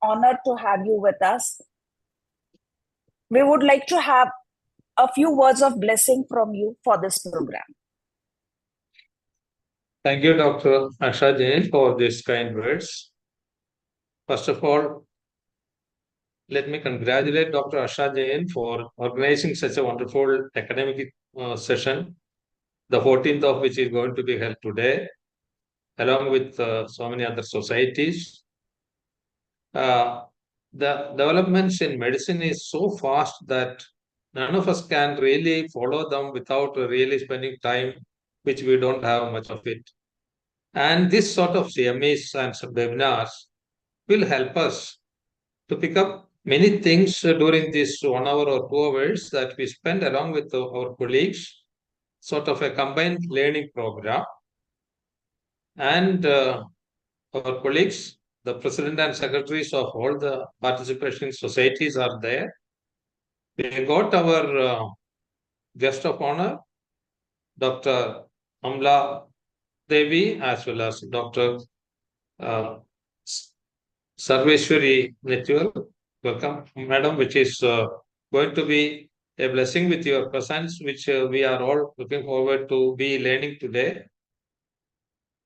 honored to have you with us. We would like to have a few words of blessing from you for this program. Thank you, Dr. Asha Jain, for these kind words. First of all, let me congratulate Dr. Asha Jain for organizing such a wonderful academic session, the 14th of which is going to be held today, along with so many other societies. The developments in medicine is so fast that none of us can really follow them without really spending time, which we don't have much of it. And this sort of CMEs and webinars will help us to pick up many things during this 1 hour or 2 hours that we spend along with our colleagues, sort of a combined learning program. And our colleagues, the president and secretaries of all the participating societies are there. We got our guest of honor, Dr. Amla Devi, as well as Dr. Uh, Sarveshwari Nitwal. Welcome, madam, which is going to be a blessing with your presence, which we are all looking forward to be learning today.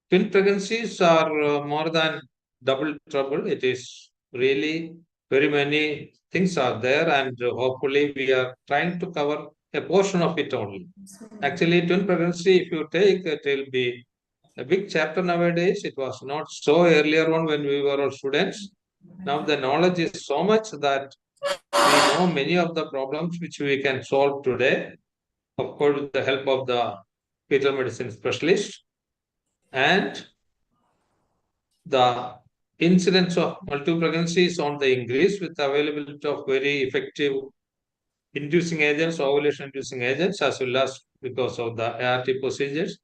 Twin pregnancies are more than double trouble. It is really very many things are there, and hopefully we are trying to cover a portion of it only. Actually, twin pregnancy, if you take, it will be a big chapter nowadays. It was not so earlier on when we were all students. Now the knowledge is so much that we know many of the problems which we can solve today, of course, with the help of the fetal medicine specialist. And the incidence of multiple pregnancies on the increase with availability of very effective inducing agents, ovulation inducing agents, as well as because of the ART procedures.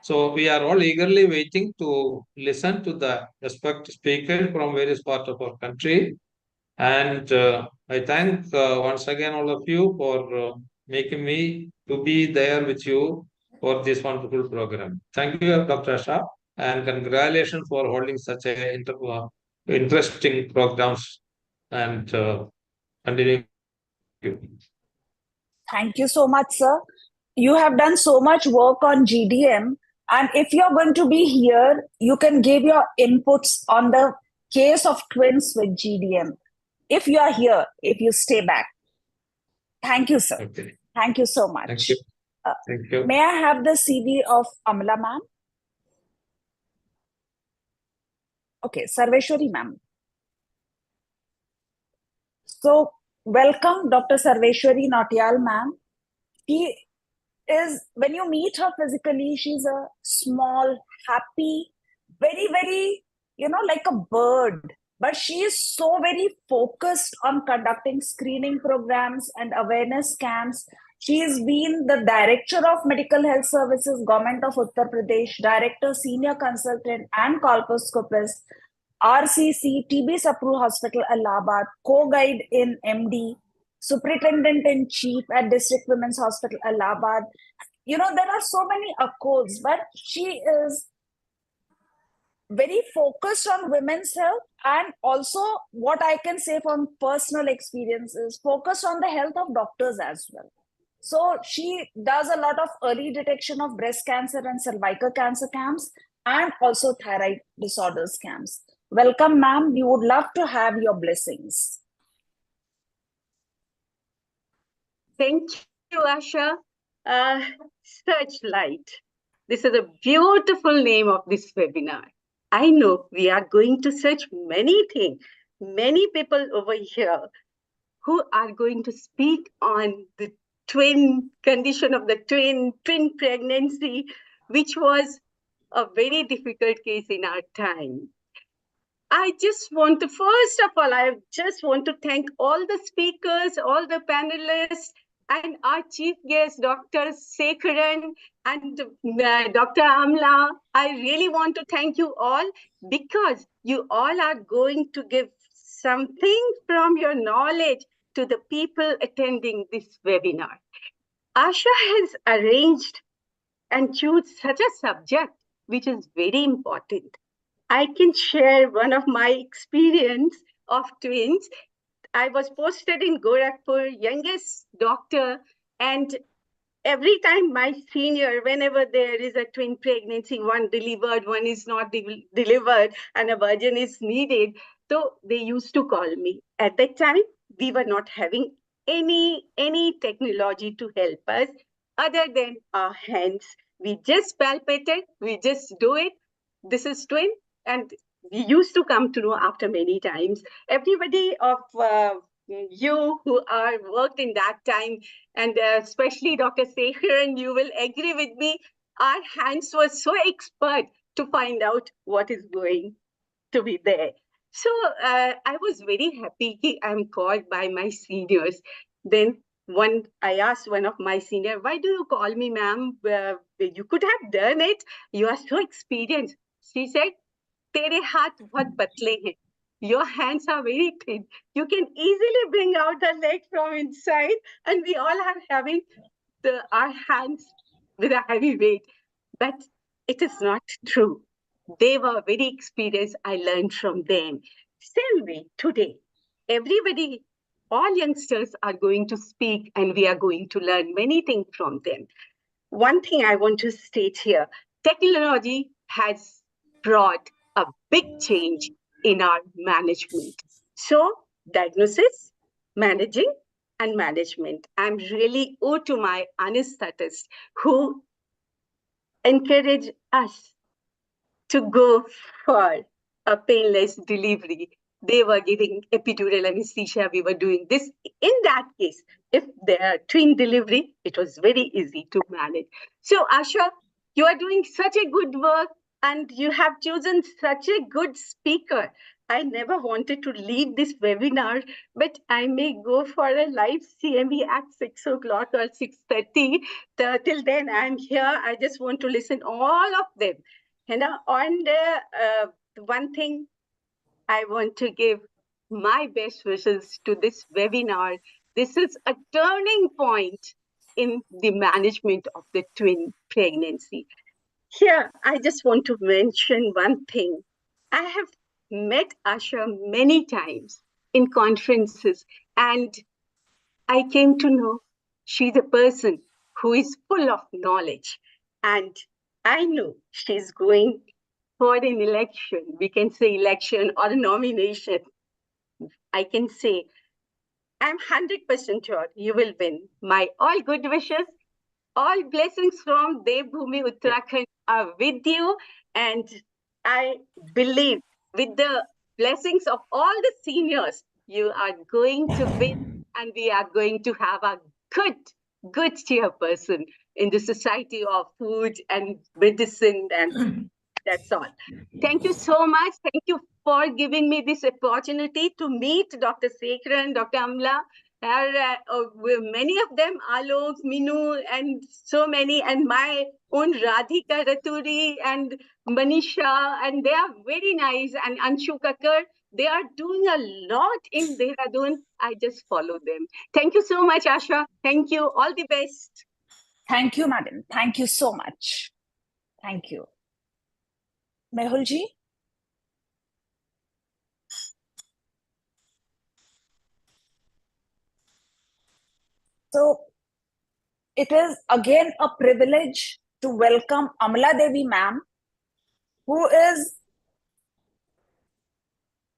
So we are all eagerly waiting to listen to the respected speakers from various parts of our country. And I thank once again all of you for making me to be there with you for this wonderful program. Thank you, Dr. Asha, and congratulations for holding such a interesting programs and continuing. Thank you so much, sir. You have done so much work on GDM. And if you're going to be here, you can give your inputs on the case of twins with GDM. If you are here, if you stay back. Thank you, sir. Okay. Thank you so much. Thank you. Thank you. May I have the CV of Amla ma'am? Okay, Sarveshwari ma'am. So, welcome, Dr. Sarveshwari Nautiyal ma'am. She is, when you meet her physically, she's a small, happy, very, very, like a bird. But she is so very focused on conducting screening programs and awareness camps. She has been the Director of Medical Health Services, Government of Uttar Pradesh, Director, Senior Consultant and Colposcopist, RCC, TB Sapru Hospital, Allahabad, co-guide in MD, Superintendent in Chief at District Women's Hospital, Allahabad. There are so many accolades, but she is very focused on women's health, and also what I can say from personal experience is focused on the health of doctors as well. So she does a lot of early detection of breast cancer and cervical cancer camps, and also thyroid disorders camps. Welcome, ma'am. We would love to have your blessings. Thank you, Asha. Searchlight. This is a beautiful name of this webinar. I know we are going to search many things, many people over here who are going to speak on the twin condition of the twin pregnancy, which was a very difficult case in our time. I just want to, first of all, I just want to thank all the speakers, all the panelists, and our chief guest, Dr. Sekharan and Dr. Amla. I really want to thank you all because you all are going to give something from your knowledge to the people attending this webinar. Asha has arranged and choose such a subject which is very important. I can share one of my experience of twins. I was posted in Gorakhpur, youngest doctor, and every time my senior, whenever there is a twin pregnancy, one delivered, one is not delivered, and a virgin is needed, so they used to call me. At that time, we were not having any technology to help us other than our hands. We just palpated, we just do it. This is twin, and we used to come to know after many times. Everybody of you who are worked in that time, and especially Dr. Sekharan, you will agree with me, our hands were so expert to find out what is going to be there. So I was very happy I'm called by my seniors. Then I asked one of my senior, why do you call me, ma'am? You could have done it. You are so experienced. She said, तेरे हाथ बहुत पतले हैं. Your hands are very thin. You can easily bring out the leg from inside, and we all are having our hands with a heavy weight. But it is not true. They were very experienced. I learned from them. Same way today, everybody, all youngsters are going to speak, and we are going to learn many things from them. One thing I want to state here, technology has brought a big change in our management. So, diagnosis, managing, and management. I'm really owed to my anesthetists who encourage us to go for a painless delivery. They were giving epidural anesthesia. We were doing this. In that case, if there are twin delivery, it was very easy to manage. So, Asha, you are doing such a good work, and you have chosen such a good speaker. I never wanted to leave this webinar, but I may go for a live CME at 6 o'clock or 6:30. Till then, I'm here. I just want to listen all of them. And one thing I want to give my best wishes to this webinar. This is a turning point in the management of the twin pregnancy. Here, I just want to mention one thing. I have met Asha many times in conferences, and I came to know she's a person who is full of knowledge. And I know she's going for an election. We can say election or a nomination. I can say, I'm 100% sure you will win. My all good wishes, all blessings from Devbhumi Uttarakhand are with you. And I believe with the blessings of all the seniors, you are going to win, and we are going to have a good chairperson in the Society of Food and Medicine, and that's all. Thank you so much. Thank you for giving me this opportunity to meet Dr. Sekharan, Dr. Amla. Many of them, Alok, Minu, and so many, and my own Radhika Raturi and Manisha, and they are very nice, and Anshu Kakkar. They are doing a lot in Dehradun. I just follow them. Thank you so much, Asha. Thank you. All the best. Thank you, madam. Thank you so much. Thank you. Mehul ji? So, it is again a privilege to welcome Amla Devi ma'am, who is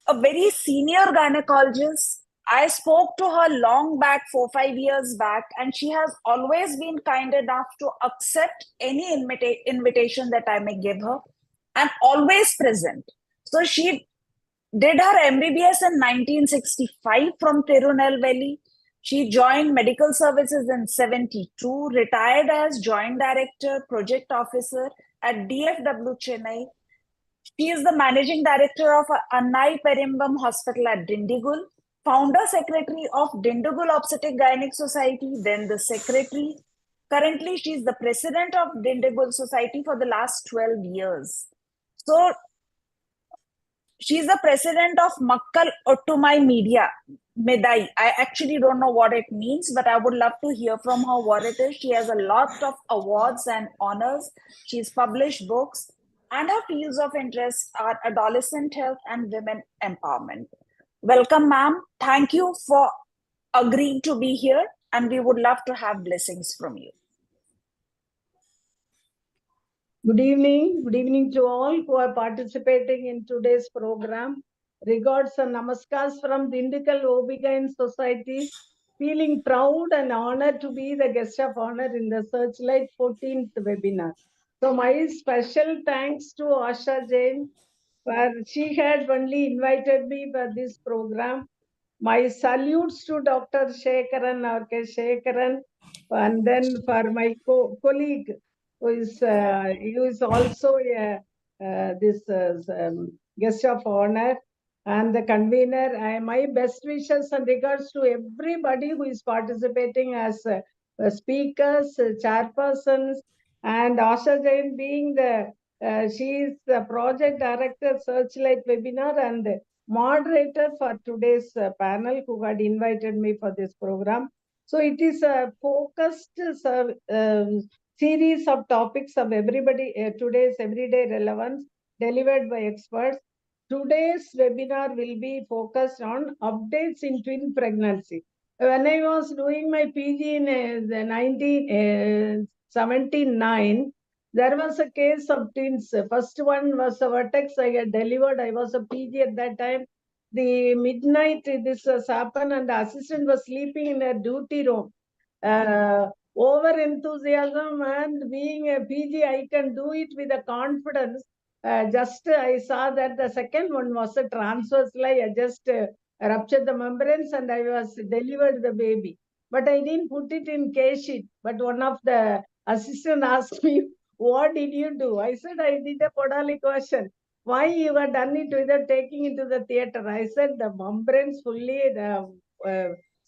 a very senior gynecologist. I spoke to her long back, 4-5 years back, and she has always been kind enough to accept any invitation that I may give her, and always present. So she did her MBBS in 1965 from Tirunelveli. She joined medical services in 72, retired as joint director, project officer at DFW Chennai. She is the managing director of Annai Perimbam Hospital at Dindigul, founder secretary of Dindigul Obstetric Gynec Society, then the secretary. Currently, she is the president of Dindigul Society for the last 12 years. So, she is the president of Makkal Ottumai Media, Medai. I actually don't know what it means, but I would love to hear from her what it is. She has a lot of awards and honors. She's published books, and her fields of interest are adolescent health and women empowerment. Welcome, ma'am. Thank you for agreeing to be here, and we would love to have blessings from you. Good evening. Good evening to all who are participating in today's program. Regards and namaskars from Dindikal Obigain Society. Feeling proud and honored to be the guest of honor in the Searchlight 14th webinar. So my special thanks to Asha Jain, for she had only invited me for this program. My salutes to Dr. Shekaran, R.K. Shekaran, and then for my colleague who is also this guest of honor and the convener. My best wishes and regards to everybody who is participating as speakers, chairpersons, and Asha Jain being she is the project director Searchlight webinar and moderator for today's panel who had invited me for this program. So it is a focused series of topics of today's everyday relevance delivered by experts. Today's webinar will be focused on updates in twin pregnancy. When I was doing my PG in 1979, there was a case of twins. First one was a vertex I had delivered. I was a PG at that time. The midnight this happened and the assistant was sleeping in a duty room. Over enthusiasm and being a PG, I can do it with a confidence. Just I saw that the second one was a transverse lie. I just ruptured the membranes and I was delivered the baby. But I didn't put it in case sheet. But one of the assistant asked me, what did you do? I said, I did a podalic version. Why you have done it without taking it to the theater? I said, the membranes fully, the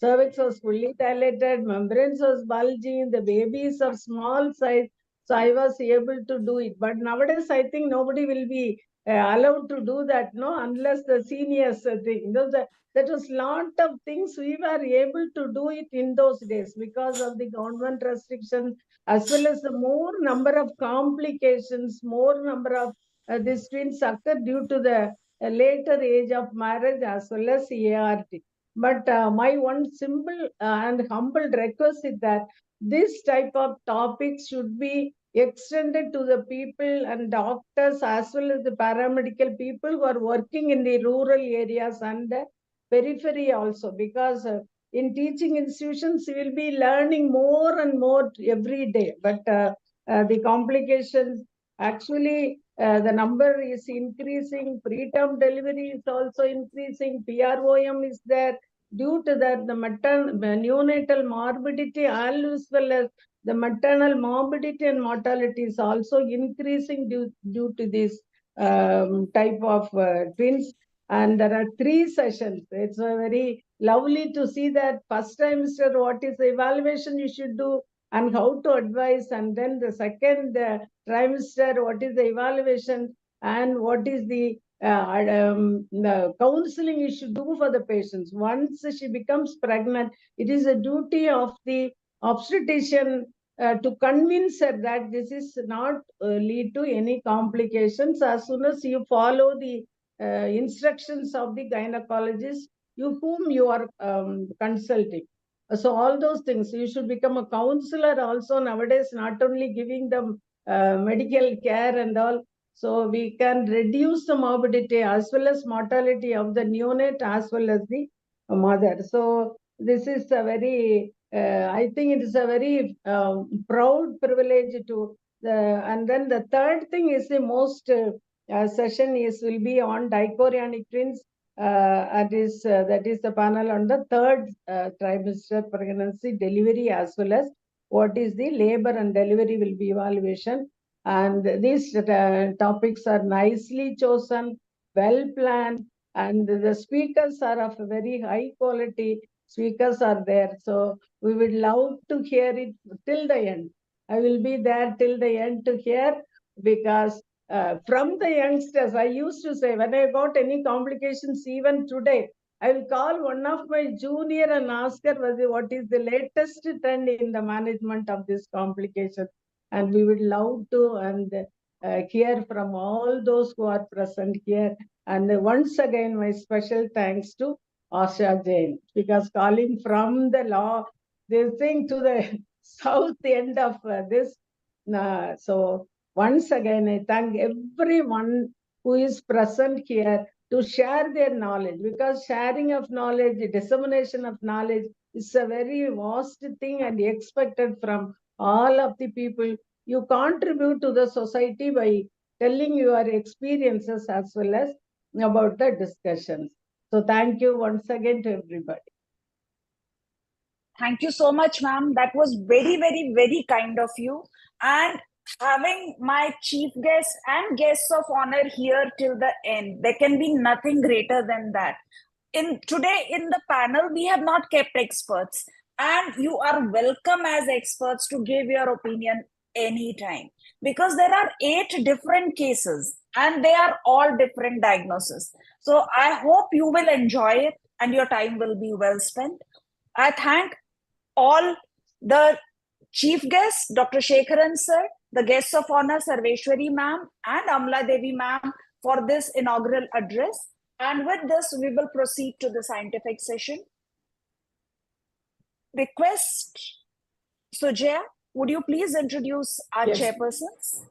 cervix was fully dilated, membranes was bulging, the babies of small size. So I was able to do it. But nowadays, I think nobody will be allowed to do that, no, unless the seniors thing. That was lot of things we were able to do it in those days because of the government restrictions, as well as the more number of complications, more number of these twins occur due to the later age of marriage as well as ART. But my one simple and humble request is that this type of topics should be extended to the people and doctors as well as the paramedical people who are working in the rural areas and the periphery also, because in teaching institutions we will be learning more and more every day. But the complications, actually the number is increasing, preterm delivery is also increasing, PROM is there. Due to that, the neonatal morbidity as well as the maternal morbidity and mortality is also increasing due to this type of twins. And there are 3 sessions. It's very lovely to see that first trimester, what is the evaluation you should do and how to advise. And then the second trimester, what is the evaluation and what is the counseling you should do for the patients. Once she becomes pregnant, it is a duty of the obstetrician to convince her that this is not lead to any complications. As soon as you follow the instructions of the gynecologist whom you are consulting. So all those things, you should become a counselor also nowadays, not only giving them medical care and all. So we can reduce the morbidity as well as mortality of the neonate as well as the mother. So this is a very, I think it is a very proud privilege to and then the third thing is the most session will be on dichorionic twins. That is the panel on the third trimester pregnancy delivery as well as what is the labor and delivery will be evaluation. And these topics are nicely chosen, well planned, and the speakers are of very high quality. Speakers are there. So we would love to hear it till the end. I will be there till the end to hear, because from the youngsters, I used to say, when I got any complications, even today, I will call one of my junior and ask her what is the latest trend in the management of this complication. And we would love to and hear from all those who are present here. And once again, my special thanks to Asha Jain, because calling from the law, this thing to the south end of this. So once again, I thank everyone who is present here to share their knowledge, because sharing of knowledge, dissemination of knowledge is a very vast thing and expected from all of the people. You contribute to the society by telling your experiences as well as about the discussions. So thank you once again to everybody. Thank you so much, ma'am. That was very, very, very kind of you. And having my chief guest and guests of honor here till the end, there can be nothing greater than that. Today in the panel, we have not kept experts, and you are welcome as experts to give your opinion anytime, because there are 8 different cases and they are all different diagnoses. So I hope you will enjoy it and your time will be well spent. I thank all the chief guests, Dr. Shekharan sir, the guests of honor, Sarveshwari ma'am and Amla Devi ma'am, for this inaugural address. And with this, we will proceed to the scientific session. Request, Sujaya, would you please introduce our Yes. chairpersons?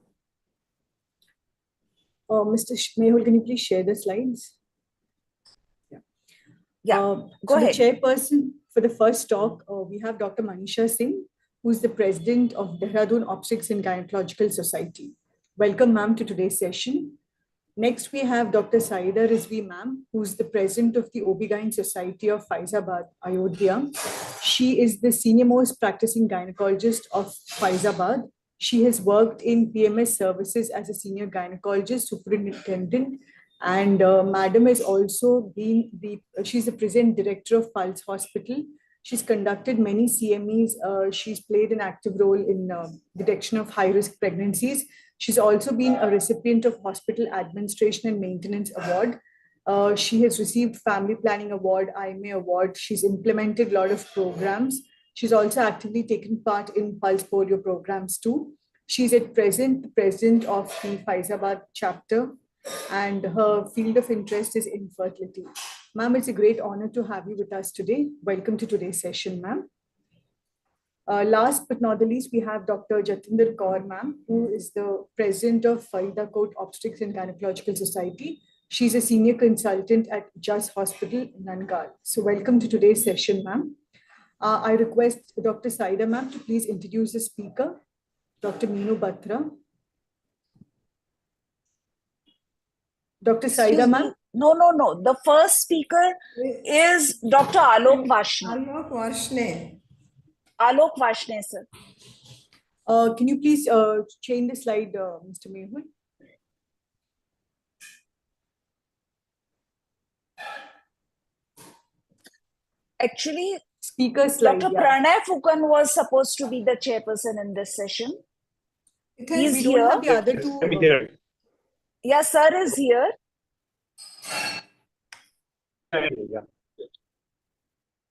Mr. Mehul, can you please share the slides? Yeah, go ahead. The chairperson for the first talk, we have Dr. Manisha Singh, who is the president of Dehradun Obstetrics and Gynecological Society. Welcome, ma'am, to today's session. Next, we have Dr. Saida Rizvi, ma'am, who is the president of the OB-GYN Society of Faizabad, Ayodhya. She is the senior most practicing gynecologist of Faizabad. She has worked in PMS services as a senior gynecologist, superintendent, and madam has also been she's the present director of Pulse Hospital. She's conducted many CMEs. She's played an active role in detection of high-risk pregnancies. She's also been a recipient of Hospital Administration and Maintenance Award. She has received Family Planning Award, IMA Award. She's implemented a lot of programs. She's also actively taken part in Pulse Polio programs too. She's at present the president of the Faizabad chapter, and her field of interest is infertility. Ma'am, it's a great honor to have you with us today. Welcome to today's session, ma'am. Last but not the least, we have Dr. Jatinder Kaur, ma'am, who is the president of Faridakot Obstetrics and Gynecological Society. She's a senior consultant at Just Hospital, Nangal. So welcome to today's session, ma'am. I request Dr. Saida, ma'am, to please introduce the speaker, Dr. Meenu Batra. Dr. Saida, ma'am? No. The first speaker is Dr. Alok Vashne. Alok Vashne. Alok Vashne, sir. Can you please change the slide, Mr. Mehul? Actually, speaker slide. Dr. Pranay Fukan was supposed to be the chairperson in this session. He's we here. don't have the other two. Yeah, sir is here. I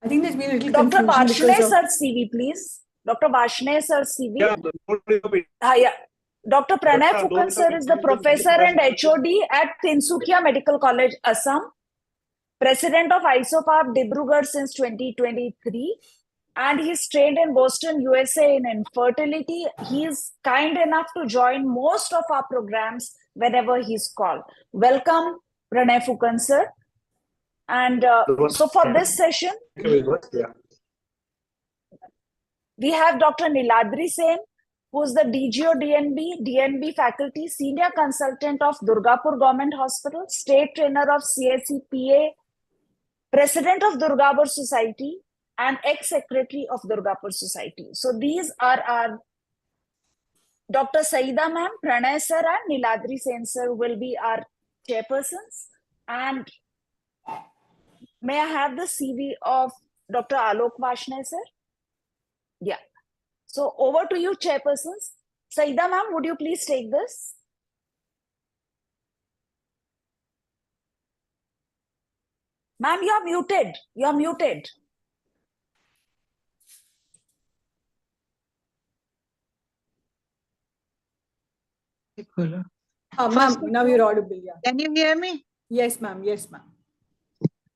think there's been a little Dr. confusion. Vashne sir's CV, please. Dr. Vashne sir's CV. Yeah. Dr. Pranay Fukan sir is the professor and HOD at Tinsukia Medical College, Assam. President of ISOPAP Dibrugarh since 2023. And he's trained in Boston, USA in infertility. He's kind enough to join most of our programs whenever he's called. Welcome, Pranay Fukan sir. And so for this session, we have Dr. Niladri Sen, who's the DGO DNB faculty, senior consultant of Durgapur Government Hospital, state trainer of CSCPA, president of Durgapur Society, and ex-secretary of Durgapur Society. So these are our Dr. Saida ma'am, Pranay sir, and Niladri Sen sir will be our chairpersons. And may I have the CV of Dr. Alok Vashne sir? Yeah. So over to you, chairpersons. Saida ma'am, would you please take this? Ma'am, you are muted. You are muted. Ma'am, now you're audible. Yeah. Can you hear me? Yes, ma'am. Yes, ma'am.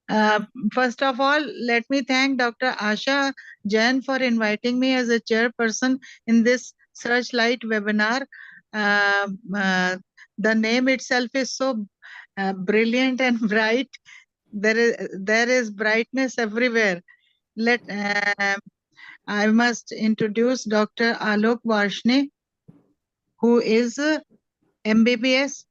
Uh, First of all, let me thank Dr. Asha Jain for inviting me as a chairperson in this Searchlight webinar. Uh, uh, the name itself is so brilliant and bright. There is brightness everywhere. I must introduce Dr. Alok Varshne, who is MBBS,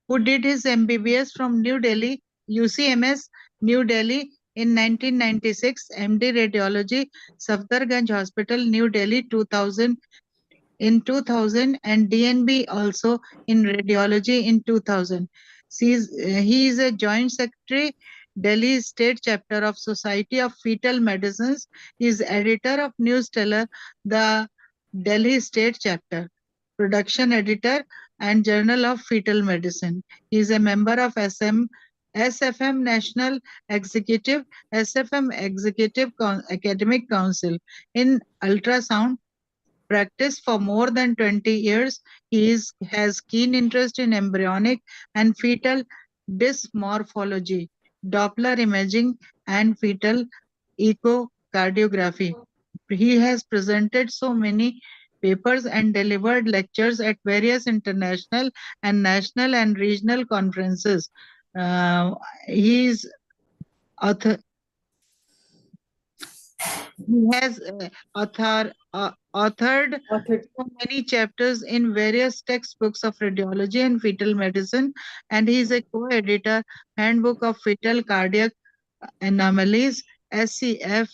who did his MBBS from New Delhi, UCMS, New Delhi in 1996, MD Radiology, Safdarganj Hospital, New Delhi 2000 in 2000, and DNB also in radiology in 2000. He is a joint secretary, Delhi State Chapter of Society of Fetal Medicines. He is editor of Newsteller, the Delhi State Chapter, production editor, and Journal of Fetal Medicine. He is a member of SFM National Executive, SFM Executive Academic Council in ultrasound practice for more than 20 years. Has keen interest in embryonic and fetal dysmorphology, Doppler imaging, and fetal echocardiography. He has presented so many papers and delivered lectures at various international and national and regional conferences. He is author. He has authored so many chapters in various textbooks of radiology and fetal medicine, and he is a co-editor, Handbook of Fetal Cardiac Anomalies, SCF,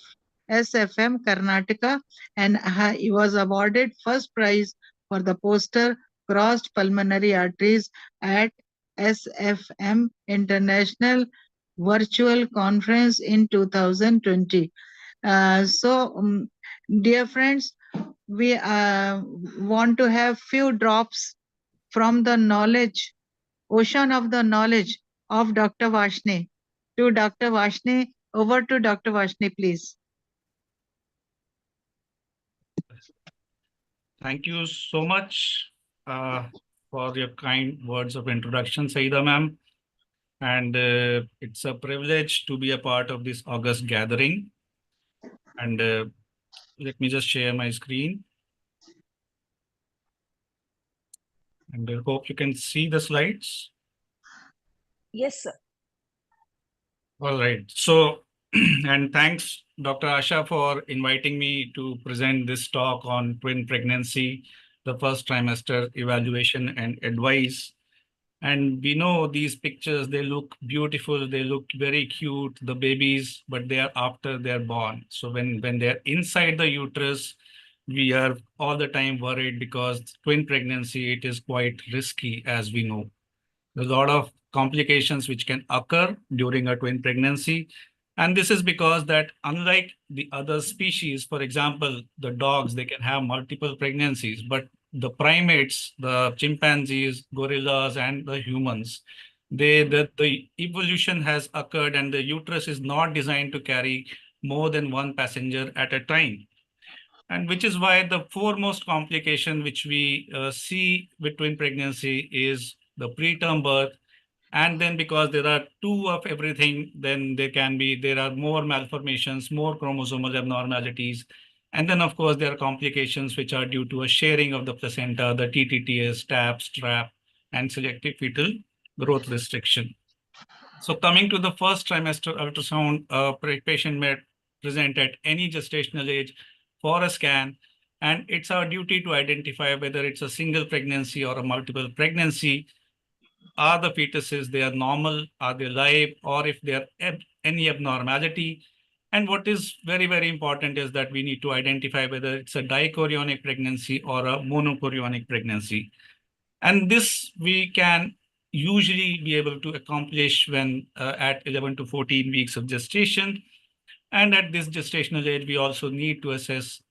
SFM Karnataka, and he was awarded first prize for the poster Crossed Pulmonary Arteries at SFM International Virtual Conference in 2020. Dear friends, we want to have few drops from the knowledge, ocean of the knowledge of Dr. Varshne. To Dr. Varshne, over to Dr. Varshne, please. Thank you so much for your kind words of introduction, Saida ma'am. And it's a privilege to be a part of this August gathering. And let me just share my screen. And I hope you can see the slides. Yes, sir. All right. So, and thanks, Dr. Asha, for inviting me to present this talk on twin pregnancy, the first trimester evaluation and advice. And we know these pictures, they look beautiful, they look very cute, the babies, but they are after they're born. So when they're inside the uterus, we are all the time worried because twin pregnancy, it is quite risky, as we know. There's a lot of complications which can occur during a twin pregnancy. And this is because that unlike the other species, for example, the dogs, they can have multiple pregnancies, but the primates, the chimpanzees, gorillas, and the humans, the evolution has occurred and the uterus is not designed to carry more than one passenger at a time. And which is why the foremost complication which we see with twin pregnancy is the preterm birth. And then because there are two of everything, then there are more malformations, more chromosomal abnormalities. And then, of course, there are complications which are due to a sharing of the placenta, the TTTS, TAP, STRAP, and selective fetal growth restriction. So coming to the first trimester ultrasound, patient may present at any gestational age for a scan. And it's our duty to identify whether it's a single pregnancy or a multiple pregnancy. Are the fetuses, they are normal, are they live, or if there are any abnormality. And what is very, very important is that we need to identify whether it's a dichorionic pregnancy or a monochorionic pregnancy. And this we can usually be able to accomplish when at 11 to 14 weeks of gestation. And at this gestational age, we also need to assess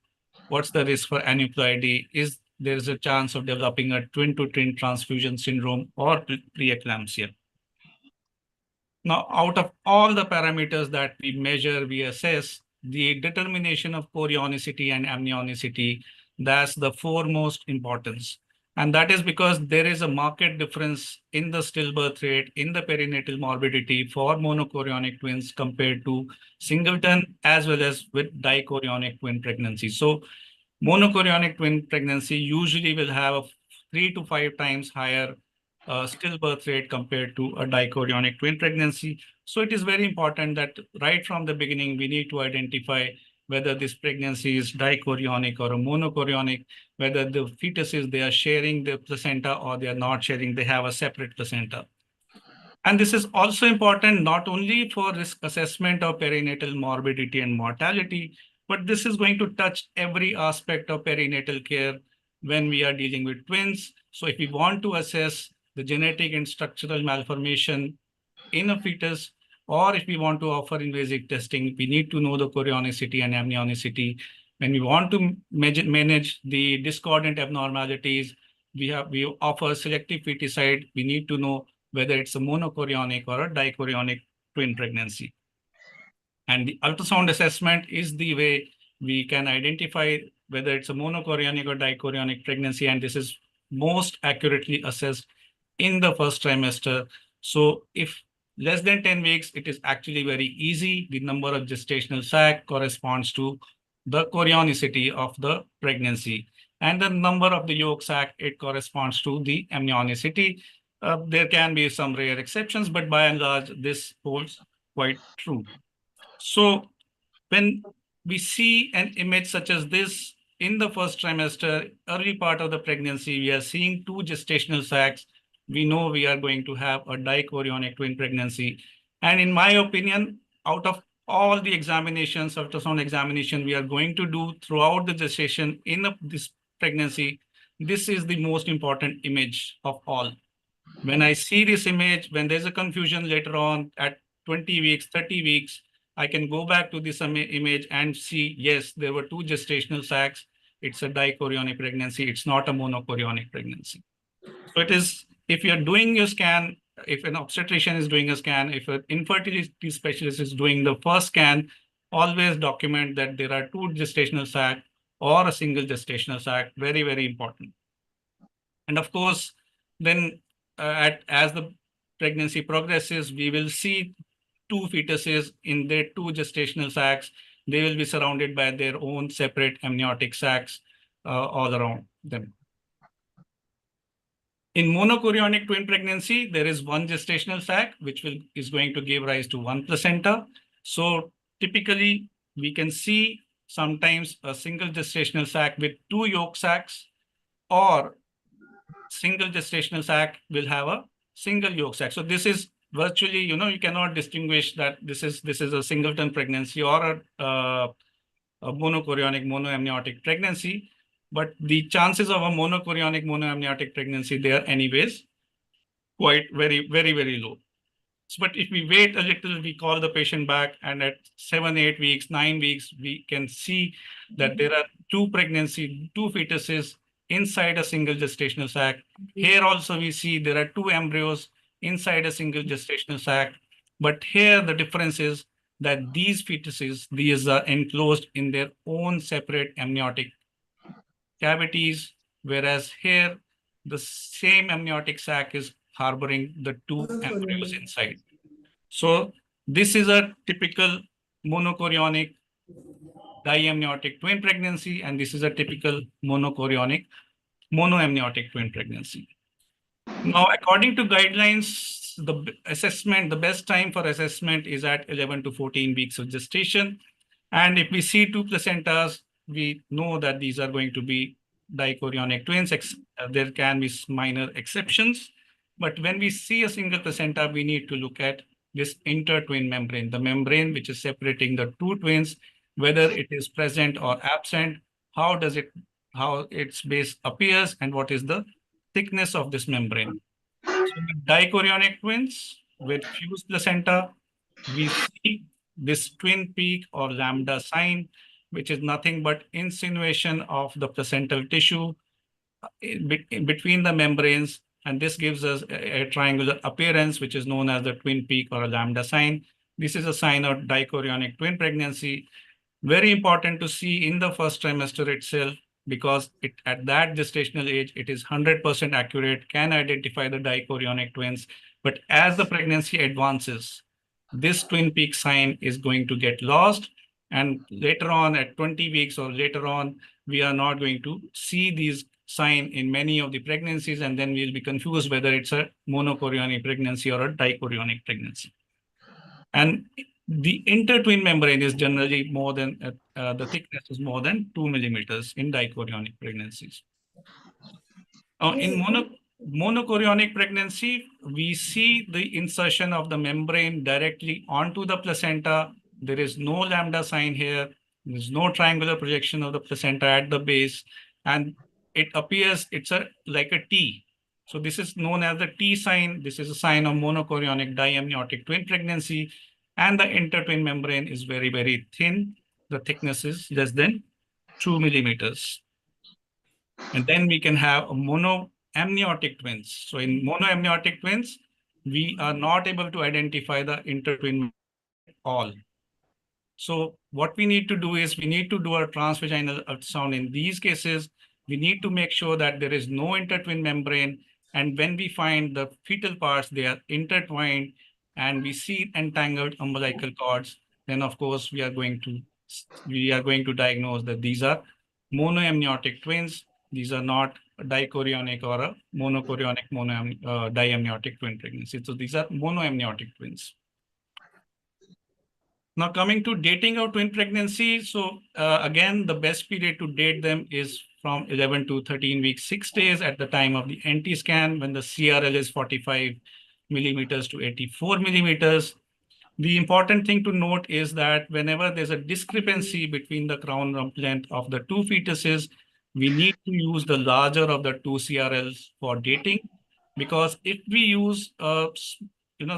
what's the risk for aneuploidy. Is there is a chance of developing a twin-to-twin transfusion syndrome or preeclampsia. Now, out of all the parameters that we measure, we assess, the determination of chorionicity and amnionicity, that's the foremost importance. And that is because there is a marked difference in the stillbirth rate, in the perinatal morbidity for monochorionic twins compared to singleton as well as with dichorionic twin pregnancy. So monochorionic twin pregnancy usually will have a 3 to 5 times higher stillbirth rate compared to a dichorionic twin pregnancy. So it is very important that right from the beginning, we need to identify whether this pregnancy is dichorionic or a monochorionic, whether the fetuses, they are sharing the placenta or they are not sharing, they have a separate placenta. And this is also important not only for risk assessment of perinatal morbidity and mortality, but this is going to touch every aspect of perinatal care when we are dealing with twins. So if we want to assess the genetic and structural malformation in a fetus, or if we want to offer invasive testing, we need to know the chorionicity and amnionicity. When we want to manage the discordant abnormalities, we offer selective feticide. We need to know whether it's a monochorionic or a dichorionic twin pregnancy. And the ultrasound assessment is the way we can identify whether it's a monochorionic or dichorionic pregnancy, and this is most accurately assessed in the first trimester. So if less than 10 weeks, it is actually very easy. The number of gestational sac corresponds to the chorionicity of the pregnancy. And the number of the yolk sac, it corresponds to the amnionicity. There can be some rare exceptions, but by and large, this holds quite true. So when we see an image such as this in the first trimester, early part of the pregnancy, we are seeing 2 gestational sacs. We know we are going to have a dichorionic twin pregnancy. And in my opinion, out of all the examinations, ultrasound examination we are going to do throughout the gestation in this pregnancy, this is the most important image of all. When I see this image, when there's a confusion later on at 20 weeks, 30 weeks, I can go back to this image and see, yes, there were 2 gestational sacs. It's a dichorionic pregnancy. It's not a monochorionic pregnancy. So it is, if you're doing your scan, if an obstetrician is doing a scan, if an infertility specialist is doing the first scan, always document that there are 2 gestational sac or a single gestational sac. Very, very important. And of course, then as the pregnancy progresses, we will see 2 fetuses in their 2 gestational sacs. They will be surrounded by their own separate amniotic sacs all around them. In monochorionic twin pregnancy, there is 1 gestational sac, which is going to give rise to 1 placenta. So typically, we can see sometimes a single gestational sac with 2 yolk sacs, or single gestational sac will have a single yolk sac. So this is virtually, you cannot distinguish that this is a singleton pregnancy or a monochorionic monoamniotic pregnancy. But the chances of a monochorionic monoamniotic pregnancy, they are anyways quite very, very, very low. But if we wait a little, we call the patient back, and at 7, 8 weeks, 9 weeks, we can see that there are 2 fetuses inside a single gestational sac. Here also we see there are 2 embryos inside a single gestational sac. But here the difference is that these fetuses, these are enclosed in their own separate amniotic cavities, whereas here the same amniotic sac is harboring the 2 embryos inside. So this is a typical monochorionic diamniotic twin pregnancy, and this is a typical monochorionic monoamniotic twin pregnancy. Now, according to guidelines, the best time for assessment is at 11 to 14 weeks of gestation. And if we see 2 placentas, we know that these are going to be dichorionic twins. There can be minor exceptions. But when we see a single placenta, we need to look at this intertwin membrane, the membrane which is separating the 2 twins, whether it is present or absent, how its base appears, and what is the thickness of this membrane. So with dichorionic twins with fused placenta, we see this twin peak or lambda sign, which is nothing but insinuation of the placental tissue in between the membranes, and this gives us a triangular appearance, which is known as the twin peak or a lambda sign. This is a sign of dichorionic twin pregnancy. Very important to see in the first trimester itself, because at that gestational age, it is 100% accurate, can identify the dichorionic twins. But as the pregnancy advances, this twin peak sign is going to get lost. And later on at 20 weeks or later on, we are not going to see these sign in many of the pregnancies, and then we'll be confused whether it's a monochorionic pregnancy or a dichorionic pregnancy. And the intertwin membrane is generally more than, the thickness is more than 2 millimeters in dichorionic pregnancies. In monochorionic pregnancy, we see the insertion of the membrane directly onto the placenta. There is no lambda sign here. There's no triangular projection of the placenta at the base. And it appears like a T. So this is known as the T sign. This is a sign of monochorionic diamniotic twin pregnancy. And the intertwin membrane is very, very thin. The thickness is less than 2 millimeters. And then we can have monoamniotic twins. So in monoamniotic twins, we are not able to identify the intertwin at all. So what we need to do is we need to do a transvaginal ultrasound. In these cases, we need to make sure that there is no intertwin membrane. And when we find the fetal parts, they are intertwined and we see entangled umbilical cords, then of course we are going to diagnose that these are monoamniotic twins. These are not dichorionic or a monochorionic diamniotic twin pregnancy. So these are monoamniotic twins. Now coming to dating of twin pregnancy. So again, the best period to date them is from 11 to 13 weeks, 6 days at the time of the NT scan when the CRL is 45 millimeters to 84 millimeters. The important thing to note is that whenever there's a discrepancy between the crown rump length of the two fetuses, we need to use the larger of the two CRLs for dating, because if we use the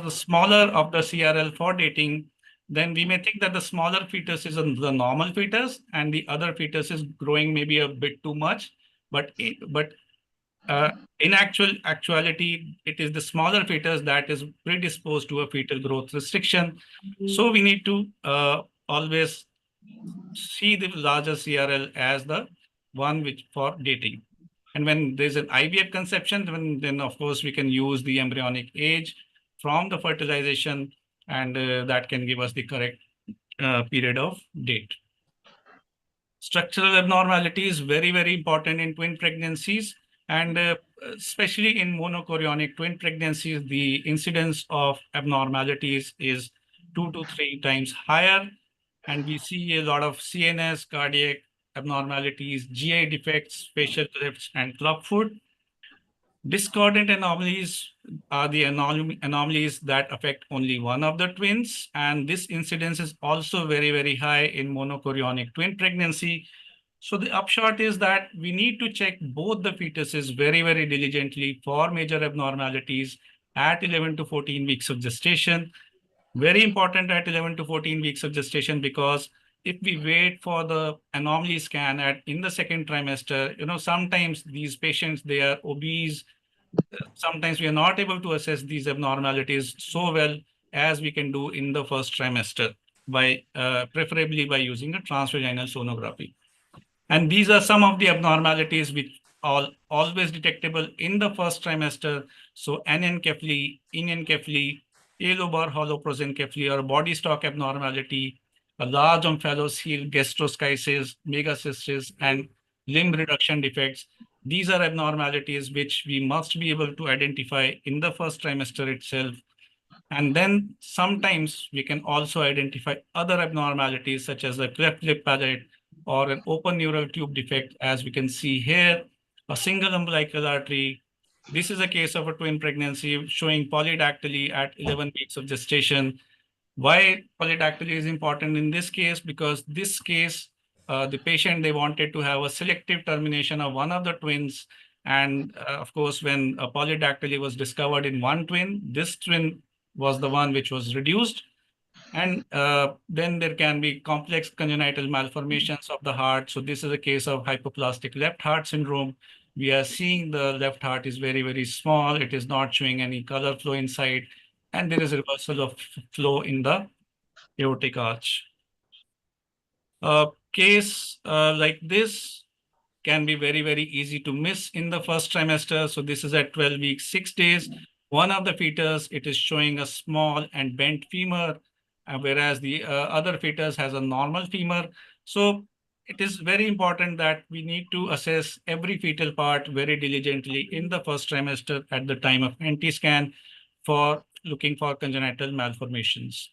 smaller of the CRL for dating, then we may think that the smaller fetus is the normal fetus and the other fetus is growing maybe a bit too much. But in actuality, it is the smaller fetus that is predisposed to a fetal growth restriction. So we need to always see the larger CRL as the one which for dating. And when there's an IVF conception, then of course we can use the embryonic age from the fertilization, and that can give us the correct period of date. Structural abnormality is very, very important in twin pregnancies, and especially in monochorionic twin pregnancies, the incidence of abnormalities is 2 to 3 times higher. And we see a lot of CNS, cardiac abnormalities, GI defects, facial clefts, and clubfoot. Discordant anomalies are the anomalies that affect only one of the twins. And this incidence is also very, very high in monochorionic twin pregnancy. So the upshot is that we need to check both the fetuses very, very diligently for major abnormalities at 11 to 14 weeks of gestation. Very important at 11 to 14 weeks of gestation, because if we wait for the anomaly scan in the second trimester, sometimes these patients, they are obese. Sometimes we are not able to assess these abnormalities so well as we can do in the first trimester preferably by using a transvaginal sonography. And these are some of the abnormalities which are always detectable in the first trimester. So anencephaly, inencephaly, lobar holoprosencephaly or body stalk abnormality, a large omphalocele gastroschisis, megacystis, and limb reduction defects. These are abnormalities which we must be able to identify in the first trimester itself. And then sometimes we can also identify other abnormalities such as a cleft lip palate or an open neural tube defect, as we can see here, a single umbilical artery. This is a case of a twin pregnancy showing polydactyly at 11 weeks of gestation. Why polydactyly is important in this case? Because this case, the patient, they wanted to have a selective termination of one of the twins. And of course, when a polydactyly was discovered in one twin, this twin was the one which was reduced. And then there can be complex congenital malformations of the heart. So this is a case of hypoplastic left heart syndrome. We are seeing the left heart is very, very small. It is not showing any color flow inside. And there is a reversal of flow in the aortic arch. A case like this can be very, very easy to miss in the first trimester. So this is at 12 weeks, 6 days. One of the fetus, it is showing a small and bent femur, whereas the other fetus has a normal femur. So it is very important that we need to assess every fetal part very diligently in the first trimester at the time of anti-scan for looking for congenital malformations.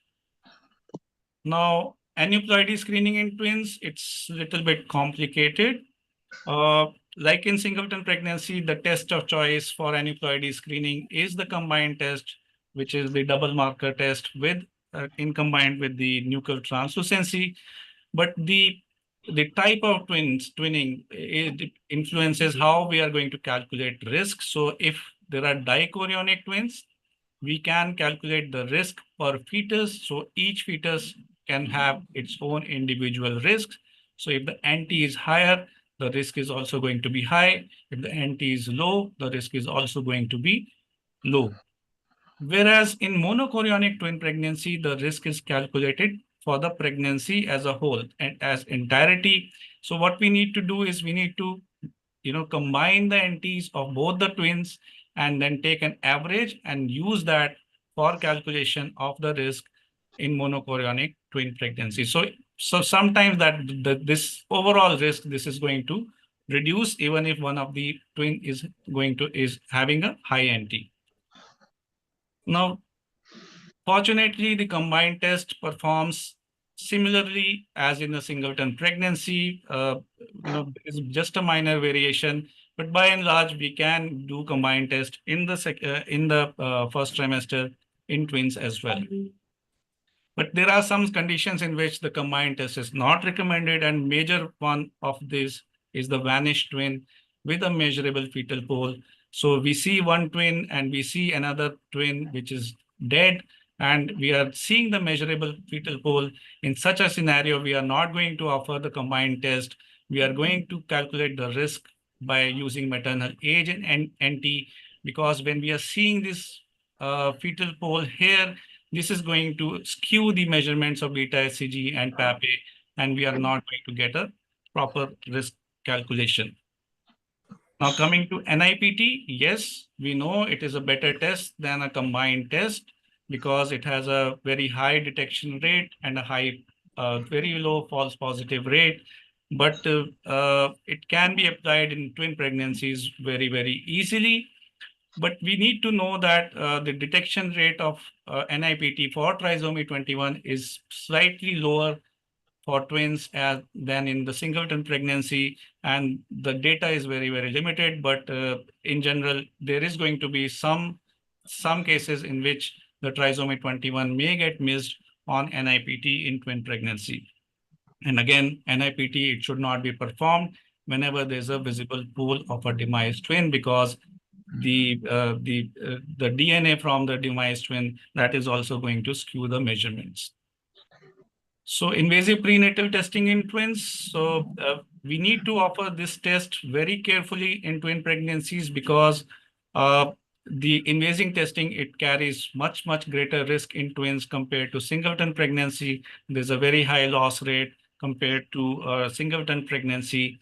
Now, aneuploidy screening in twins, it's a little bit complicated. Like in singleton pregnancy, the test of choice for aneuploidy screening is the combined test, which is the double marker test with in combined with the nuchal translucency. But the type of twinning it influences how we are going to calculate risk. So if there are dichorionic twins, we can calculate the risk per fetus. So each fetus can have its own individual risks. So if the NT is higher, the risk is also going to be high. If the NT is low, the risk is also going to be low. Whereas in monochorionic twin pregnancy, the risk is calculated for the pregnancy as a whole and as entirety. So what we need to do is we need to combine the NTs of both the twins and then take an average and use that for calculation of the risk in monochorionic twin pregnancy. So sometimes that this overall risk, this is going to reduce even if one of the twin is having a high NT. Now, fortunately, the combined test performs similarly as in a singleton pregnancy. It's just a minor variation, but by and large, we can do combined test in the first trimester in twins as well. But there are some conditions in which the combined test is not recommended, and major one of this is the vanished twin with a measurable fetal pole. So we see one twin and we see another twin which is dead, and we are seeing the measurable fetal pole. In such a scenario, we are not going to offer the combined test. We are going to calculate the risk by using maternal age and NT, because when we are seeing this fetal pole here, this is going to skew the measurements of beta HCG and PAPA, and we are not going to get a proper risk calculation. Now coming to NIPT, yes, we know it is a better test than a combined test because it has a very high detection rate and a very low false positive rate. But it can be applied in twin pregnancies very, very easily. But we need to know that the detection rate of NIPT for trisomy 21 is slightly lower for twins than in the singleton pregnancy, and the data is very, very limited. But in general, there is going to be some cases in which the trisomy 21 may get missed on NIPT in twin pregnancy. And again, NIPT, it should not be performed whenever there's a visible pool of a demised twin, because the DNA from the demised twin, that is also going to skew the measurements. So invasive prenatal testing in twins. So we need to offer this test very carefully in twin pregnancies because the invasive testing, it carries much, much greater risk in twins compared to singleton pregnancy. There's a very high loss rate compared to singleton pregnancy.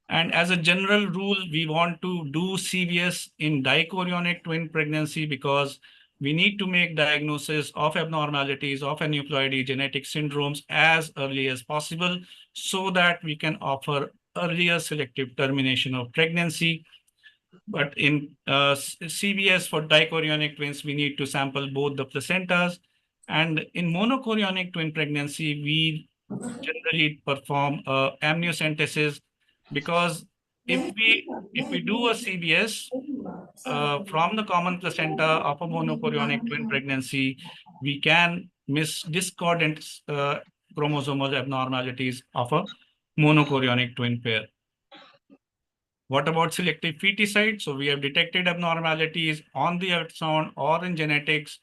And as a general rule, we want to do CVS in dichorionic twin pregnancy because we need to make diagnosis of abnormalities of aneuploidy genetic syndromes as early as possible so that we can offer earlier selective termination of pregnancy. But in CVS for dichorionic twins, we need to sample both the placentas. And in monochorionic twin pregnancy, we generally perform amniocentesis because if we do a CBS from the common placenta of a monochorionic twin pregnancy, we can miss discordant chromosomal abnormalities of a monochorionic twin pair. What about selective feticide? So we have detected abnormalities on the ultrasound or in genetics.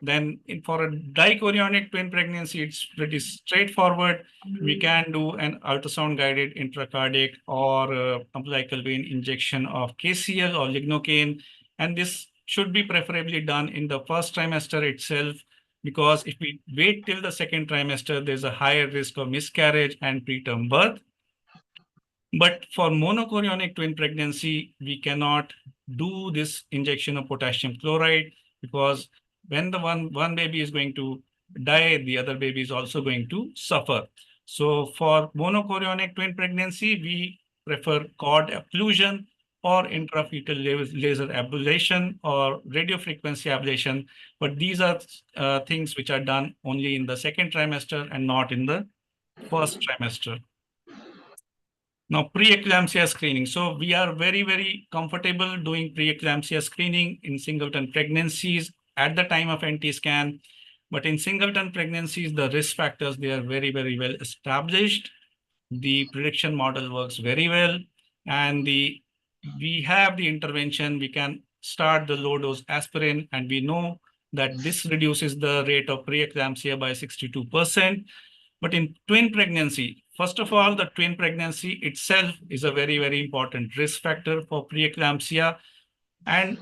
Then for a dichorionic twin pregnancy, it's pretty straightforward. We can do an ultrasound-guided intracardiac or umbilical vein injection of KCl or lignocaine. And this should be preferably done in the first trimester itself, because if we wait till the second trimester, there's a higher risk of miscarriage and preterm birth. But for monochorionic twin pregnancy, we cannot do this injection of potassium chloride, because when the one baby is going to die, the other baby is also going to suffer. So for monochorionic twin pregnancy, we prefer cord occlusion or intrafetal laser ablation or radiofrequency ablation. But these are things which are done only in the second trimester and not in the first trimester. Now, preeclampsia screening. So we are very, very comfortable doing preeclampsia screening in singleton pregnancies at the time of NT-scan. But in singleton pregnancies, the risk factors, they are very, very well established. The prediction model works very well. And we have the intervention. We can start the low dose aspirin, and we know that this reduces the rate of preeclampsia by 62%. But in twin pregnancy, first of all, the twin pregnancy itself is a very, very important risk factor for preeclampsia. And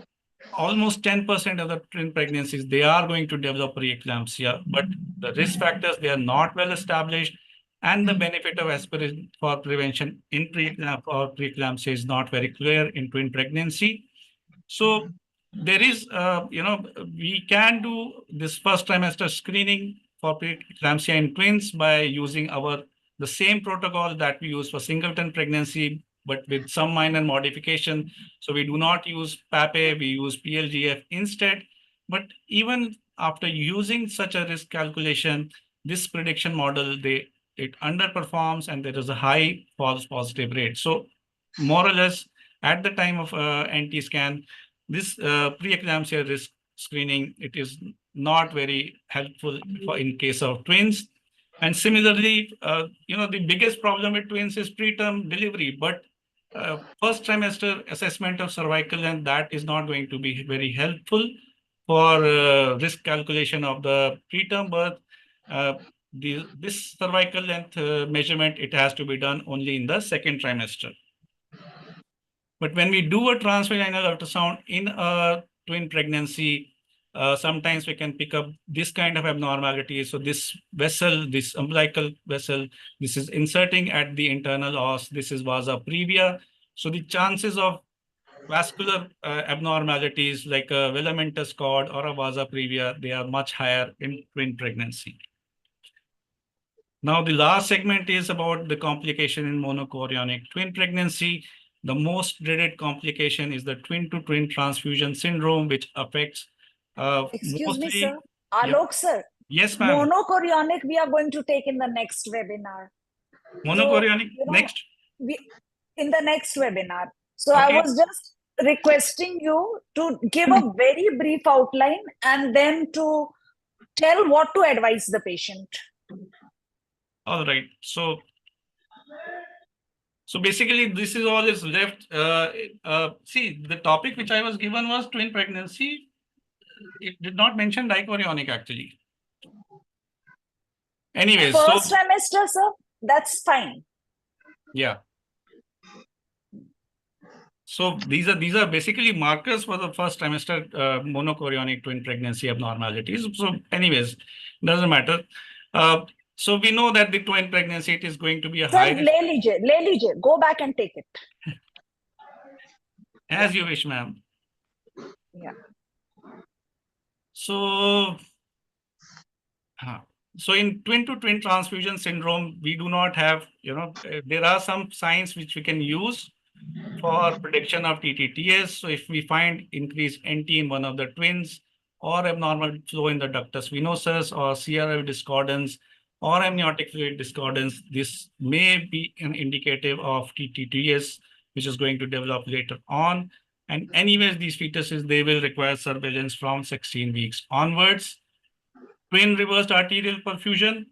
almost 10% of the twin pregnancies, they are going to develop preeclampsia, but the risk factors, they are not well established. And the benefit of aspirin for prevention in preeclampsia is not very clear in twin pregnancy. So there is, we can do this first trimester screening for preeclampsia in twins by using the same protocol that we use for singleton pregnancy, but with some minor modification. So we do not use PAPE, we use PLGF instead. But even after using such a risk calculation, this prediction model, it underperforms and there is a high false positive rate. So more or less at the time of NT-scan, this preeclampsia risk screening, it is not very helpful in case of twins. And similarly, the biggest problem with twins is preterm delivery, but first trimester assessment of cervical length, that is not going to be very helpful for risk calculation of the preterm birth. This cervical length measurement, it has to be done only in the second trimester. But when we do a transvaginal ultrasound in a twin pregnancy, sometimes we can pick up this kind of abnormality. So this vessel, this umbilical vessel, this is inserting at the internal os. This is vasa previa. So the chances of vascular abnormalities like a filamentous cord or a vasa previa, they are much higher in twin pregnancy. Now, the last segment is about the complication in monochorionic twin pregnancy. The most dreaded complication is the twin-to-twin transfusion syndrome, which affects Excuse me, mostly. sir. Alok, sir. Yes, ma'am. Monochorionic, we are going to take in the next webinar. Monochorionic, next? In the next webinar. So Okay. I was just requesting you to give a very brief outline and then to tell what to advise the patient. All right. So basically, this is all is left. See, the topic which I was given was twin pregnancy. It did not mention dichorionic actually. Anyways, first trimester, sir, that's fine. Yeah. So these are basically markers for the first trimester monochorionic twin pregnancy abnormalities. So anyways, doesn't matter. So we know that the twin pregnancy, it is going to be a high risk. Le lijye, go back and take it. As you wish, ma'am. Yeah. So in twin-to-twin transfusion syndrome, we do not have, there are some signs which we can use for prediction of TTTS. So if we find increased NT in one of the twins, or abnormal flow in the ductus venosus, or CRL discordance, or amniotic fluid discordance, this may be an indicative of TTTS, which is going to develop later on. And anyways, these fetuses, they will require surveillance from 16 weeks onwards. Twin reversed arterial perfusion,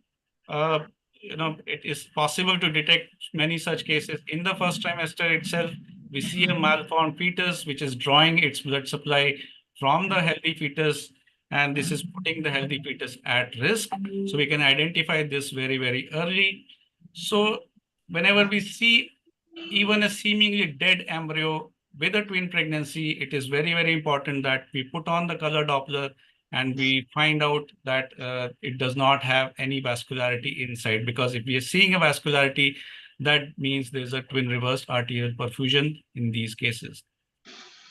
it is possible to detect many such cases in the first trimester itself. We see a malformed fetus, which is drawing its blood supply from the healthy fetus, and this is putting the healthy fetus at risk. So we can identify this very, very early. So whenever we see even a seemingly dead embryo with a twin pregnancy, it is very, very important that we put on the color Doppler and we find out that it does not have any vascularity inside. Because if we are seeing a vascularity, That means there's a twin reversed arterial perfusion in these cases.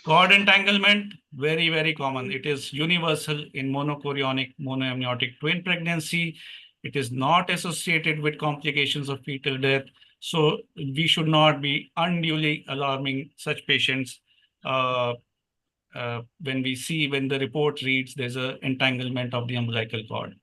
Cord entanglement, very, very common. It is universal in monochorionic, monoamniotic twin pregnancy. It is not associated with complications of fetal death. So we should not be unduly alarming such patients when the report reads there's an entanglement of the umbilical cord.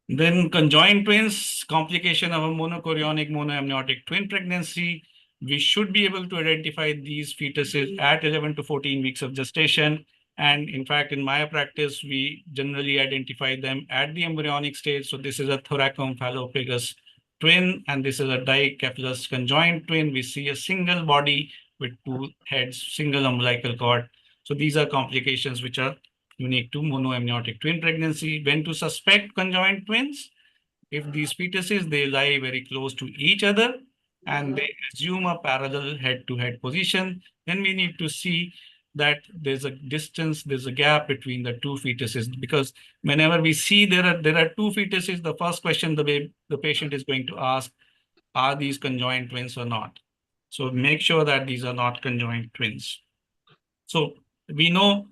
Then conjoined twins, complication of a monochorionic, monoamniotic twin pregnancy. We should be able to identify these fetuses at 11 to 14 weeks of gestation. And in fact, in my practice, we generally identify them at the embryonic stage. So this is a thoracomphallopagus twin, and this is a dicephalous conjoined twin. We see a single body with two heads, single umbilical cord. So these are complications which are unique to monoamniotic twin pregnancy. When to suspect conjoined twins? If these fetuses, they lie very close to each other and they assume a parallel head-to-head position, then we need to see that there's a distance, there's a gap between the two fetuses. Because whenever we see there are two fetuses, the first question the patient is going to ask, are these conjoined twins or not? So make sure that these are not conjoined twins. So we know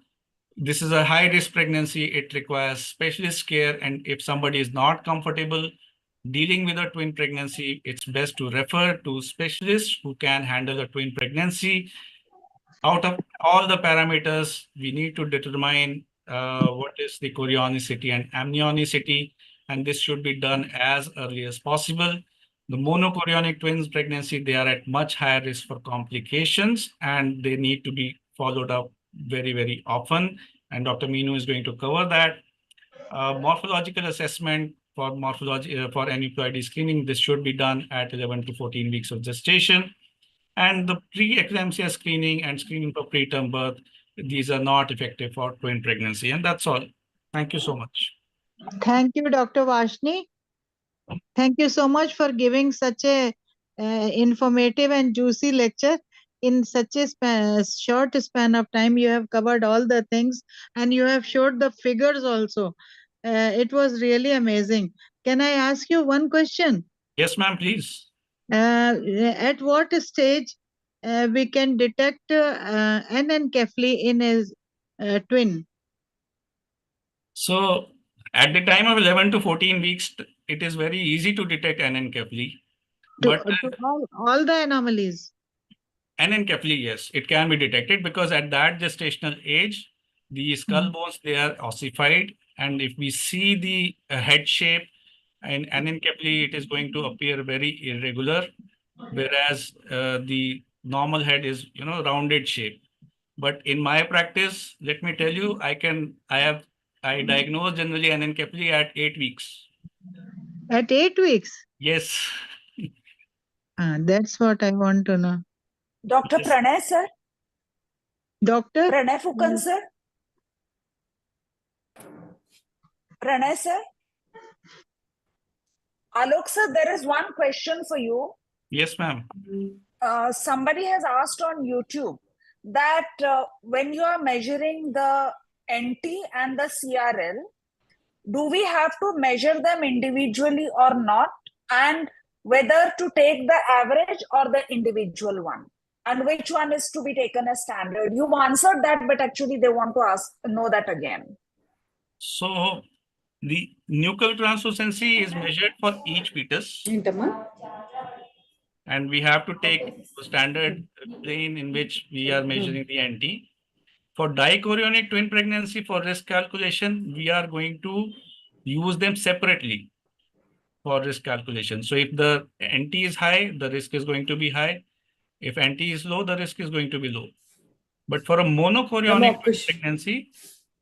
this is a high-risk pregnancy. It requires specialist care. And if somebody is not comfortable dealing with a twin pregnancy, it's best to refer to specialists who can handle a twin pregnancy. Out of all the parameters, we need to determine what is the chorionicity and amnionicity, and this should be done as early as possible. The monochorionic twins pregnancy, they are at much higher risk for complications, and they need to be followed up very, very often. And Dr. Meenu is going to cover that. Morphological assessment for aneuploidy screening, this should be done at 11 to 14 weeks of gestation. And the pre-eclampsia screening and screening for preterm birth, these are not effective for twin pregnancy. And that's all. Thank you so much. Thank you, Dr. Vashni. Thank you so much for giving such a informative and juicy lecture. In such a short span of time, you have covered all the things and you have showed the figures also. It was really amazing. Can I ask you one question? Yes, ma'am, please. At what stage we can detect anencephaly in a twin? So at the time of 11 to 14 weeks, it is very easy to detect anencephaly. But all the anomalies. Anencephaly, yes, it can be detected because at that gestational age, the skull bones, they are ossified. And if we see the head shape in anencephaly, it is going to appear very irregular, whereas the normal head is, rounded shape. But in my practice, let me tell you, I diagnose generally anencephaly at 8 weeks. At 8 weeks? Yes. That's what I want to know. Dr. Yes. Pranay, sir? Doctor? Pranay Fukan, sir? Pranay, sir? Alok, sir, there is one question for you. Yes, ma'am. Somebody has asked on YouTube that when you are measuring the NT and the CRL, do we have to measure them individually or not? And whether to take the average or the individual one? And which one is to be taken as standard? You've answered that, but actually they want to know that again. So the nuchal translucency is measured for each fetus. And we have to take the standard plane in which we are measuring the NT. For dichorionic twin pregnancy, for risk calculation, we are going to use them separately for risk calculation. So if the NT is high, the risk is going to be high. If NT is low, the risk is going to be low. But for a monochorionic twin pregnancy,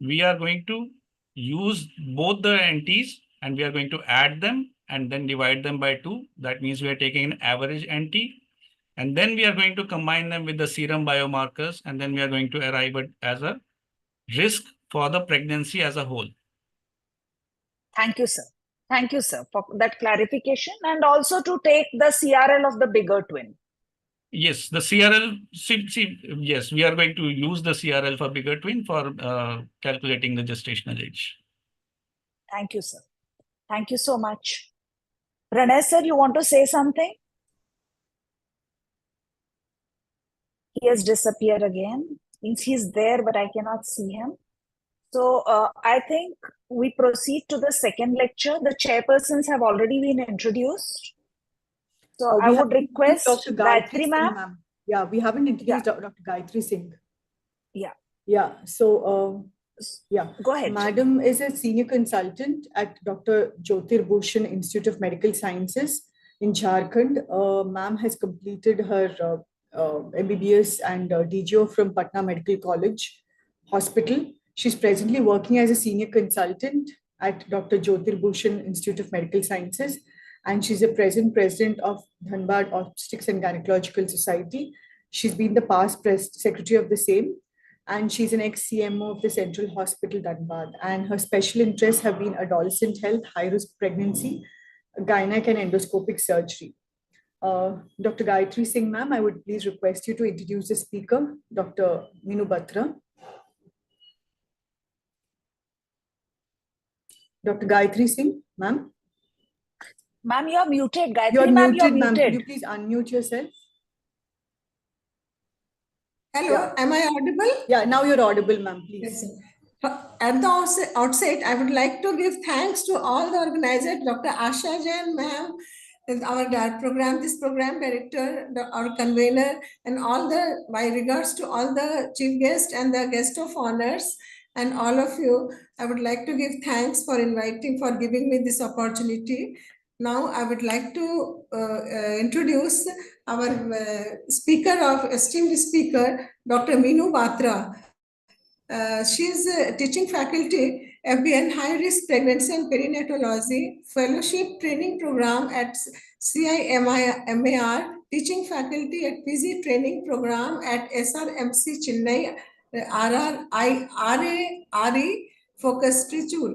we are going to use both the NTs and we are going to add them and then divide them by 2. That means we are taking an average NT. And then we are going to combine them with the serum biomarkers, and then we are going to arrive at as a risk for the pregnancy as a whole. Thank you, sir. Thank you, sir, for that clarification, and also to take the CRL of the bigger twin. Yes, the CRL, yes, we are going to use the CRL for bigger twin for calculating the gestational age. Thank you, sir. Thank you so much. Pranay, sir, you want to say something? He has disappeared again. Means he's there, but I cannot see him. So I think we proceed to the second lecture. The chairpersons have already been introduced. So I We would haven't introduced request Dr. Gayatri Singh, ma'am. ma'am. Yeah, we haven't introduced Dr. Gayatri Singh. Yeah. Yeah. So, yeah. Go ahead. Madam is a senior consultant at Dr. Jyotir Bhushan Institute of Medical Sciences in Jharkhand. Ma'am has completed her MBBS and DGO from Patna Medical College Hospital. She's presently working as a senior consultant at Dr. Jyotir Bhushan Institute of Medical Sciences, and she's a present president of Dhanbad Obstetrics and Gynecological Society. She's been the past secretary of the same, and she's an ex-CMO of the Central Hospital Dhanbad. And her special interests have been adolescent health, high-risk pregnancy, gynec and endoscopic surgery. Dr. Gayatri Singh, ma'am, I would please request you to introduce the speaker, Dr. Minu Batra. Dr. Gayatri Singh, ma'am. Ma'am, you're muted. Gayatri You're ma'am, muted, you're ma'am. muted. Could you please unmute yourself? Hello, Yeah. am I audible? Yeah, now you're audible, ma'am, please. Yes, sir. At the outset, I would like to give thanks to all the organizers, Dr. Asha Jain, ma'am, our this program director, our convener, and all the, my regards to all the chief guests and the guest of honors, and all of you. I would like to give thanks for giving me this opportunity. Now, I would like to introduce our esteemed speaker, Dr. Minu Batra. She is a teaching faculty, FBN High Risk Pregnancy and Perinatology Fellowship Training Program at CIMAR, teaching faculty at PG Training Program at SRMC Chennai, RE Focus Trichur.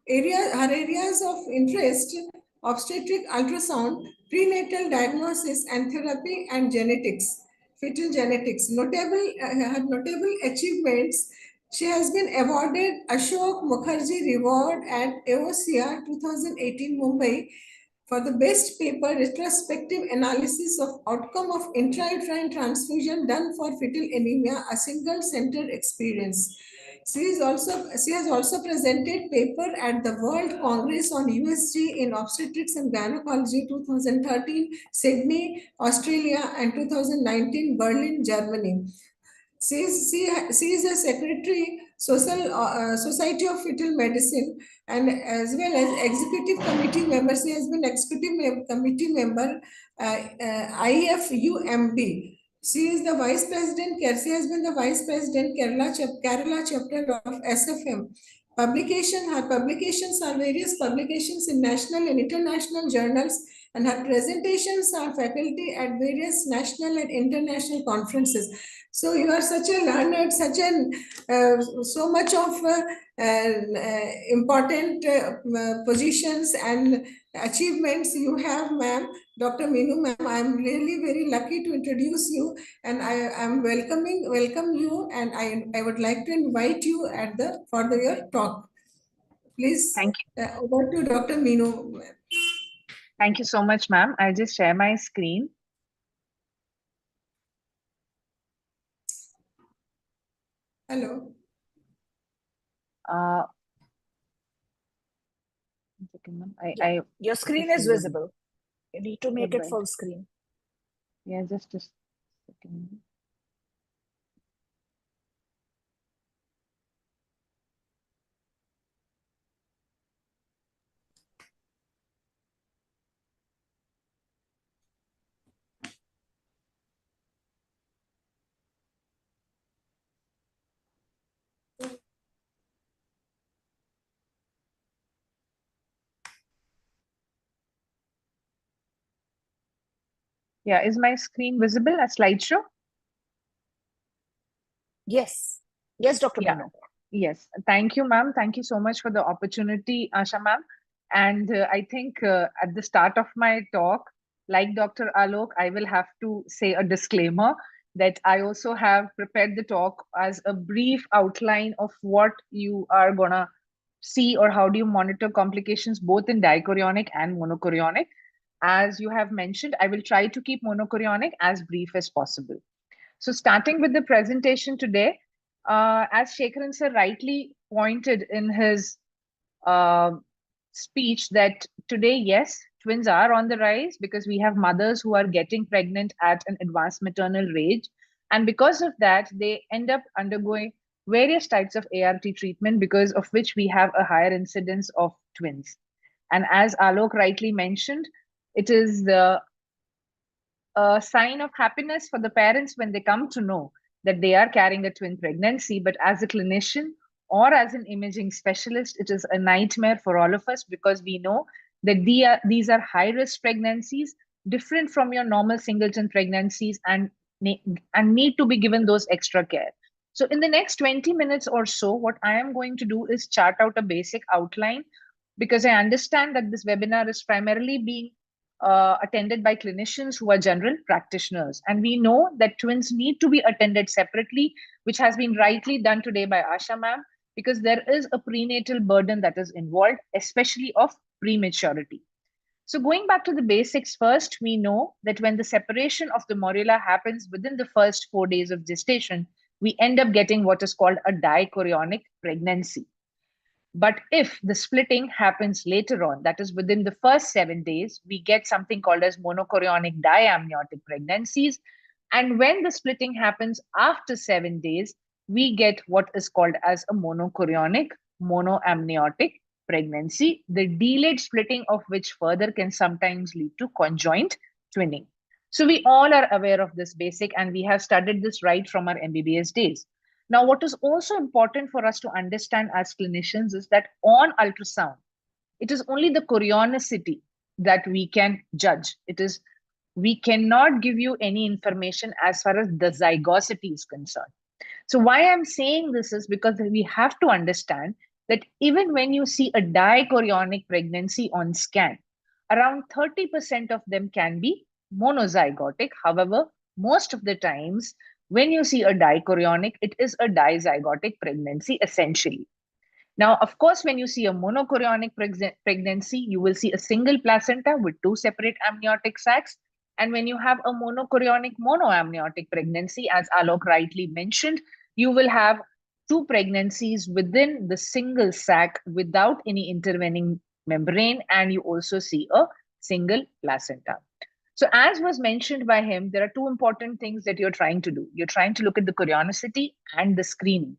Her areas of interest: obstetric ultrasound, prenatal diagnosis and therapy, and genetics, fetal genetics. Her notable achievements: she has been awarded Ashok Mukherjee Reward at AOCR 2018 Mumbai for the best paper retrospective analysis of outcome of intrauterine transfusion done for fetal anemia, a single center experience. She has also presented paper at the World Congress on USG in Obstetrics and Gynecology 2013, Sydney, Australia, and 2019, Berlin, Germany. She is a secretary, Society of Fetal Medicine, and as well as executive committee member. She has been executive committee member, IFUMB. She is the vice president. She has been the vice president, Kerala chapter of SFM. Her publications are various publications in national and international journals, and her presentations are faculty at various national and international conferences. So you are such a learned, so much of important positions and achievements you have, ma'am. Dr. Minu, ma'am, I am really very lucky to introduce you, and I am welcome you, and I would like to invite you for your talk. Please, thank you. Over to Dr. Minu. Thank you so much, ma'am. I'll just share my screen. Hello. Your screen is visible. You need to make it full screen. Yeah, just a second. Yeah, is my screen visible, a slideshow? Yes. Yes, Dr. Minu. Yes. Thank you, ma'am. Thank you so much for the opportunity, Asha ma'am. And I think at the start of my talk, like Dr. Alok, I will have to say a disclaimer that I also have prepared the talk as a brief outline of what you are gonna see or how do you monitor complications both in dichorionic and monochorionic. As you have mentioned, I will try to keep monochorionic as brief as possible. So starting with the presentation today, as Shekharan sir rightly pointed in his uh, speech, that today, yes, twins are on the rise because we have mothers who are getting pregnant at an advanced maternal age. And because of that, they end up undergoing various types of ART treatment, because of which we have a higher incidence of twins. And as Alok rightly mentioned, it is a sign of happiness for the parents when they come to know that they are carrying a twin pregnancy. But as a clinician or as an imaging specialist, it is a nightmare for all of us, because we know that these are high risk pregnancies, different from your normal singleton pregnancies, and need to be given those extra care. So in the next 20 minutes or so, what I am going to do is chart out a basic outline, because I understand that this webinar is primarily being attended by clinicians who are general practitioners. And we know that twins need to be attended separately, which has been rightly done today by Asha ma'am, because there is a prenatal burden that is involved, especially of prematurity. So going back to the basics first, we know that when the separation of the morula happens within the first 4 days of gestation, we end up getting what is called a dichorionic pregnancy. But if the splitting happens later on, that is within the first 7 days, we get something called as monochorionic diamniotic pregnancies. And when the splitting happens after 7 days, we get what is called as a monochorionic monoamniotic pregnancy, the delayed splitting of which further can sometimes lead to conjoint twinning. So we all are aware of this basic, and we have studied this right from our MBBS days. Now, what is also important for us to understand as clinicians is that on ultrasound, it is only the chorionicity that we can judge. We cannot give you any information as far as the zygosity is concerned. So why I'm saying this is because we have to understand that even when you see a dichorionic pregnancy on scan, around 30% of them can be monozygotic. However, most of the times when you see a dichorionic, it is a dizygotic pregnancy essentially. Now, of course, when you see a monochorionic pregnancy, you will see a single placenta with 2 separate amniotic sacs. And when you have a monochorionic monoamniotic pregnancy, as Alok rightly mentioned, you will have 2 pregnancies within the single sac without any intervening membrane, and you also see a single placenta. So as was mentioned by him, there are 2 important things that you're trying to do. You're trying to look at the chorionicity and the screening.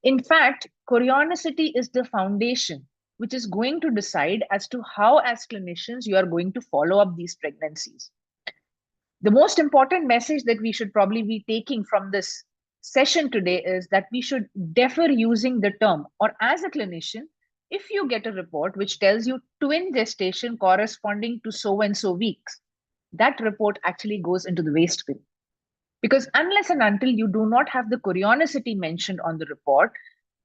In fact, chorionicity is the foundation which is going to decide as to how, as clinicians, you are going to follow up these pregnancies. The most important message that we should probably be taking from this session today is that we should defer using the term, or as a clinician, if you get a report which tells you twin gestation corresponding to so and so weeks, that report actually goes into the waste bin. Because unless and until you do not have the chorionicity mentioned on the report,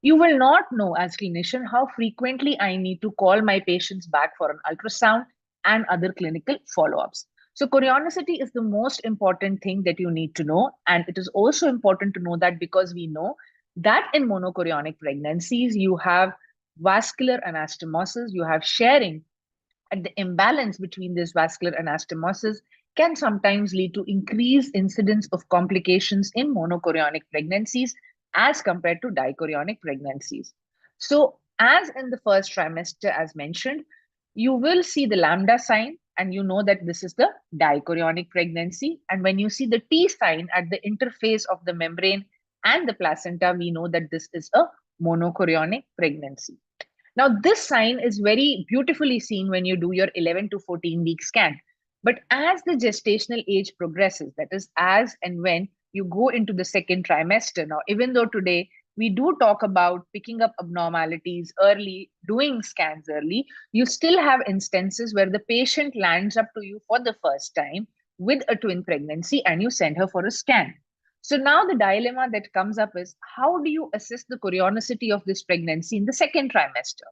you will not know as clinician how frequently I need to call my patients back for an ultrasound and other clinical follow-ups. So chorionicity is the most important thing that you need to know. And it is also important to know that because we know that in monochorionic pregnancies, you have vascular anastomosis, you have sharing, and the imbalance between this vascular anastomosis can sometimes lead to increased incidence of complications in monochorionic pregnancies as compared to dichorionic pregnancies. So as in the first trimester, as mentioned, you will see the lambda sign and you know that this is the dichorionic pregnancy. And when you see the T sign at the interface of the membrane and the placenta, we know that this is a monochorionic pregnancy. Now, this sign is very beautifully seen when you do your 11 to 14 week scan. But as the gestational age progresses, that is, as and when you go into the second trimester, now, even though today we do talk about picking up abnormalities early, doing scans early, you still have instances where the patient lands up to you for the first time with a twin pregnancy and you send her for a scan. So now the dilemma that comes up is, how do you assess the chorionicity of this pregnancy in the second trimester?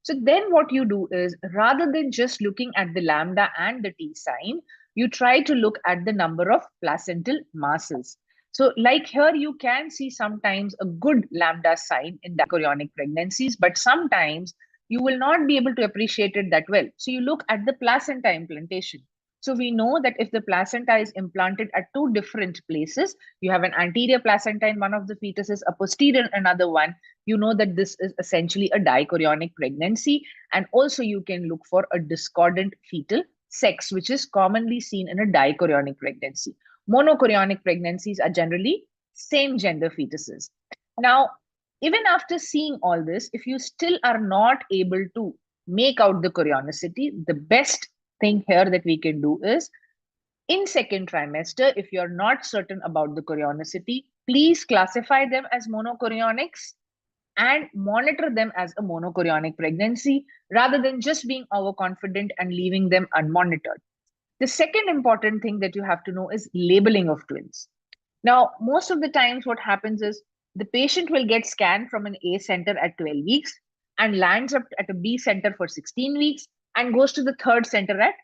So then what you do is, rather than just looking at the lambda and the T sign, you try to look at the number of placental masses. So like here, you can see sometimes a good lambda sign in dichorionic pregnancies, but sometimes you will not be able to appreciate it that well. So you look at the placenta implantation. So we know that if the placenta is implanted at two different places, you have an anterior placenta in one of the fetuses, a posterior in another one, you know that this is essentially a dichorionic pregnancy. And also you can look for a discordant fetal sex, which is commonly seen in a dichorionic pregnancy. Monochorionic pregnancies are generally same gender fetuses. Now, even after seeing all this, if you still are not able to make out the chorionicity, the best thing here that we can do is in second trimester, if you're not certain about the chorionicity, please classify them as monochorionics and monitor them as a monochorionic pregnancy rather than just being overconfident and leaving them unmonitored. The second important thing that you have to know is labeling of twins. Now, most of the times what happens is the patient will get scanned from an A center at 12 weeks and lands up at a B center for 16 weeks and goes to the third center at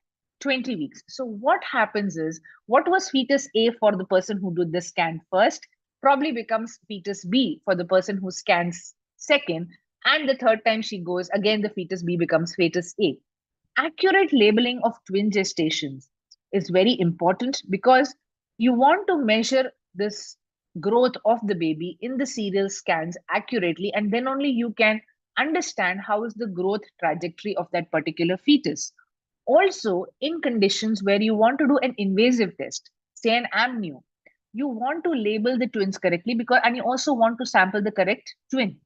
20 weeks. So what happens is what was fetus A for the person who did the scan first probably becomes fetus B for the person who scans second. And the third time she goes, again, the fetus B becomes fetus A. Accurate labeling of twin gestations is very important because you want to measure this growth of the baby in the serial scans accurately, and then only you can understand how is the growth trajectory of that particular fetus. Also, in conditions where you want to do an invasive test, say an amnio, you want to label the twins correctly because, and you also want to sample the correct twin.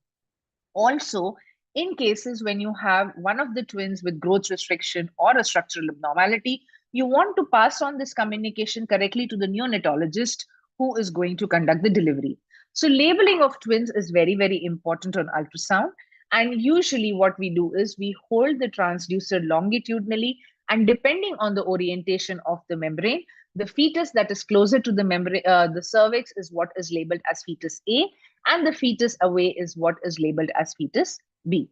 Also, in cases when you have one of the twins with growth restriction or a structural abnormality, you want to pass on this communication correctly to the neonatologist who is going to conduct the delivery. So labeling of twins is very, very important on ultrasound. And usually what we do is we hold the transducer longitudinally, and depending on the orientation of the membrane, the fetus that is closer to the membrane, the cervix is what is labeled as fetus A, and the fetus away is what is labeled as fetus B.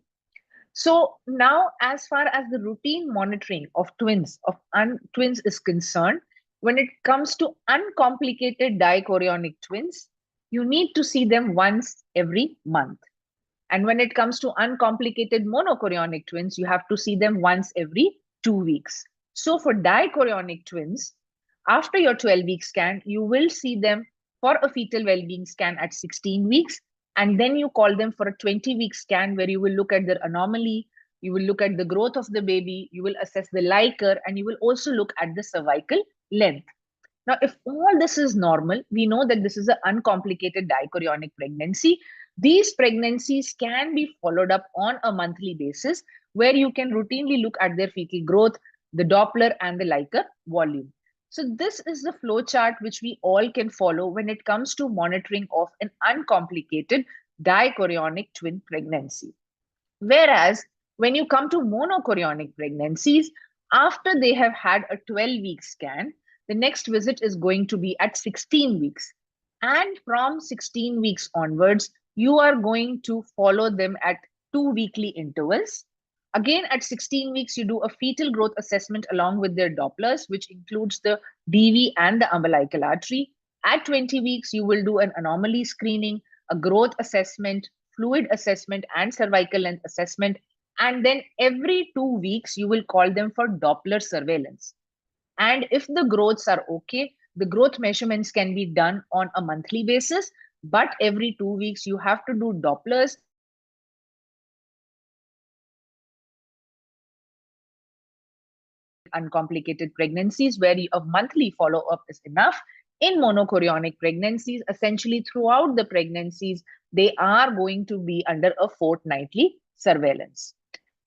So now, as far as the routine monitoring of twins is concerned, when it comes to uncomplicated dichorionic twins, you need to see them once every month. And when it comes to uncomplicated monochorionic twins, you have to see them once every 2 weeks. So for dichorionic twins, after your 12-week scan, you will see them for a fetal well-being scan at 16 weeks. And then you call them for a 20-week scan where you will look at their anomaly, you will look at the growth of the baby, you will assess the liquor, and you will also look at the cervical length. Now, if all this is normal, we know that this is an uncomplicated dichorionic pregnancy. These pregnancies can be followed up on a monthly basis where you can routinely look at their fetal growth, the Doppler, and the Liker volume. So this is the flow chart which we all can follow when it comes to monitoring of an uncomplicated dichorionic twin pregnancy. Whereas when you come to monochorionic pregnancies, after they have had a 12-week scan, the next visit is going to be at 16 weeks. And from 16 weeks onwards, you are going to follow them at 2 weekly intervals. Again, at 16 weeks, you do a fetal growth assessment along with their Dopplers, which includes the DV and the umbilical artery. At 20 weeks, you will do an anomaly screening, a growth assessment, fluid assessment, and cervical length assessment. And then every 2 weeks, you will call them for Doppler surveillance. And if the growths are okay, the growth measurements can be done on a monthly basis, but every 2 weeks, you have to do Dopplers. Uncomplicated pregnancies where a monthly follow-up is enough. In monochorionic pregnancies, essentially throughout the pregnancies, they are going to be under a fortnightly surveillance.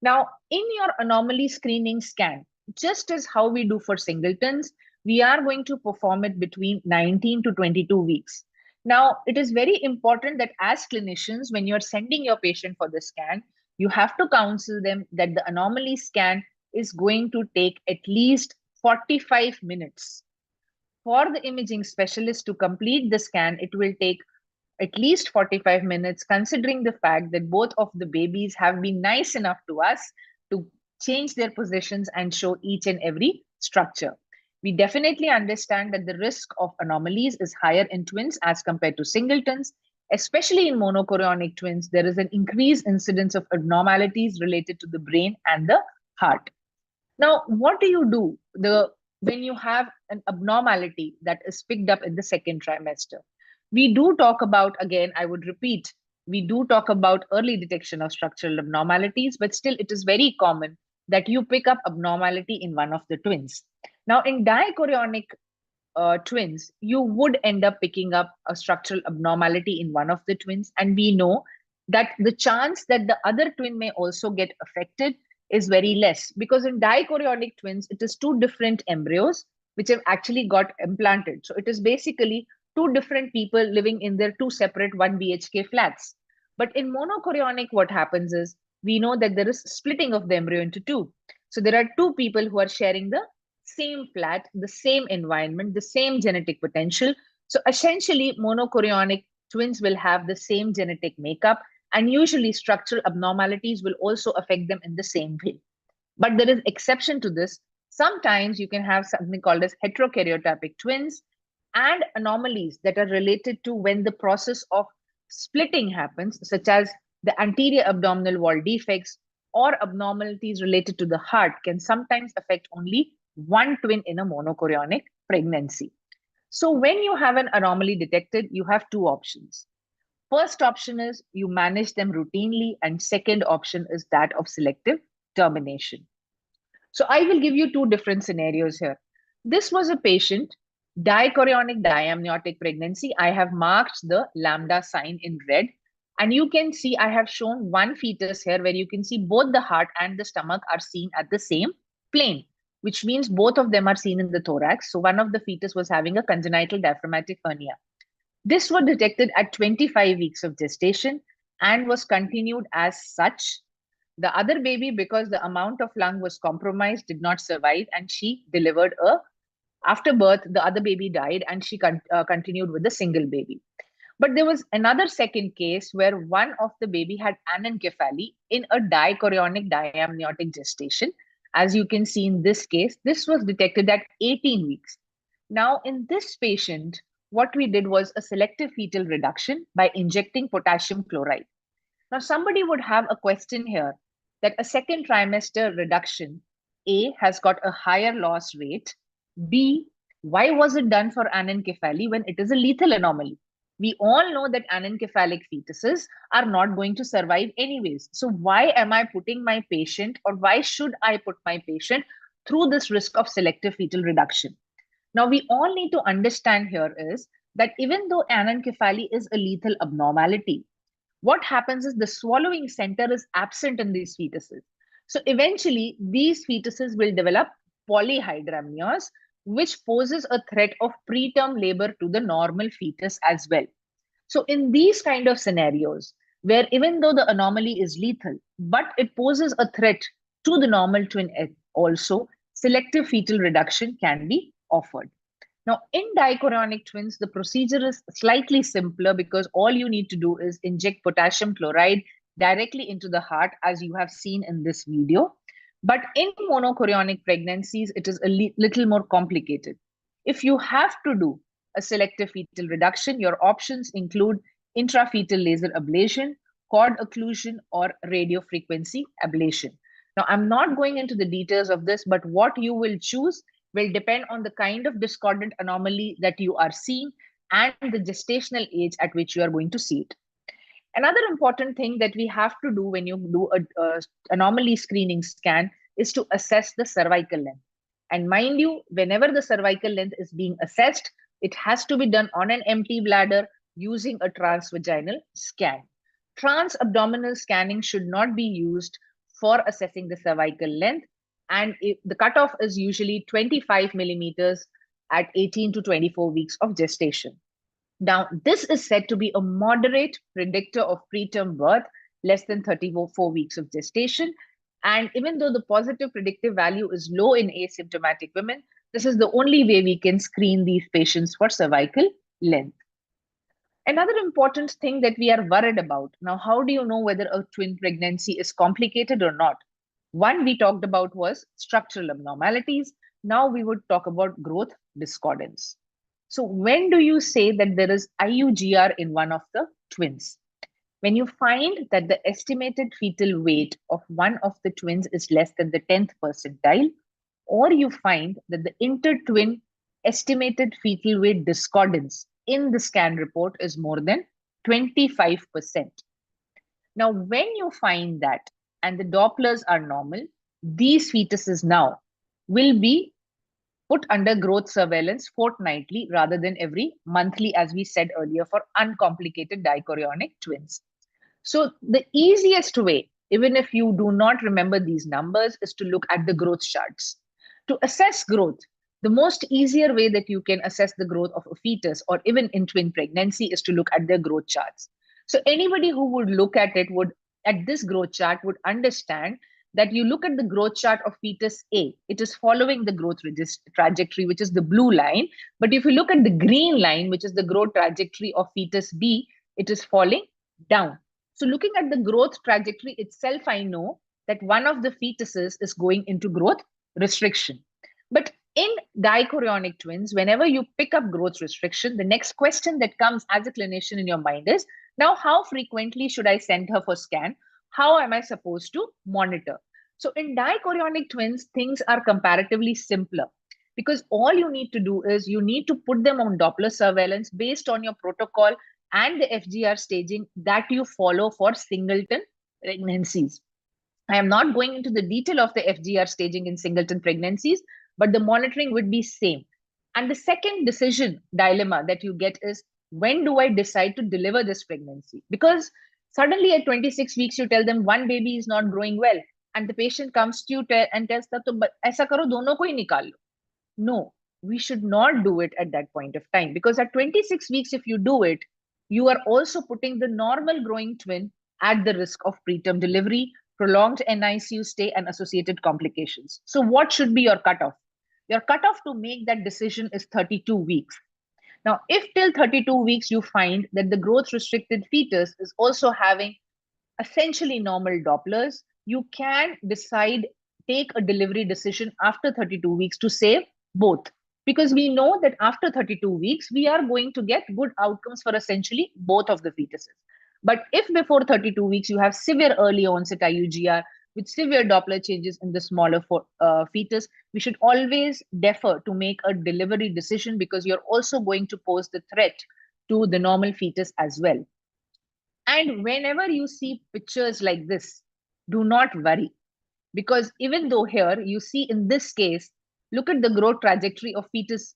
Now, in your anomaly screening scan, just as how we do for singletons, we are going to perform it between 19 to 22 weeks. Now, it is very important that as clinicians, when you're sending your patient for the scan, you have to counsel them that the anomaly scan is going to take at least 45 minutes. For the imaging specialist to complete the scan, it will take at least 45 minutes, considering the fact that both of the babies have been nice enough to us to change their positions and show each and every structure. We definitely understand that the risk of anomalies is higher in twins as compared to singletons. Especially in monochorionic twins, there is an increased incidence of abnormalities related to the brain and the heart. Now, what do you do? The when you have an abnormality that is picked up in the second trimester. We do talk about, again, I would repeat, we do talk about early detection of structural abnormalities, but still it is very common that you pick up abnormality in one of the twins. Now, in dichorionic twins, you would end up picking up a structural abnormality in one of the twins. And we know that the chance that the other twin may also get affected is very less, because in dichorionic twins, it is two different embryos which have actually got implanted. So it is basically two different people living in their two separate 1 BHK flats. But in monochorionic, what happens is we know that there is splitting of the embryo into two. So there are two people who are sharing the same flat, the same environment, the same genetic potential. So essentially, monochorionic twins will have the same genetic makeup, and usually structural abnormalities will also affect them in the same way. But there is exception to this. Sometimes you can have something called as heterokaryotypic twins and anomalies that are related to when the process of splitting happens, such as the anterior abdominal wall defects or abnormalities related to the heart, can sometimes affect only one twin in a monochorionic pregnancy. So when you have an anomaly detected, you have two options. First option is you manage them routinely, and second option is that of selective termination. So I will give you two different scenarios here. This was a patient, dichorionic diamniotic pregnancy. I have marked the lambda sign in red. And you can see I have shown one fetus here where you can see both the heart and the stomach are seen at the same plane, which means both of them are seen in the thorax. So one of the fetus was having a congenital diaphragmatic hernia. This was detected at 25 weeks of gestation and was continued as such. The other baby, because the amount of lung was compromised, did not survive, and she delivered after birth, the other baby died, and she continued with the single baby. But there was another second case where one of the baby had anencephaly in a dichorionic diamniotic gestation. As you can see in this case, this was detected at 18 weeks. Now, in this patient, what we did was a selective fetal reduction by injecting potassium chloride. Now, somebody would have a question here that a second trimester reduction, A, has got a higher loss rate. B, why was it done for anencephaly when it is a lethal anomaly? We all know that anencephalic fetuses are not going to survive anyways. So why am I putting my patient, or why should I put my patient through this risk of selective fetal reduction? Now, we all need to understand here is that even though anencephaly is a lethal abnormality, what happens is the swallowing center is absent in these fetuses. So eventually, these fetuses will develop polyhydramnios, which poses a threat of preterm labor to the normal fetus as well. So in these kind of scenarios, where even though the anomaly is lethal, but it poses a threat to the normal twin also, selective fetal reduction can be offered. Now, in dichorionic twins, the procedure is slightly simpler because all you need to do is inject potassium chloride directly into the heart, as you have seen in this video. But in monochorionic pregnancies, it is a little more complicated. If you have to do a selective fetal reduction, your options include intrafetal laser ablation, cord occlusion, or radiofrequency ablation. Now, I'm not going into the details of this, but what you will choose will depend on the kind of discordant anomaly that you are seeing and the gestational age at which you are going to see it. Another important thing that we have to do when you do a anomaly screening scan is to assess the cervical length. And mind you, whenever the cervical length is being assessed, it has to be done on an empty bladder using a transvaginal scan. Transabdominal scanning should not be used for assessing the cervical length, and the cutoff is usually 25 millimeters at 18 to 24 weeks of gestation. Now, this is said to be a moderate predictor of preterm birth, less than 34 weeks of gestation. And even though the positive predictive value is low in asymptomatic women, this is the only way we can screen these patients for cervical length. Another important thing that we are worried about now, how do you know whether a twin pregnancy is complicated or not? One we talked about was structural abnormalities. Now we would talk about growth discordance. So when do you say that there is IUGR in one of the twins? When you find that the estimated fetal weight of one of the twins is less than the 10th percentile, or you find that the inter-twin estimated fetal weight discordance in the scan report is more than 25%. Now, when you find that and the Dopplers are normal, these fetuses now will be put under growth surveillance fortnightly rather than every monthly, as we said earlier, for uncomplicated dichorionic twins. So the easiest way, even if you do not remember these numbers, is to look at the growth charts. To assess growth, the most easier way that you can assess the growth of a fetus or even in twin pregnancy is to look at their growth charts. So anybody who would look at it would, at this growth chart, would understand that you look at the growth chart of fetus A, it is following the growth trajectory, which is the blue line. But if you look at the green line, which is the growth trajectory of fetus B, it is falling down. So looking at the growth trajectory itself, I know that one of the fetuses is going into growth restriction. But in dichorionic twins, whenever you pick up growth restriction, the next question that comes as a clinician in your mind is, now how frequently should I send her for scan? How am I supposed to monitor? So in dichorionic twins, things are comparatively simpler because all you need to do is you need to put them on Doppler surveillance based on your protocol and the FGR staging that you follow for singleton pregnancies. I am not going into the detail of the FGR staging in singleton pregnancies, but the monitoring would be same. And the second decision dilemma that you get is, when do I decide to deliver this pregnancy? Because suddenly at 26 weeks, you tell them one baby is not growing well, and the patient comes to you and tells that, aisa karo, dono ko hi nikal lo. No, we should not do it at that point of time, because at 26 weeks, if you do it, you are also putting the normal growing twin at the risk of preterm delivery, prolonged NICU stay, and associated complications. So what should be your cutoff? Your cutoff to make that decision is 32 weeks. Now, if till 32 weeks you find that the growth restricted fetus is also having essentially normal Dopplers, you can decide, take a delivery decision after 32 weeks to save both. Because we know that after 32 weeks, we are going to get good outcomes for essentially both of the fetuses. But if before 32 weeks you have severe early onset IUGR with severe Doppler changes in the smaller fetus, we should always defer to make a delivery decision, because you're also going to pose the threat to the normal fetus as well. And whenever you see pictures like this, do not worry, because even though here you see in this case, look at the growth trajectory of fetus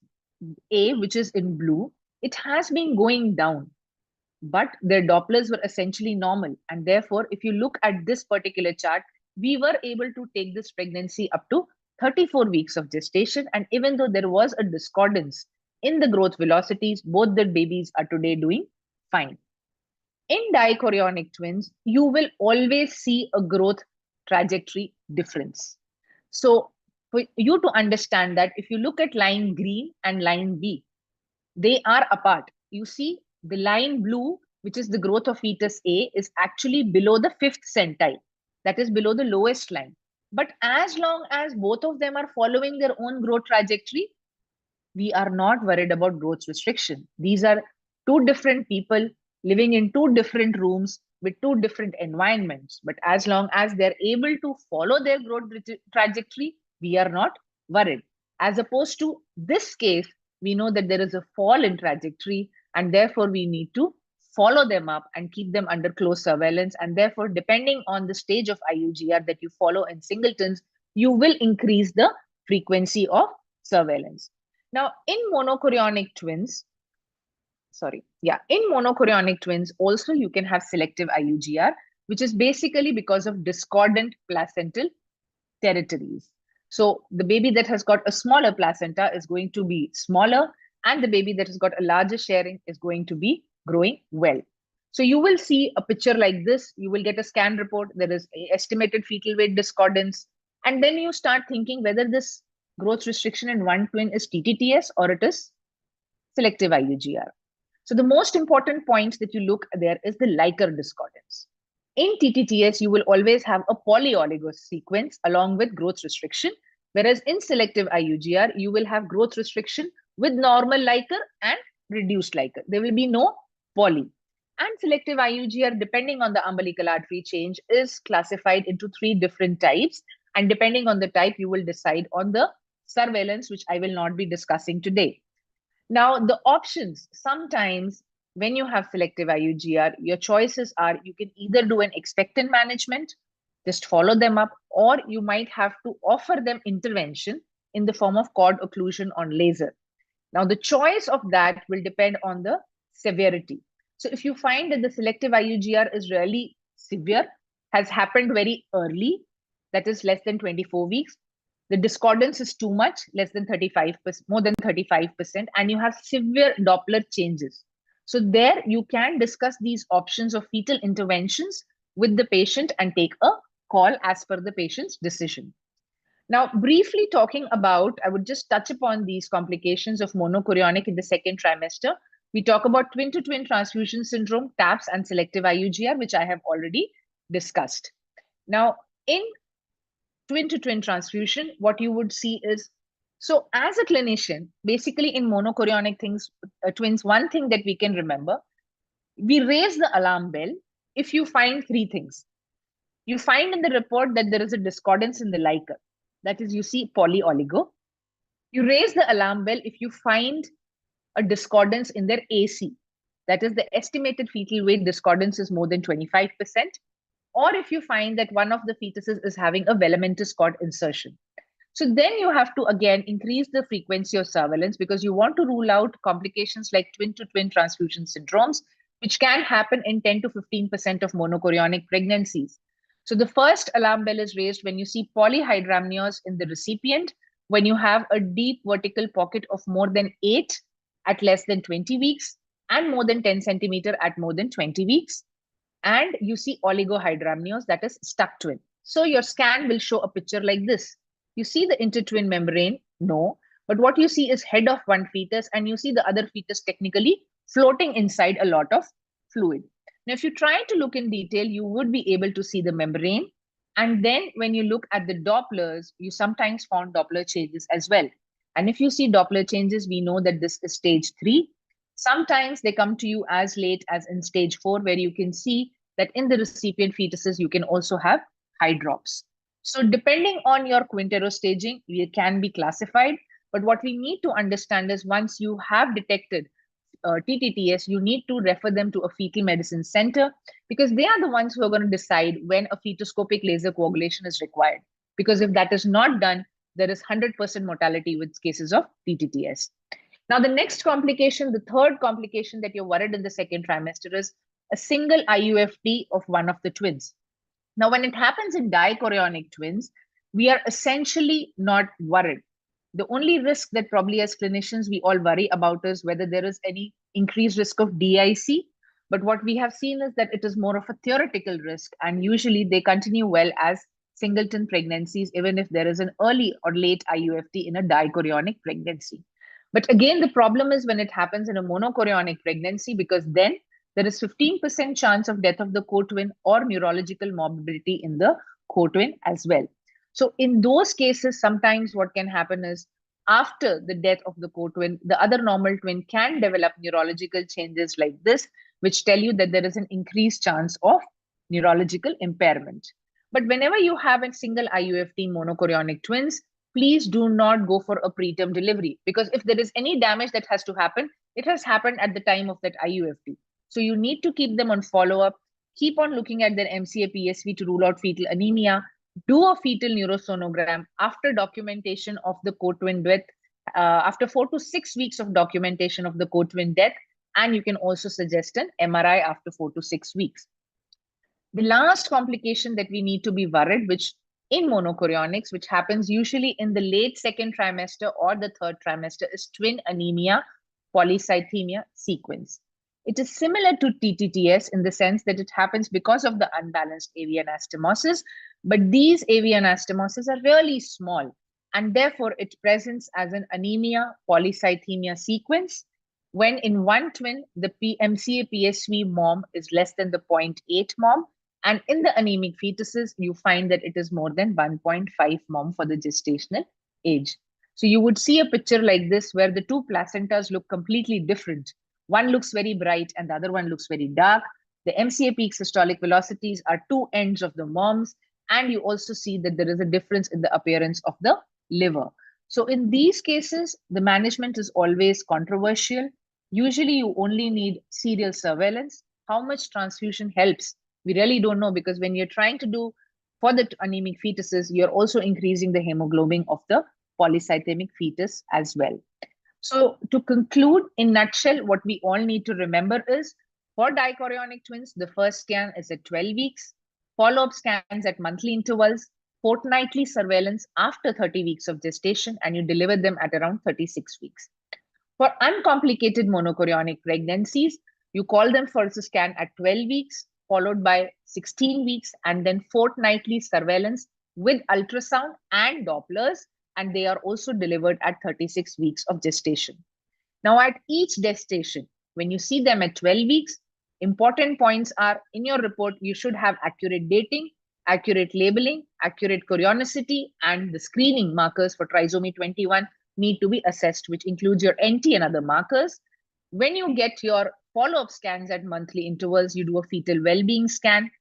A, which is in blue, it has been going down, but their Dopplers were essentially normal. And therefore, if you look at this particular chart, we were able to take this pregnancy up to 34 weeks of gestation. And even though there was a discordance in the growth velocities, both the babies are today doing fine. In dichorionic twins, you will always see a growth trajectory difference. So for you to understand that, if you look at line green and line B, they are apart. You see the line blue, which is the growth of fetus A, is actually below the 5th centile. That is below the lowest line. But as long as both of them are following their own growth trajectory, we are not worried about growth restriction. These are two different people living in two different rooms with two different environments. But as long as they're able to follow their growth trajectory, we are not worried. As opposed to this case, we know that there is a fall in trajectory, and therefore we need to follow them up and keep them under close surveillance. And therefore, depending on the stage of IUGR that you follow in singletons, you will increase the frequency of surveillance. Now, in monochorionic twins, in monochorionic twins, also you can have selective IUGR, which is basically because of discordant placental territories. So the baby that has got a smaller placenta is going to be smaller, and the baby that has got a larger sharing is going to be growing well. So you will see a picture like this. You will get a scan report. There is estimated fetal weight discordance. And then you start thinking whether this growth restriction in one twin is TTTS or it is selective IUGR. So the most important point that you look there is the Leica discordance. In TTTS, you will always have a polyoligous sequence along with growth restriction, whereas in selective IUGR, you will have growth restriction with normal Leica and reduced Leica. There will be no poly. And selective IUGR, depending on the umbilical artery change, is classified into 3 different types. And depending on the type, you will decide on the surveillance, which I will not be discussing today. Now, the options, sometimes when you have selective IUGR, your choices are you can either do an expectant management, just follow them up, or you might have to offer them intervention in the form of cord occlusion on laser. Now, the choice of that will depend on the severity. So if you find that the selective IUGR is really severe, has happened very early, that is less than 24 weeks, the discordance is too much, less than 35%, more than 35%, and you have severe Doppler changes. So there you can discuss these options of fetal interventions with the patient and take a call as per the patient's decision. Now, briefly talking about, I would just touch upon these complications of monochorionic in the second trimester. We talk about twin-to-twin transfusion syndrome, TAPS, and selective IUGR, which I have already discussed. Now, in twin-to-twin transfusion, what you would see is, so as a clinician, basically in monochorionic twins, one thing that we can remember, we raise the alarm bell if you find three things. You find in the report that there is a discordance in the LICA. That is, you see polyoligo. You raise the alarm bell if you find a discordance in their AC. That is, the estimated fetal weight discordance is more than 25%. Or if you find that one of the fetuses is having a velamentous cord insertion. So then you have to, again, increase the frequency of surveillance because you want to rule out complications like twin-to-twin transfusion syndromes, which can happen in 10 to 15% of monochorionic pregnancies. So the first alarm bell is raised when you see polyhydramnios in the recipient, when you have a deep vertical pocket of more than 8 at less than 20 weeks, and more than 10 centimeter at more than 20 weeks. And you see oligohydramnios, that is stuck twin. So your scan will show a picture like this. You see the intertwin membrane? No. But what you see is head of one fetus, and you see the other fetus technically floating inside a lot of fluid. Now, if you try to look in detail, you would be able to see the membrane. And then when you look at the Dopplers, you sometimes found Doppler changes as well. And if you see Doppler changes, we know that this is stage 3. Sometimes they come to you as late as in stage 4, where you can see that in the recipient fetuses, you can also have high drops. So depending on your Quintero staging, it can be classified. But what we need to understand is once you have detected TTTS, you need to refer them to a fetal medicine center because they are the ones who are going to decide when a fetoscopic laser coagulation is required. Because if that is not done, there is 100% mortality with cases of TTTS. Now, the next complication, the third complication that you're worried in the second trimester is a single IUFT of one of the twins. Now, when it happens in dichorionic twins, we are essentially not worried. The only risk that probably as clinicians we all worry about is whether there is any increased risk of DIC. But what we have seen is that it is more of a theoretical risk, and usually they continue well as singleton pregnancies, even if there is an early or late IUFT in a dichorionic pregnancy. But again, the problem is when it happens in a monochorionic pregnancy, because then there is 15% chance of death of the co-twin or neurological morbidity in the co-twin as well. So in those cases, sometimes what can happen is after the death of the co-twin, the other normal twin can develop neurological changes like this, which tell you that there is an increased chance of neurological impairment. But whenever you have a single IUFT monochorionic twins, please do not go for a preterm delivery, because if there is any damage that has to happen, it has happened at the time of that IUFT. So you need to keep them on follow-up, keep on looking at their MCA PSV to rule out fetal anemia, do a fetal neurosonogram after documentation of the co-twin death, after 4 to 6 weeks of documentation of the co-twin death, and you can also suggest an MRI after 4 to 6 weeks. The last complication that we need to be worried, which in monochorionics, which happens usually in the late second trimester or the third trimester, is twin anemia polycythemia sequence. It is similar to TTTS in the sense that it happens because of the unbalanced AV anastomosis, but these AV anastomoses are really small, and therefore it presents as an anemia polycythemia sequence when in one twin, the MCA PSV mom is less than the 0.8 mom, and in the anemic fetuses, you find that it is more than 1.5 mom for the gestational age. So you would see a picture like this where the two placentas look completely different. One looks very bright and the other one looks very dark. The MCA peak systolic velocities are two ends of the moms, and you also see that there is a difference in the appearance of the liver. So in these cases, the management is always controversial. Usually you only need serial surveillance. How much transfusion helps? We really don't know, because when you're trying to do for the anemic fetuses, you're also increasing the hemoglobin of the polycythemic fetus as well. So to conclude, in nutshell, what we all need to remember is for dichorionic twins, the first scan is at 12 weeks, follow-up scans at monthly intervals, fortnightly surveillance after 30 weeks of gestation, and you deliver them at around 36 weeks. For uncomplicated monochorionic pregnancies, you call them for a scan at 12 weeks, followed by 16 weeks, and then fortnightly surveillance with ultrasound and Dopplers, and they are also delivered at 36 weeks of gestation. Now, at each gestation, when you see them at 12 weeks, important points are in your report, you should have accurate dating, accurate labeling, accurate chorionicity, and the screening markers for trisomy 21 need to be assessed, which includes your NT and other markers. When you get your follow-up scans at monthly intervals, you do a fetal well-being scan.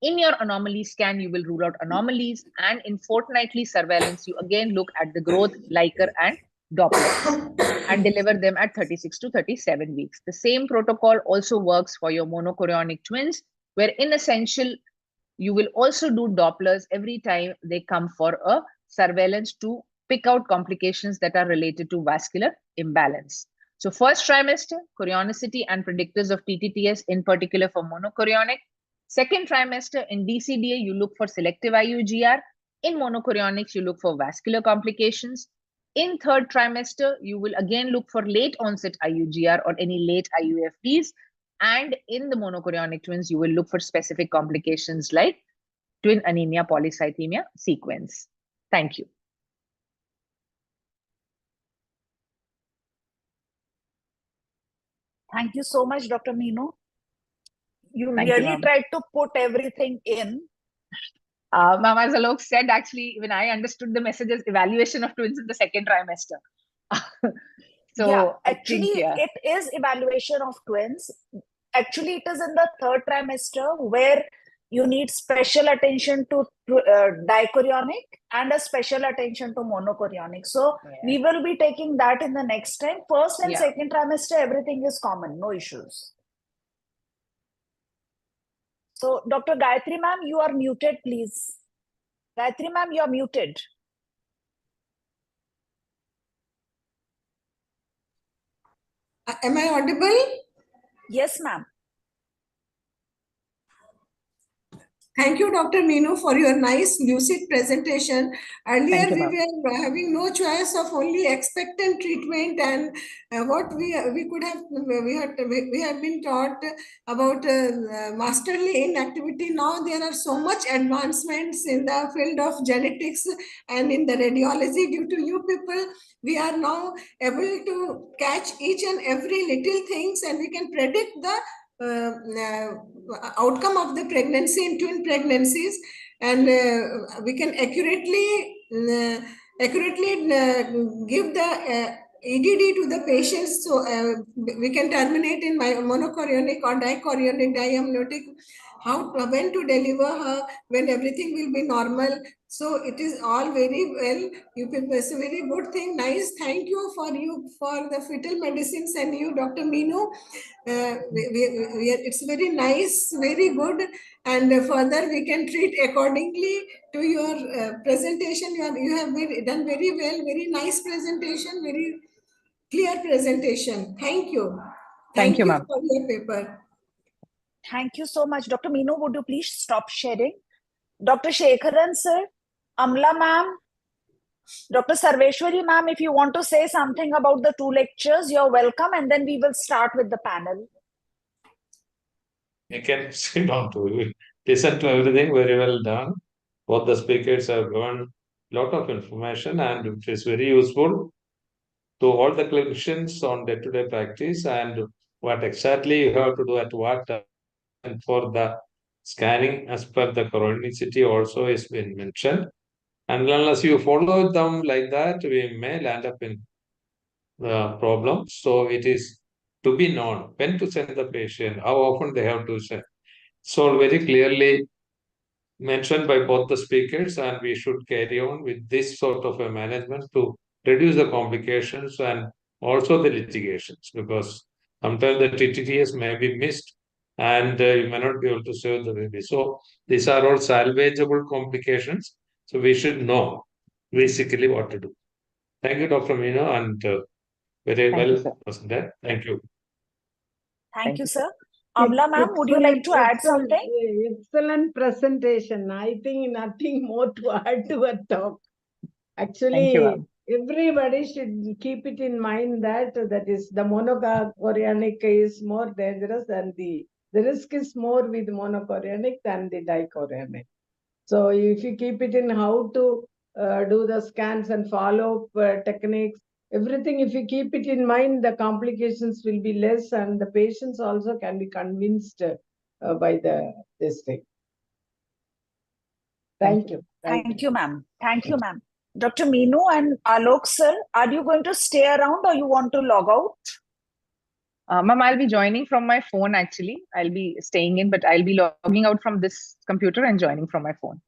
In your anomaly scan, you will rule out anomalies, and in fortnightly surveillance, you again look at the growth, Leica, and Dopplers, and deliver them at 36 to 37 weeks. The same protocol also works for your monochorionic twins, where in essential, you will also do Dopplers every time they come for a surveillance to pick out complications that are related to vascular imbalance. So first trimester, chorionicity and predictors of TTTS, in particular for monochorionic. Second trimester, in DCDA, you look for selective IUGR. In monochorionics, you look for vascular complications. In third trimester, you will again look for late onset IUGR or any late IUFDs. And in the monochorionic twins, you will look for specific complications like twin anemia polycythemia sequence. Thank you. Thank you so much, Dr. Meenu. You Thank you, really ma'am. tried to put everything in. Ma'am, as Alok said, actually, when I understood the message as evaluation of twins in the second trimester. So Yeah, I think, actually, yeah. it is evaluation of twins. Actually, it is in the third trimester where you need special attention to dichorionic and a special attention to monochorionic. So we will be taking that in the next time. First and Yeah. second trimester, everything is common, no issues. So Dr. Gayatri ma'am, you are muted, please. Gayatri ma'am, you are muted. Am I audible? Yes, ma'am. Thank you, Dr. Meenu, for your nice, lucid presentation. Earlier, Thank you, we were having no choice of only expectant treatment, and what we could have we have been taught about masterly inactivity. Now there are so much advancements in the field of genetics and in the radiology. Due to you people, we are now able to catch each and every little things, and we can predict the outcome of the pregnancy in twin pregnancies, and we can accurately give the EDD to the patients, so we can terminate in monochorionic or dichorionic diamniotic, how when to deliver her, when everything will be normal. So it is all very well. It's a very good thing. Nice. Thank you for the fetal medicines, and you, Dr. Meenu. It's very nice, very good, and further we can treat accordingly to your presentation. You have done very well, very nice presentation, very clear presentation. Thank you. Thank you, ma'am. For your paper. Thank you so much. Dr. Meenu, would you please stop sharing? Dr. Shekharan sir, Amla ma'am, Dr. Sarveshwari ma'am, if you want to say something about the two lectures, you're welcome, and then we will start with the panel. You can sit down to listen to everything very well done. Both the speakers have given a lot of information, and which is very useful to all the clinicians on day-to-day practice, and what exactly you have to do at what time. And for the scanning as per the chronicity also is been mentioned. And unless you follow them like that, we may land up in the problem. So it is to be known when to send the patient, how often they have to send. So very clearly mentioned by both the speakers, and we should carry on with this sort of a management to reduce the complications and also the litigations, because sometimes the TTTS may be missed and you may not be able to save the baby. So these are all salvageable complications. So we should know basically what to do. Thank you, Dr. Meena, and very Thank you, well sir. presented. Thank you. Thank you, sir. Amla ma'am, would you like to add something? Excellent presentation. I think nothing more to add to a talk. Thank you, Actually, ma'am. everybody should keep it in mind that is the monochorionic is more dangerous than the risk is more with monochorionic than the dichorionic. So if you keep it in how to do the scans and follow up techniques, everything, if you keep it in mind, the complications will be less and the patients also can be convinced by this thing. Thank you. Thank you, ma'am. Thank you, ma'am. Dr. Meenu and Alok sir, are you going to stay around or you want to log out? Ma'am, I'll be joining from my phone actually. I'll be staying in, but I'll be logging out from this computer and joining from my phone.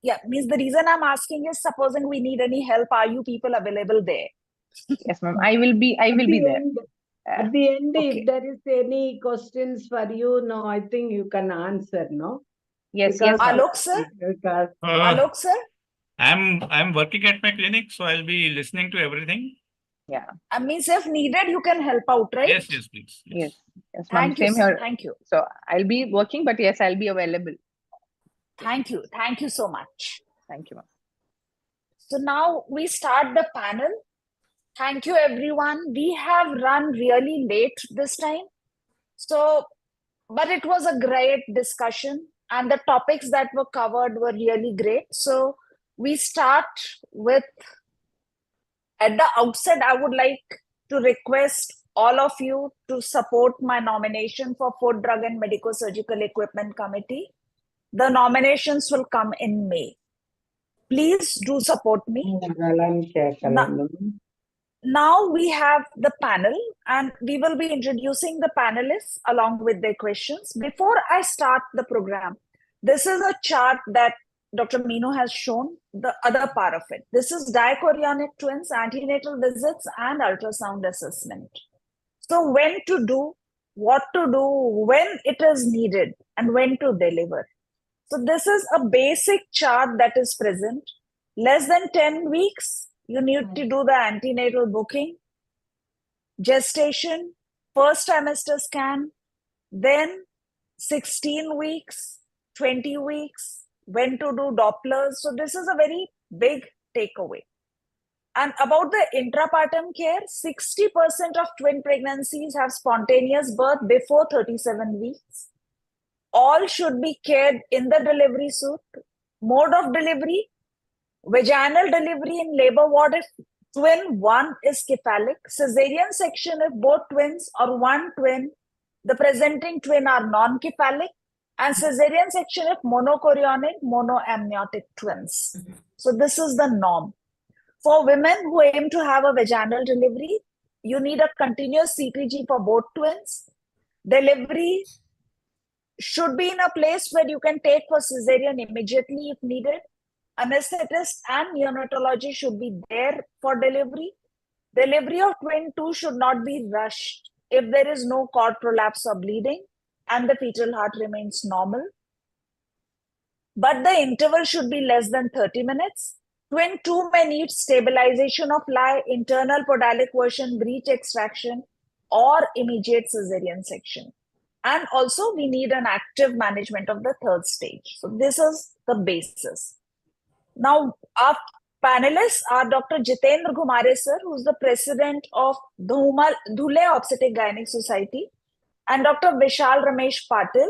Yeah, means the reason I'm asking is supposing we need any help, are you people available there? Yes, ma'am. I will be there. At the end, Okay. if there is any questions for you, no, I think you can answer, no? Yes, Because yes, ma'am. Alok sir? because Alok sir? I'm working at my clinic, so I'll be listening to everything. Yeah. I means if needed, you can help out, right? Yes, yes, please. Yes, yes, ma'am. Thank you, Same sir. here. Thank you. So I'll be working, but yes, I'll be available. Thank you. Thank you so much. Thank you, ma'am. So now we start the panel. Thank you, everyone. We have run really late this time. So, but it was a great discussion and the topics that were covered were really great. So we start with, at the outset, I would like to request all of you to support my nomination for Food, Drug and Medico-Surgical Equipment Committee. The nominations will come in May. Please do support me. Now we have the panel and we will be introducing the panelists along with their questions. Before I start the program, this is a chart that Dr. Meenu has shown, the other part of it. This is dichorionic twins, antenatal visits and ultrasound assessment. So when to do, what to do, when it is needed and when to deliver. So this is a basic chart that is present. Less than 10 weeks, you need to do the antenatal booking, gestation, first trimester scan, then 16 weeks, 20 weeks, when to do Dopplers. So this is a very big takeaway. And about the intrapartum care, 60% of twin pregnancies have spontaneous birth before 37 weeks. All should be cared in the delivery suite. Mode of delivery, vaginal delivery in labor ward if twin 1 is cephalic, cesarean section if both twins or one twin, the presenting twin are non-cephalic, and cesarean section if monochorionic, monoamniotic twins. So this is the norm. For women who aim to have a vaginal delivery, you need a continuous CPG for both twins. Delivery should be in a place where you can take for cesarean immediately if needed. Anesthetist and neonatology should be there for delivery. Delivery of twin 2 should not be rushed if there is no cord prolapse or bleeding and the fetal heart remains normal. But the interval should be less than 30 minutes. Twin 2 may need stabilization of lie, internal podalic version, breech extraction, or immediate cesarean section. And also we need an active management of the third stage. So this is the basis. Now, our panelists are Dr. Jitendra Ghumare sir, who is the president of Dhule Obstetric Gynec Society, and Dr. Vishal Ramesh Patil,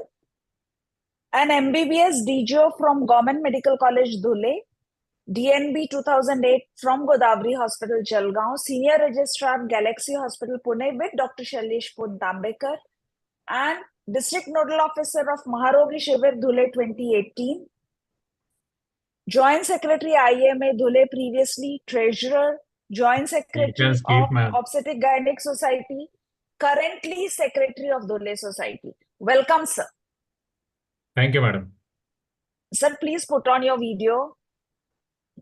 an MBBS DGO from Government Medical College Dhule, DNB 2008 from Godavari Hospital Jalgaon, Senior Registrar Galaxy Hospital Pune with Dr. Shailesh Dambekar, and District Nodal Officer of Maharogi Shivir Dhule 2018, Joint Secretary IMA Dhule previously, Treasurer, Joint Secretary of Obstetric Gynec Society, currently Secretary of Dhule Society. Welcome, sir. Thank you, madam. Sir, please put on your video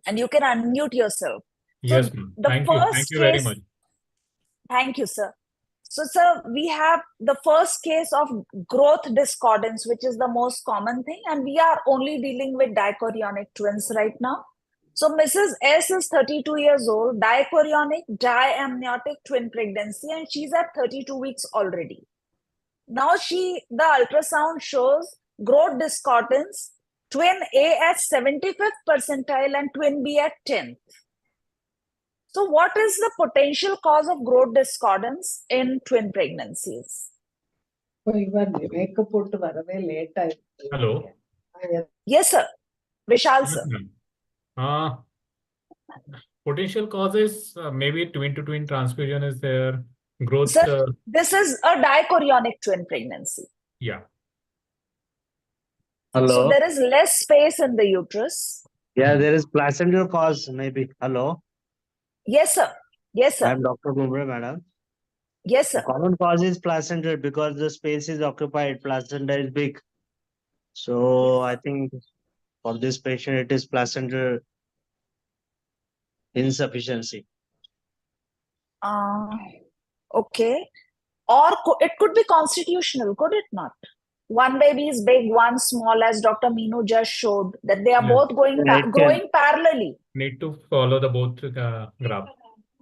and you can unmute yourself. Yes, So ma'am. the Thank you. Thank first you very case, much. thank you, sir. So, sir, we have the first case of growth discordance, which is the most common thing, and we are only dealing with dichorionic twins right now. So, Mrs. S is 32 years old, dichorionic, diamniotic twin pregnancy, and she's at 32 weeks already. Now, the ultrasound shows growth discordance, twin A at 75th percentile and twin B at 10th. So, what is the potential cause of growth discordance in twin pregnancies? Hello. Yes, sir. Vishal, Yes, sir. ma'am. Potential causes, maybe twin-to-twin transfusion is there. Growth. Sir, this is a dichorionic twin pregnancy. Yeah. Hello. So there is less space in the uterus. Yeah, there is placental cause, maybe. Hello. Yes, sir. Yes, sir. I am Dr. Bumre, madam. Yes, sir. The common cause is placental because the space is occupied. Placenta is big. So I think for this patient, it is placental insufficiency. Okay. Or it could be constitutional, could it not? One baby is big, one small, as Dr. Meenu just showed, that they are both growing parallelly. Need to follow the both graph.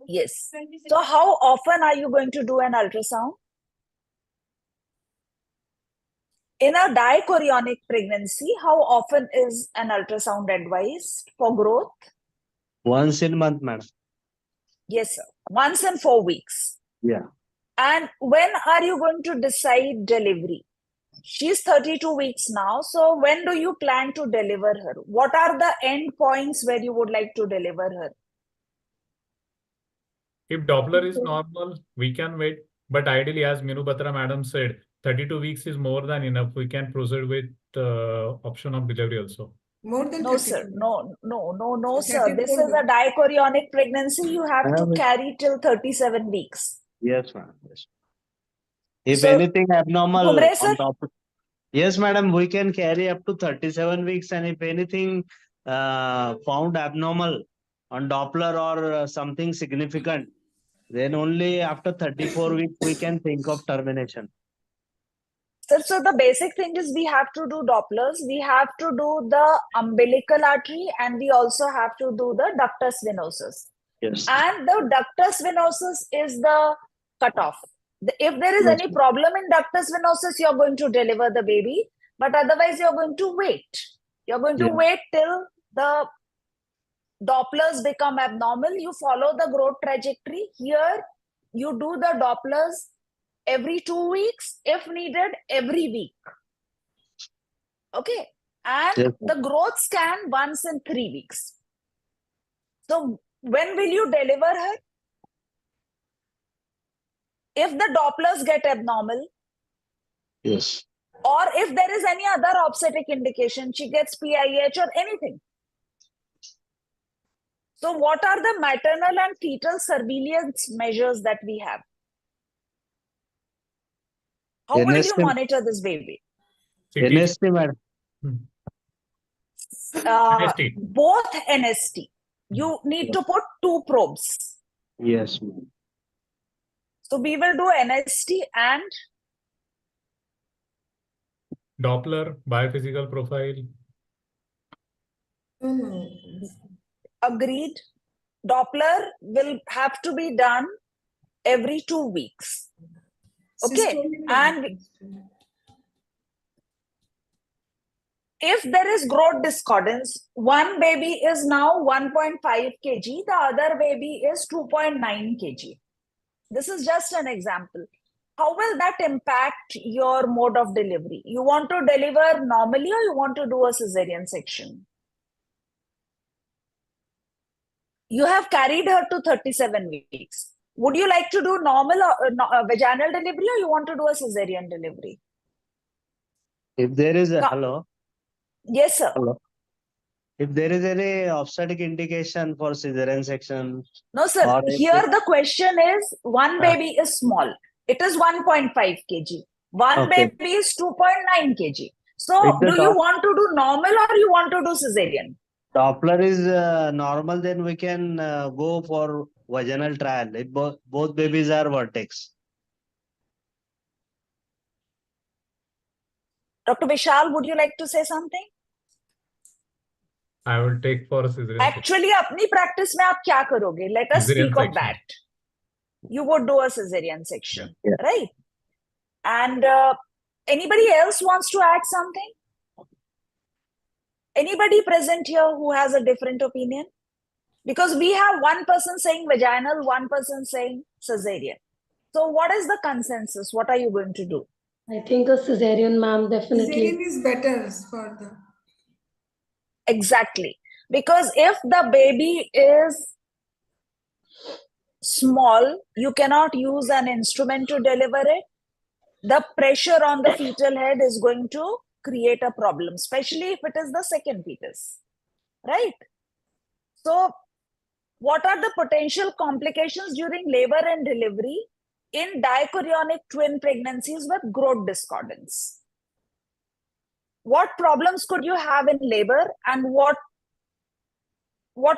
Yes. So how often are you going to do an ultrasound? In a dichorionic pregnancy, how often is an ultrasound advised for growth? Once in a month, madam. Yes, sir. Once in 4 weeks. Yeah. And when are you going to decide delivery? She's 32 weeks now. So when do you plan to deliver her? What are the end points where you would like to deliver her? If Doppler is normal, we can wait. But ideally, as Meenu Batra madam said, 32 weeks is more than enough. We can proceed with the option of delivery also. More than No, 32. sir. No, So sir. This 34 is a dichorionic pregnancy. You have to Madam, carry till 37 weeks. Yes, madam. Yes. If So, anything abnormal Bumre, sir? on top. Yes, madam, we can carry up to 37 weeks. And if anything found abnormal on Doppler or something significant, then only after 34 weeks we can think of termination. Sir, so the basic thing is we have to do Dopplers, we have to do the umbilical artery, and we also have to do the ductus venosus. Yes. And the ductus venosus is the cutoff. If there is Yes. any problem in ductus venosus, you're going to deliver the baby, but otherwise you're going to wait. You're going to wait till the Dopplers become abnormal. You follow the growth trajectory. Here, you do the Dopplers every 2 weeks, if needed, every week. Okay. And Yes. the growth scan once in 3 weeks. So when will you deliver her? If the Dopplers get abnormal, Yes. or if there is any other obstetric indication, she gets PIH or anything. So what are the maternal and fetal surveillance measures that we have? How will you NST. monitor this baby? NST, madam. NST. Both NST. You need to put 2 probes. Yes, madam. So we will do NST and Doppler, biophysical profile. agreed. Doppler will have to be done every 2 weeks. Okay. And if there is growth discordance, one baby is now 1.5 kg, the other baby is 2.9 kg. This is just an example. How will that impact your mode of delivery? You want to deliver normally or you want to do a cesarean section? You have carried her to 37 weeks. Would you like to do normal or vaginal delivery or you want to do a cesarean delivery? If there is a hello. Yes, sir. Hello. If there is any obstetric indication for cesarean section. No, sir. Here the question is, one baby is small. It is 1.5 kg. One baby is 2.9 kg. So If the do you want to do normal or you want to do cesarean? Doppler is normal, then we can go for vaginal trial if both babies are vertex. Dr. Vishal, would you like to say something? I will take for cesarean section. Actually, अपनी practice में आप क्या करोगे? Let us Cesarean speak of section. that. You would do a cesarean section, Yeah. right? And anybody else wants to add something? Anybody present here who has a different opinion? Because we have one person saying vaginal, one person saying cesarean. So what is the consensus? What are you going to do? I think a cesarean, ma'am, definitely. Cesarean is better for the. Exactly. Because if the baby is small, you cannot use an instrument to deliver it. The pressure on the fetal head is going to create a problem, especially if it is the second fetus, right? So what are the potential complications during labor and delivery in dichorionic twin pregnancies with growth discordance? What problems could you have in labor and what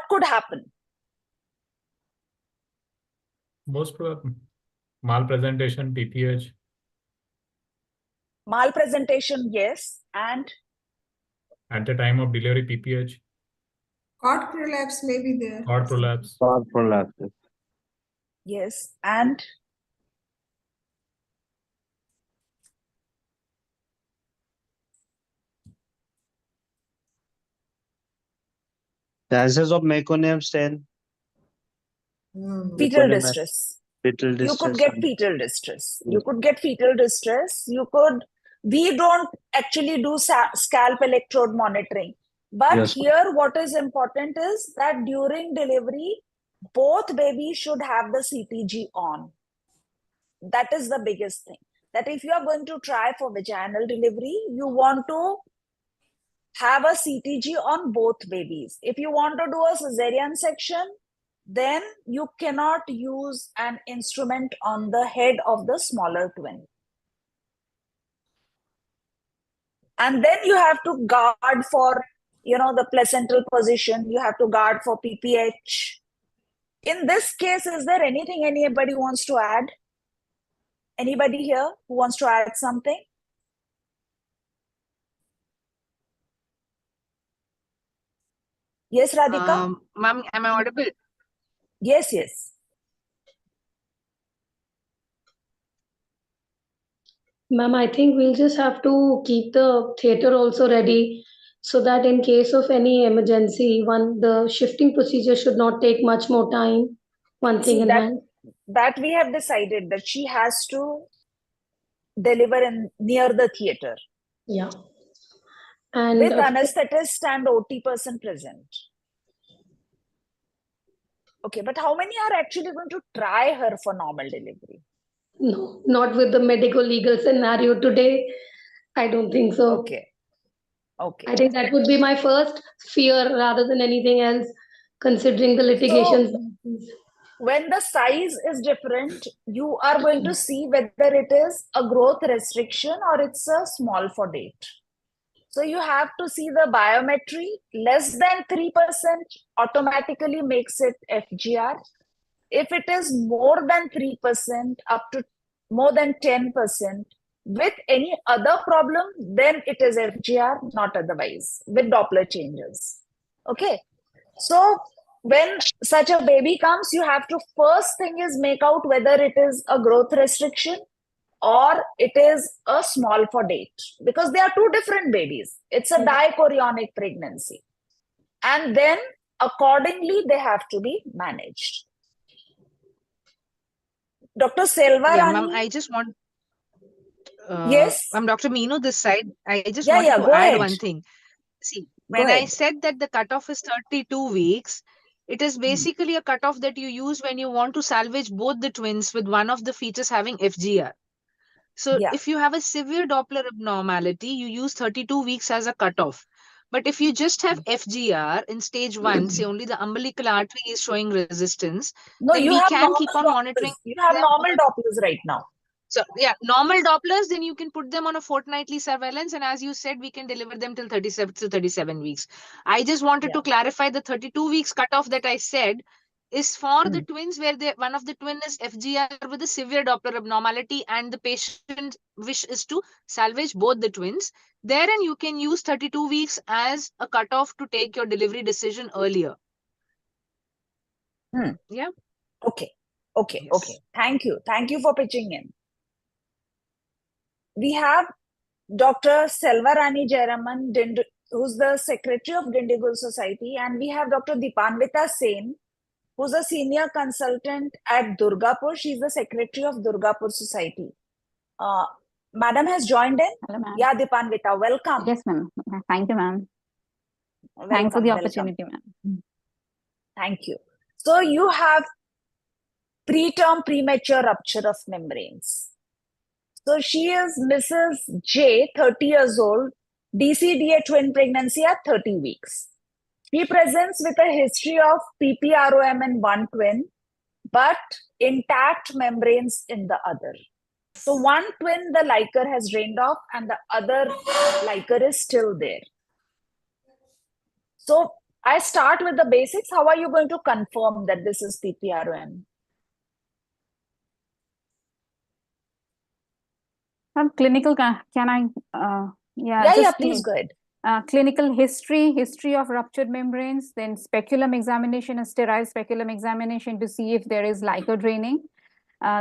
could happen? Most probably malpresentation, TPH. Malpresentation, yes. And At the time of delivery, PPH. Cord prolapse may be there. Cord prolapse. Cord prolapse. yes. And Chances of meconium stain. fetal Meconium- distress. Fetal You distress. could get fetal distress. You could get fetal distress. You could, we don't actually do scalp electrode monitoring. But Yes. here, what is important is that during delivery, both babies should have the CTG on. That is the biggest thing. That if you are going to try for vaginal delivery, you want to have a CTG on both babies. If you want to do a cesarean section, then you cannot use an instrument on the head of the smaller twin. And then you have to guard for, the placental position. You have to guard for PPH. In this case, is there anything anybody wants to add? Anybody here who wants to add something? Yes, Radhika? Ma'am, am I audible? Yes, yes. Ma'am, I think we'll just have to keep the theater also ready so that in case of any emergency, the shifting procedure should not take much more time. One thing See, in hand. that we have decided that she has to deliver near the theater. Yeah. And with anesthetist and OT person present. Okay, but how many are actually going to try her for normal delivery? no, not with the medical legal scenario today. I don't think so. Okay. Okay. I think that would be my first fear rather than anything else, considering the litigations. So, when the size is different, you are going to see whether it is a growth restriction or it's a small for date. So you have to see the biometry. Less than 3% automatically makes it FGR. If it is more than 3%, up to more than 10%, with any other problem, then it is FGR, not otherwise, with Doppler changes. Okay. So when such a baby comes, you have to first thing is make out whether it is a growth restriction or it is a small for date, because they are two different babies. It's a dichorionic pregnancy. And then accordingly, they have to be managed. Dr. Selvarani. Yeah, ma'am, I just want. Yes. I'm Dr. Meenu this side. I just Yeah, wanted yeah, to go add ahead. one thing. See, Go when I ahead. said that the cutoff is 32 weeks, it is basically a cutoff that you use when you want to salvage both the twins with one of the fetus having FGR. So Yeah. if you have a severe Doppler abnormality, you use 32 weeks as a cutoff. But if you just have FGR in stage 1, say only the umbilical artery is showing resistance, No, then you we have can normal keep on monitoring. Dopplers. You have normal Dopplers right now. So yeah, normal Dopplers, then you can put them on a fortnightly surveillance. And as you said, we can deliver them till 37 to 37 weeks. I just wanted to clarify the 32 weeks cutoff that I said is for the twins where one of the twin is FGR with a severe Doppler abnormality and the patient wish is to salvage both the twins. Therein you can use 32 weeks as a cutoff to take your delivery decision earlier. Yeah. Okay. Thank you. Thank you for pitching in. We have Dr. Selvarani Jayaraman, who's the Secretary of Dindigul Society, and we have Dr. Dipanvita Sen, who's a senior consultant at Durgapur. She's the Secretary of Durgapur Society. Madam has joined in. Hello, ma'am. Yeah, Dipanvita, welcome. Yes, ma'am. Thank you, ma'am. Thanks for the opportunity, ma'am. Thank you. So you have preterm premature rupture of membranes. So she is Mrs. J, 30 years old, DCDA twin pregnancy at 30 weeks. She presents with a history of PPROM in one twin, but intact membranes in the other. So one twin, the liquor has drained off and the other liquor is still there. So I start with the basics. How are you going to confirm that this is PPROM? Clinical, can I? Yeah, please go ahead. Clinical history of ruptured membranes, then speculum examination, a sterile speculum examination to see if there is liquor draining.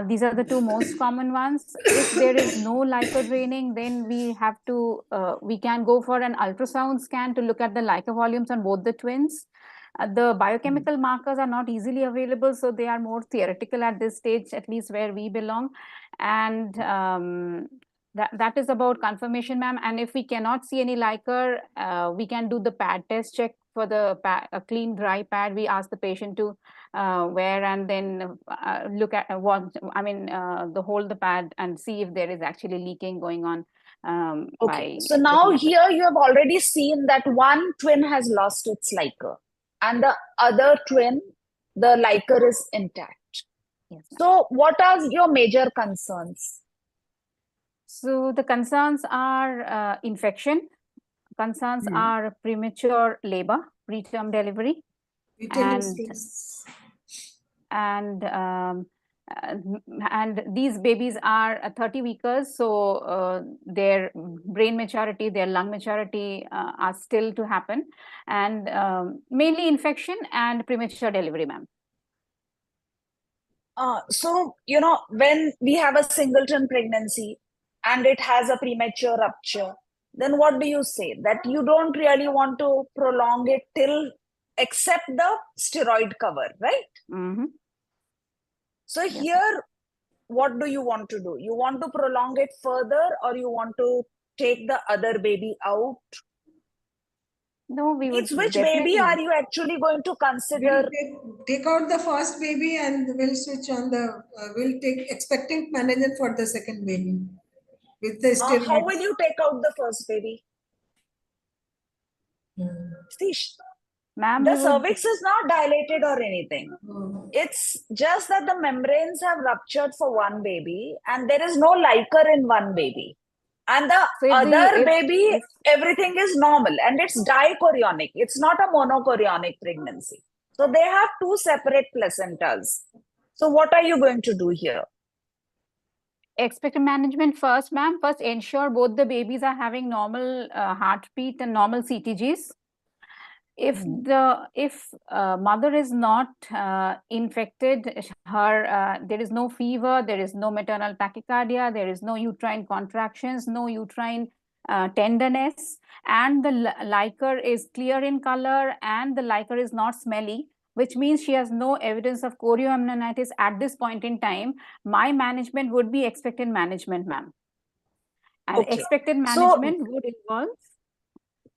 These are the two most common ones. If there is no liquor draining, then we can go for an ultrasound scan to look at the liquor volumes on both the twins. The biochemical markers are not easily available, so they are more theoretical at this stage, at least where we belong. And that is about confirmation, ma'am. And if we cannot see any liquor, we can do the pad test check for a clean dry pad. We ask the patient to wear and then look at hold the pad and see if there is actually leaking going on. Okay, so now here you have already seen that one twin has lost its liquor and the other twin, the liquor is intact. Yes, so what are your major concerns? So the concerns are infection, concerns are premature labor, preterm delivery, and these babies are 30 weekers, so their brain maturity, their lung maturity are still to happen, and mainly infection and premature delivery, ma'am. So, when we have a singleton pregnancy and it has a premature rupture, then what do you say? That you don't really want to prolong it till except the steroid cover, right? So here, what do you want to do? You want to prolong it further or you want to take the other baby out? No, we would. Which baby are you actually going to consider? We'll take out the first baby and we'll switch on we'll take expectant management for the second baby. With the steroids. How will you take out the first baby? See, the cervix is not dilated or anything. It's just that the membranes have ruptured for one baby and there is no liquor in one baby. And the other baby, everything is normal and it's dichorionic. It's not a monochorionic pregnancy. So they have two separate placentas. So what are you going to do here? Expectant management first, ma'am. First, ensure both the babies are having normal heartbeat and normal CTGs. If mother is not infected, there is no fever, there is no maternal tachycardia, there is no uterine contractions, no uterine tenderness, and the liquor is clear in color and the liquor is not smelly, which means she has no evidence of chorioamnionitis at this point in time, my management would be expectant management, ma'am. And expectant management would involve...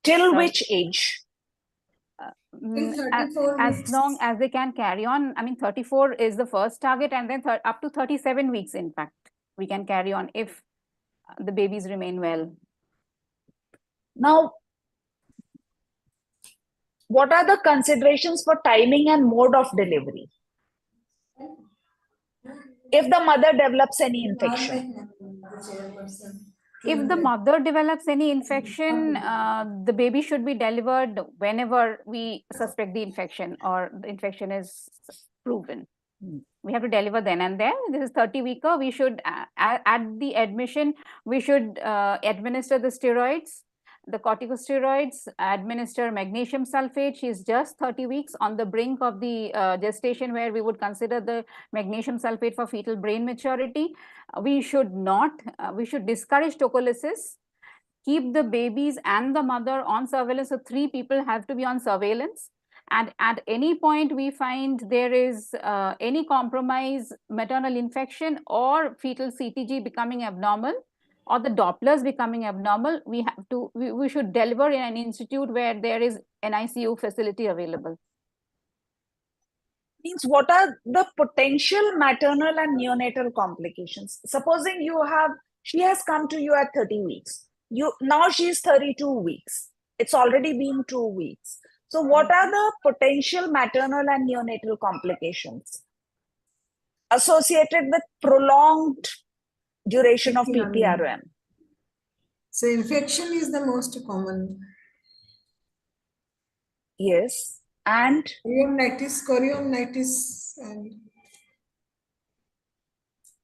Till which age? As long as they can carry on. I mean, 34 is the first target, and then up to 37 weeks, in fact, we can carry on if the babies remain well. Now, what are the considerations for timing and mode of delivery? if the mother develops any infection? If the mother develops any infection, the baby should be delivered whenever we suspect the infection or the infection is proven. We have to deliver then and there. This is 30-weeker. We should, at the admission, we should administer the steroids, the corticosteroids, administer magnesium sulfate. She is just 30 weeks on the brink of the gestation where we would consider the magnesium sulfate for fetal brain maturity. We should not, we should discourage tocolysis, keep the babies and the mother on surveillance. So 3 people have to be on surveillance. And at any point we find there is any compromise, maternal infection or fetal CTG becoming abnormal, or the Dopplers becoming abnormal, we should deliver in an institute where there is an ICU facility available. Means what are the potential maternal and neonatal complications? Supposing she has come to you at 30 weeks. Now she's 32 weeks. It's already been 2 weeks. So what are the potential maternal and neonatal complications associated with prolonged duration of PPROM? So infection is the most common. Yes. And chorionitis and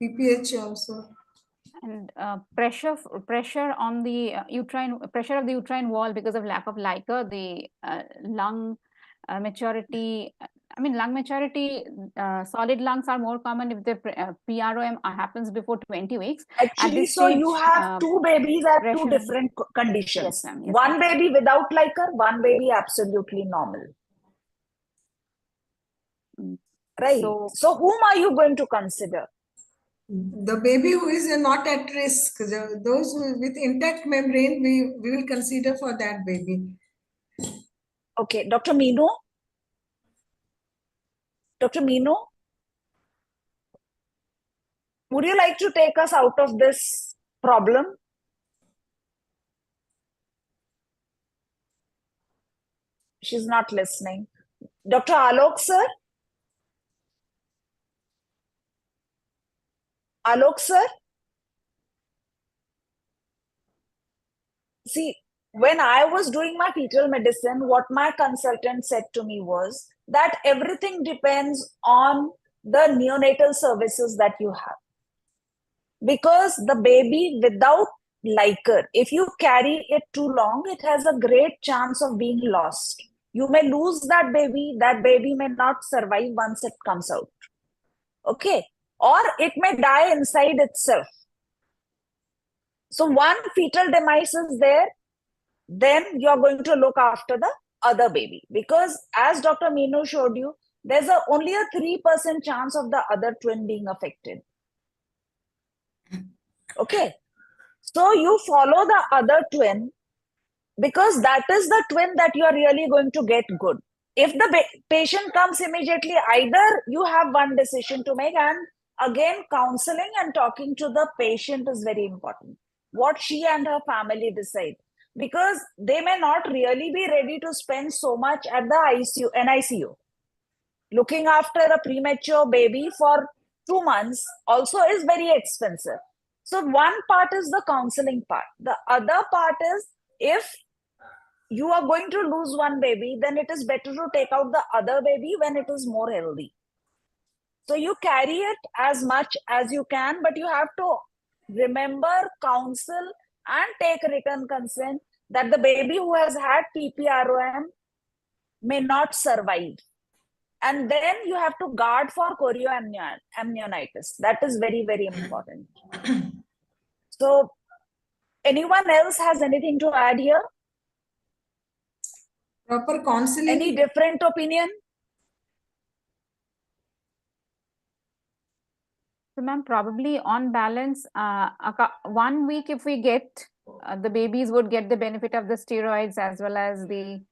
PPH also. And pressure on the pressure of the uterine wall because of lack of liquor, the lung maturity. I mean, lung maturity, solid lungs are more common if the PROM happens before 20 weeks. Actually, so you have 2 babies at 2 different conditions. Yes, yes, one baby without liquor, one baby absolutely normal. Right. So whom are you going to consider? The baby who is not at risk, those with intact membrane, we will consider for that baby. Okay, Dr. Meenu? Dr. Meenu? Would you like to take us out of this problem? She's not listening. Dr. Alok, sir? Alok, sir? See, when I was doing my fetal medicine, what my consultant said to me was that everything depends on the neonatal services that you have. Because the baby without liquor, if you carry it too long, it has a great chance of being lost. You may lose that baby may not survive once it comes out. Okay. Or it may die inside itself. So one fetal demise is there, then you're going to look after the other baby. Because as Dr. Meenu showed you, there's only a 3% chance of the other twin being affected. Okay. So you follow the other twin because that is the twin that you are really going to get good. If the patient comes immediately, either you have one decision to make, and again, counseling and talking to the patient is very important. What she and her family decide. Because they may not really be ready to spend so much at the NICU. Looking after a premature baby for 2 months also is very expensive. So one part is the counseling part. The other part is if you are going to lose one baby, then it is better to take out the other baby when it is more healthy. So you carry it as much as you can, but you have to remember, counsel, and take written consent that the baby who has had PPROM may not survive. And then you have to guard for chorioamnionitis. That is very, very important. So anyone else has anything to add here? Proper counseling. Any different opinion? So ma'am, probably on balance, 1 week if we get, the babies would get the benefit of the steroids as well as the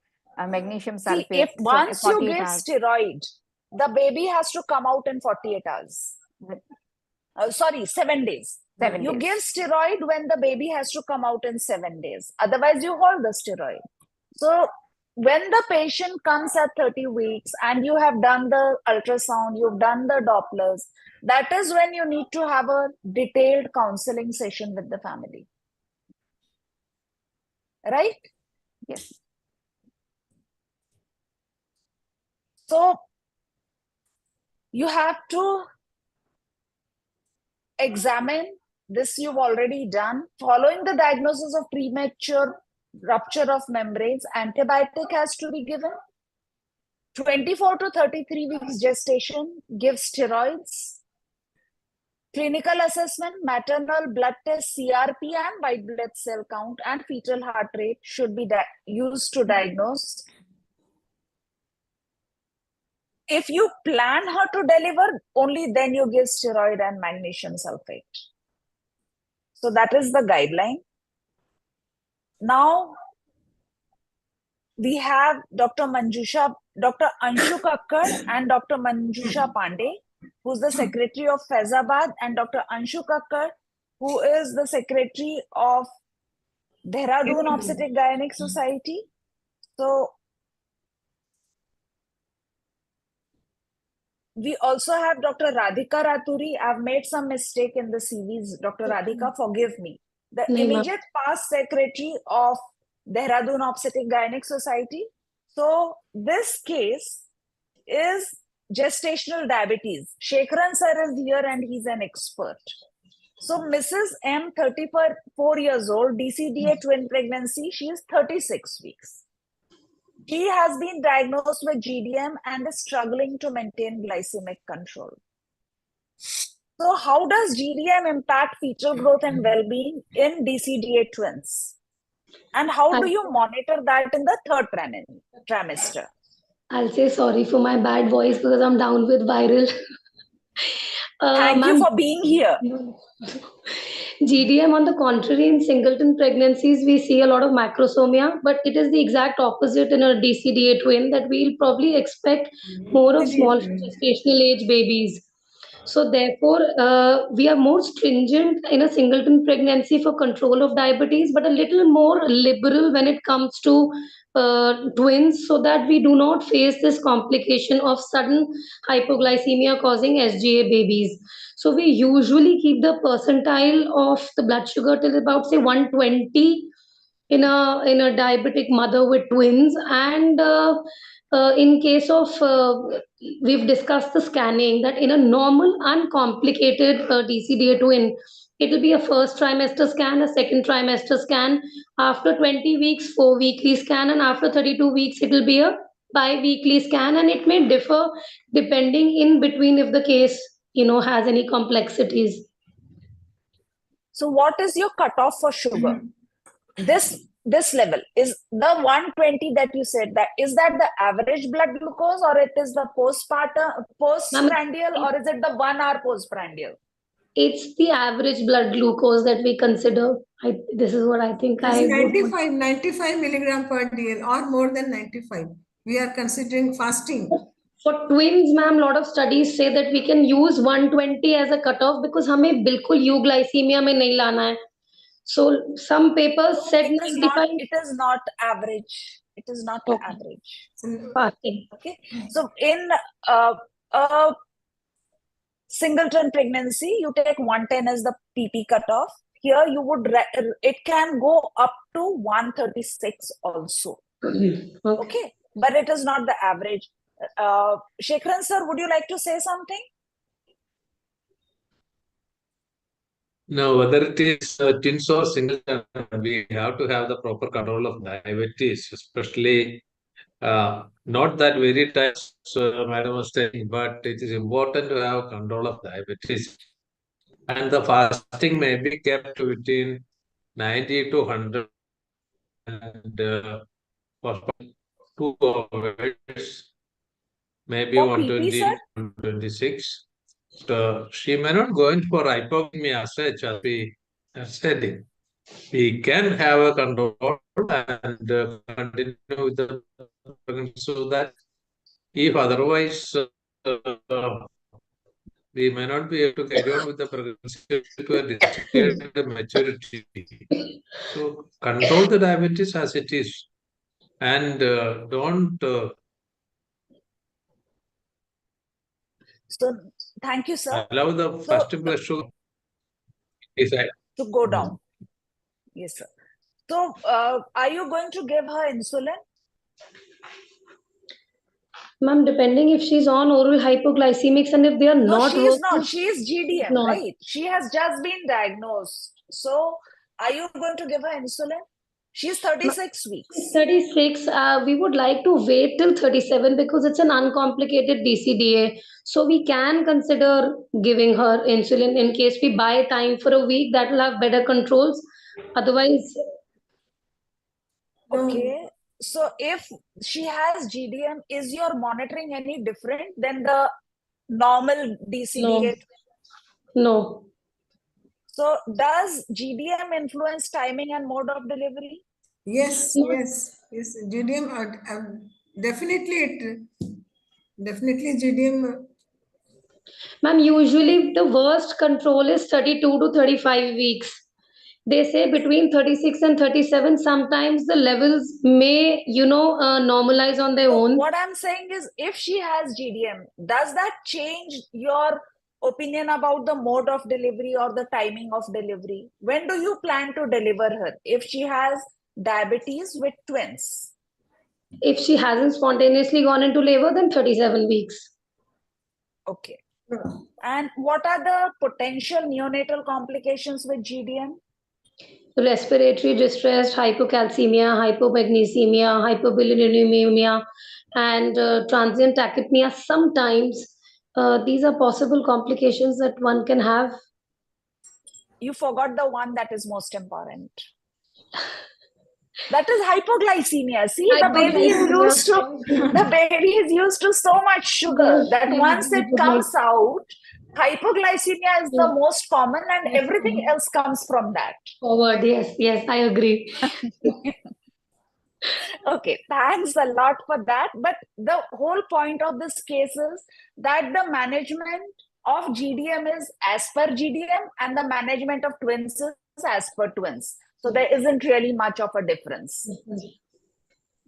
magnesium sulfate. See, if once you give steroid, the baby has to come out in 48 hours. Sorry, 7 days. You give steroid when the baby has to come out in 7 days. Otherwise, you hold the steroid. So when the patient comes at 30 weeks and you have done the ultrasound, you've done the Dopplers, that is when you need to have a detailed counseling session with the family. Right? Yes. So you have to examine this, you've already done. Following the diagnosis of premature rupture of membranes, antibiotic has to be given. 24 to 33 weeks gestation, give steroids. Clinical assessment, maternal blood test, CRP and white blood cell count and fetal heart rate should be used to diagnose. If you plan her to deliver, only then you give steroid and magnesium sulfate. So that is the guideline. Now we have Dr. Anshu Kakkad and Dr. Manjusha Pandey, who's the secretary of Faizabad, and Dr. Anshu Kakkad, who is the secretary of Dehradun Obstetric Gynec Society. So we also have Dr. Radhika Raturi. I've made some mistake in the CVs. Dr. Radhika, forgive me. The immediate past secretary of Dehradun Obstetric Gynec Society. So this case is gestational diabetes. Shekharan sir is here and he's an expert. So Mrs. M, 34 years old, DCDA twin pregnancy. She is 36 weeks. She has been diagnosed with GDM and is struggling to maintain glycemic control. So how does GDM impact fetal growth and well-being in DCDA twins? And how do you monitor that in the third trimester? I'll say sorry for my bad voice because I'm down with viral. Thank you for being here. GDM, on the contrary, in singleton pregnancies, we see a lot of macrosomia, but it is the exact opposite in a DCDA twin, that we'll probably expect more of small gestational age babies. So therefore, we are more stringent in a singleton pregnancy for control of diabetes, but a little more liberal when it comes to twins, so that we do not face this complication of sudden hypoglycemia causing SGA babies. So we usually keep the percentile of the blood sugar till about, say, 120 in a diabetic mother with twins. And in case of we've discussed the scanning, that in a normal uncomplicated DCDA twin, it will be a first trimester scan, a second trimester scan, after 20 weeks 4-weekly scan, and after 32 weeks it will be a bi-weekly scan. And it may differ depending in between if the case has any complexities. So what is your cutoff for sugar? This level is the 120 that you said, that is that the average blood glucose, or it is the postprandial, or is it the 1 hour postprandial? It's the average blood glucose that we consider. This is what I think. It's 95 milligram per DL or more than 95. We are considering fasting. For twins, ma'am, lot of studies say that we can use 120 as a cutoff because हमें बिल्कुल euglycemia में नहीं लाना है. So some papers said it 95. It is not average. It is not average. Fasting. Okay. So in singleton pregnancy, you take 110 as the PP cutoff. Here you would, it can go up to 136 also. Okay. But it is not the average. Shekharan sir, would you like to say something? No, whether it is twins or singleton, we have to have the proper control of diabetes, especially not that very times Madam was saying, but it is important to have control of diabetes. And the fasting may be kept between 90 to 100 and for 2 hours, maybe 120, 126. So she may not go in for hypoglycemia as such, as we are studying. We can have a control and continue with the pregnancy, so that if otherwise we may not be able to carry on with the pregnancy to a desired maturity. So control the diabetes as it is. and don't So thank you, sir. allow the So first blood sugar decide. to go down. Yes, sir. So are you going to give her insulin? Ma'am, depending if she's on oral hypoglycemics and if they are No, not she is working, not. She is GDM, not. right? She has just been diagnosed. So are you going to give her insulin? She's 36 weeks. 36, we would like to wait till 37 because it's an uncomplicated DCDA. So we can consider giving her insulin in case we buy time for a week. That will have better controls. Otherwise, Okay. So if she has GDM, is your monitoring any different than the normal DCDA? no. So does GDM influence timing and mode of delivery? Yes, yes, yes. GDM, definitely GDM. Ma'am, usually the worst control is 32 to 35 weeks. They say between 36 and 37, sometimes the levels may, normalize on their own. What I'm saying is, if she has GDM, does that change your opinion about the mode of delivery or the timing of delivery? When do you plan to deliver her if she has diabetes with twins? If she hasn't spontaneously gone into labor, then 37 weeks. Okay. And what are the potential neonatal complications with GDM? Respiratory distress, hypocalcemia, hypomagnesemia, hypobilirubinemia, and transient tachypnea. Sometimes these are possible complications that one can have. You forgot the one that is most important. That is hypoglycemia. See, the baby is used to so much sugar that once it comes out, hypoglycemia is the most common, and everything else comes from that. Forward, yes, I agree. Okay, thanks a lot for that. But the whole point of this case is that the management of GDM is as per GDM, and the management of twins is as per twins. So there isn't really much of a difference.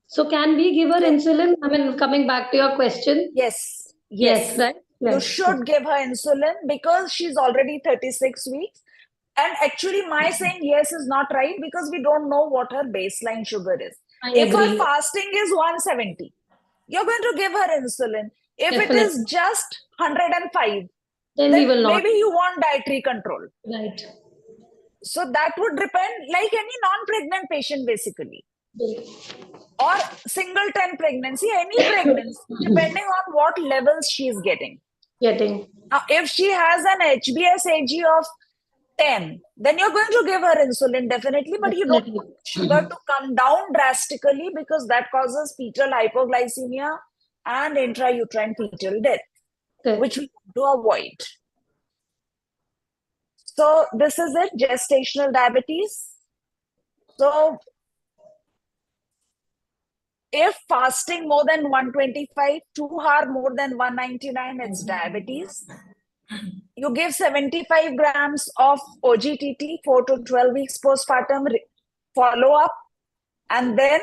So can we give her insulin? I mean, coming back to your question. Yes. Right? You should give her insulin because she's already 36 weeks. And actually, my saying yes is not right because we don't know what her baseline sugar is. If her fasting is 170, you're going to give her insulin. If it is just 105, then we will not. Maybe you want dietary control. Right. So that would depend, like any non-pregnant patient, basically. Or singleton pregnancy, any pregnancy, depending on what levels she is getting. Now, if she has an HbS-Ag of 10, then you're going to give her insulin, definitely, but you don't want sugar to come down drastically because that causes fetal hypoglycemia and intrauterine fetal death, which we want to avoid. So this is it, gestational diabetes. So if fasting more than 125, 2 hours more than 199, it's diabetes. You give 75 grams of OGTT 4 to 12 weeks postpartum follow-up, and then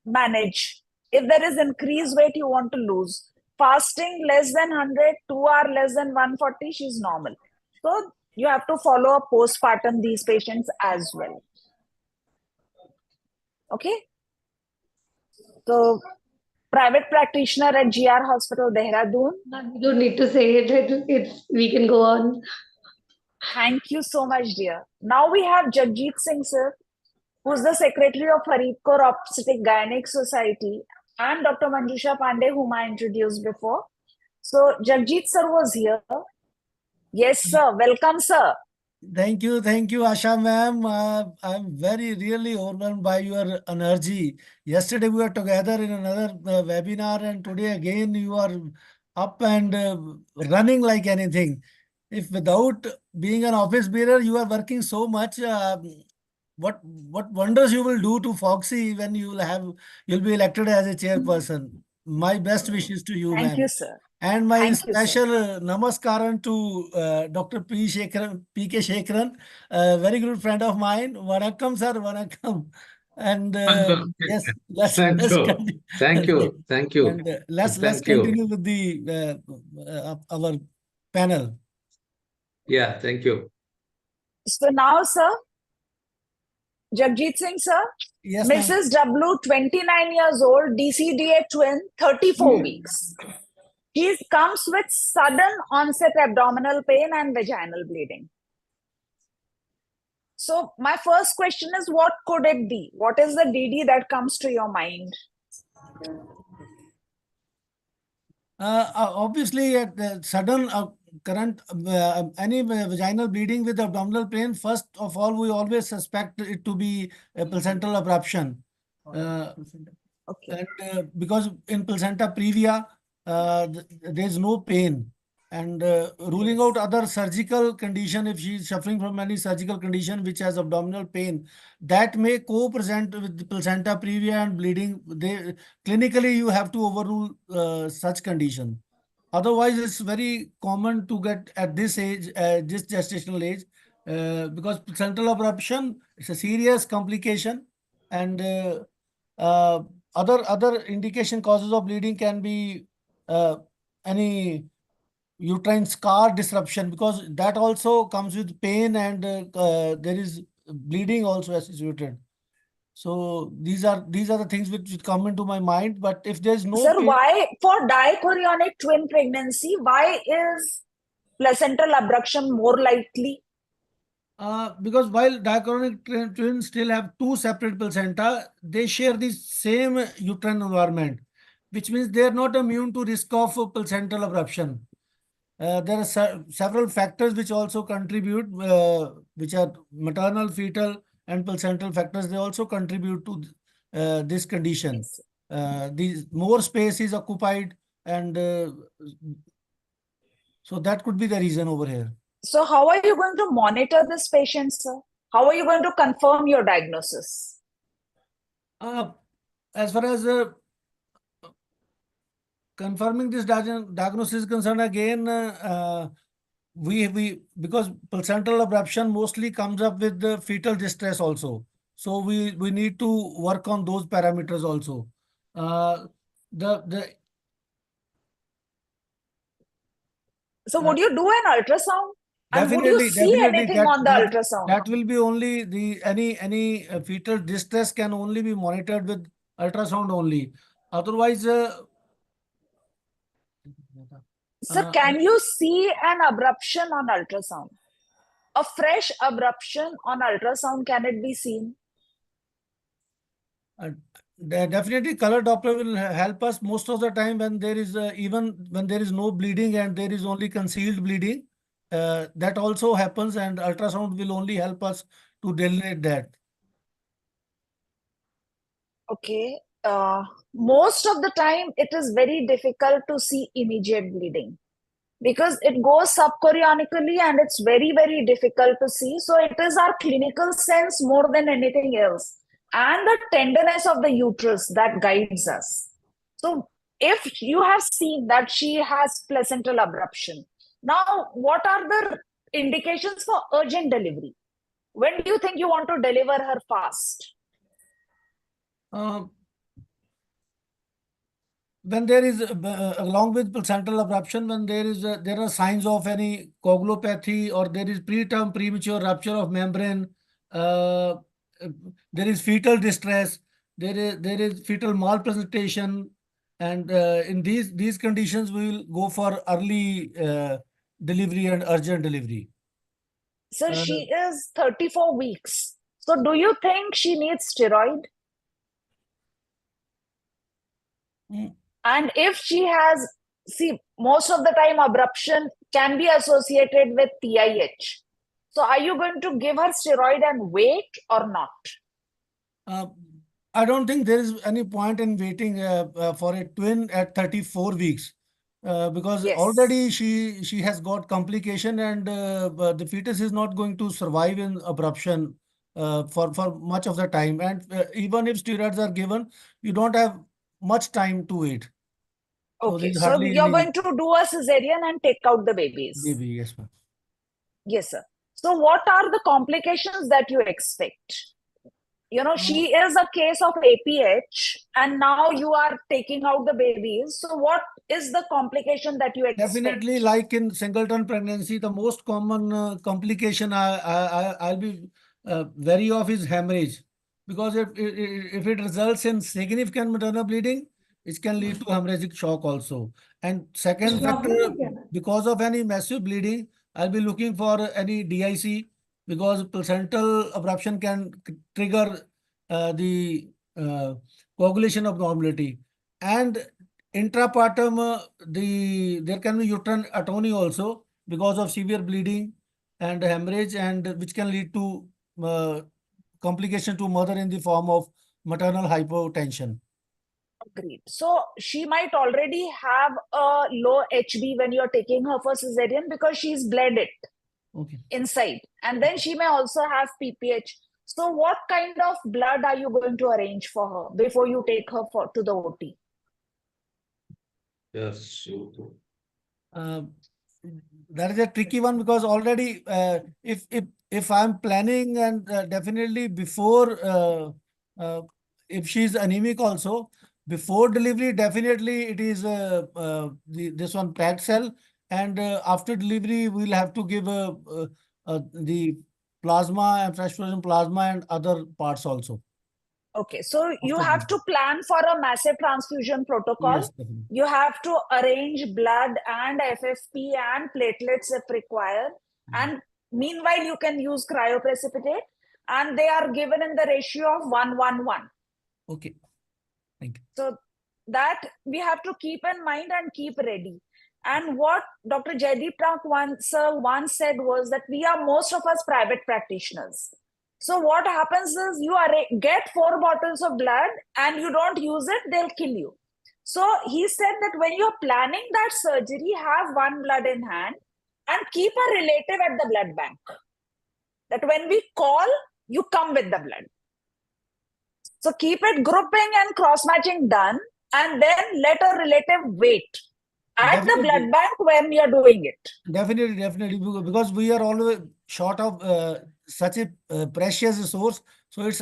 manage. If there is increased weight you want to lose, fasting less than 100, 2 hours less than 140, she's normal. So you have to follow up postpartum these patients as well. Okay. So private practitioner at GR Hospital, Dehradun. You don't need to say it. We can go on. Thank you so much, dear. Now we have Jagjit Singh, sir, who's the secretary of Faridkot Obstetric Gynec Society, and Dr. Manjusha Pandey, whom I introduced before. So Jagjit sir was here. Yes, sir. Welcome, sir. Thank you, Asha ma'am. I'm really overwhelmed by your energy. Yesterday we were together in another webinar, and today again you are up and running like anything. If without being an office bearer, you are working so much. What wonders you will do to Foxy when you'll be elected as a chairperson. My best wishes to you, ma'am. Thank you, sir. And my Thank you, special namaskaran to Dr. PK Shekharan, a very good friend of mine. Vanakkam, sir. Vanakkam. And yes, Thank let's you. continue. Thank you. Thank you. And let's Thank you. continue with the our panel. Yeah, thank you. So now, sir, Jagjit Singh, sir, Yes, ma'am. Mrs. W, 29 years old, DCDA twin, 34 weeks. He comes with sudden onset abdominal pain and vaginal bleeding. So my first question is, what could it be? What is the DD that comes to your mind? Obviously, at the sudden current any vaginal bleeding with abdominal pain, first of all, we always suspect it to be a placental abruption. Okay. And because in placenta previa, there is no pain. And ruling out other surgical condition, if she is suffering from any surgical condition which has abdominal pain, that may co-present with the placenta previa and bleeding. Clinically, you have to overrule such condition. Otherwise, it's very common to get at this age, this gestational age, because placental abruption is a serious complication, and other indication causes of bleeding can be any uterine scar disruption, because that also comes with pain, and there is bleeding also associated. So these are the things which come into my mind. But if there's no Sir, pain, why for dichorionic twin pregnancy, why is placental abruption more likely? Because while dichorionic twins still have two separate placenta, they share the same uterine environment, which means they are not immune to risk of placental abruption. There are several factors which also contribute, which are maternal, fetal, and placental factors. They also contribute to this condition. These more space is occupied, and so that could be the reason over here. So how are you going to monitor this patient, sir? How are you going to confirm your diagnosis? As far as confirming this diagnosis is concerned, again, we because placental abruption mostly comes up with the fetal distress also. So we need to work on those parameters also. So would you do an ultrasound? And would you Definitely, see anything on the ultrasound? that will be only the any fetal distress can only be monitored with ultrasound only. Otherwise, Sir, can you see an abruption on ultrasound? A fresh abruption on ultrasound, can it be seen? Definitely, color Doppler will help us most of the time when there is even when there is no bleeding and there is only concealed bleeding. That also happens, and ultrasound will only help us to delineate that. Okay. Most of the time, it is very difficult to see immediate bleeding because it goes subchorionically and it's very, very difficult to see. So it is our clinical sense more than anything else, and the tenderness of the uterus that guides us. So if you have seen that she has placental abruption, now what are the indications for urgent delivery? When do you think you want to deliver her fast? When there is along with placental abruption, when there are signs of any coagulopathy, or there is preterm premature rupture of membrane, there is fetal distress, there is fetal malpresentation, and in these conditions we will go for early delivery and urgent delivery. So she is 34 weeks. So do you think she needs steroid? And if she has, see, most of the time abruption can be associated with PIH. So are you going to give her steroid and wait or not? I don't think there is any point in waiting for a twin at 34 weeks. Because already she has got complication, and the fetus is not going to survive in abruption for much of the time. And even if steroids are given, you don't have much time to wait. Okay, so you're going to do a cesarean and take out the babies. Baby, yes, ma'am. Yes, sir. So what are the complications that you expect? she is a case of APH, and now you are taking out the babies. So what is the complication that you expect? Definitely, like in singleton pregnancy, the most common complication I'll be wary of is hemorrhage, because if it results in significant maternal bleeding, it can lead to hemorrhagic shock also. And second factor, because of any massive bleeding, I'll be looking for any DIC, because placental abruption can trigger the coagulation abnormality. And intrapartum, there can be uterine atony also because of severe bleeding and hemorrhage, and which can lead to complication to mother in the form of maternal hypotension. Agreed. So she might already have a low HB when you're taking her for cesarean, because she's bled it inside, and then she may also have PPH. So what kind of blood are you going to arrange for her before you take her to the OT? Yes. That is a tricky one, because already if I'm planning, and definitely before if she's anemic also, before delivery, definitely it is this one PAD cell, and after delivery we'll have to give the plasma and fresh frozen plasma and other parts also. Okay, so you have to plan for a massive transfusion protocol. Yes, definitely. You have to arrange blood and FFP and platelets if required. And meanwhile, you can use cryoprecipitate, and they are given in the ratio of 1:1:1. Okay, thank you. So that we have to keep in mind and keep ready. And what Dr. Jaideep Tak once said was that most of us private practitioners. So what happens is you get 4 bottles of blood and you don't use it, they'll kill you. So he said that when you're planning that surgery, have 1 blood in hand and keep a relative at the blood bank. That when we call, you come with the blood. So keep it grouping and cross-matching done, and then let a relative wait at the blood bank when you're doing it. Definitely, because we are always short of such a precious resource. So it's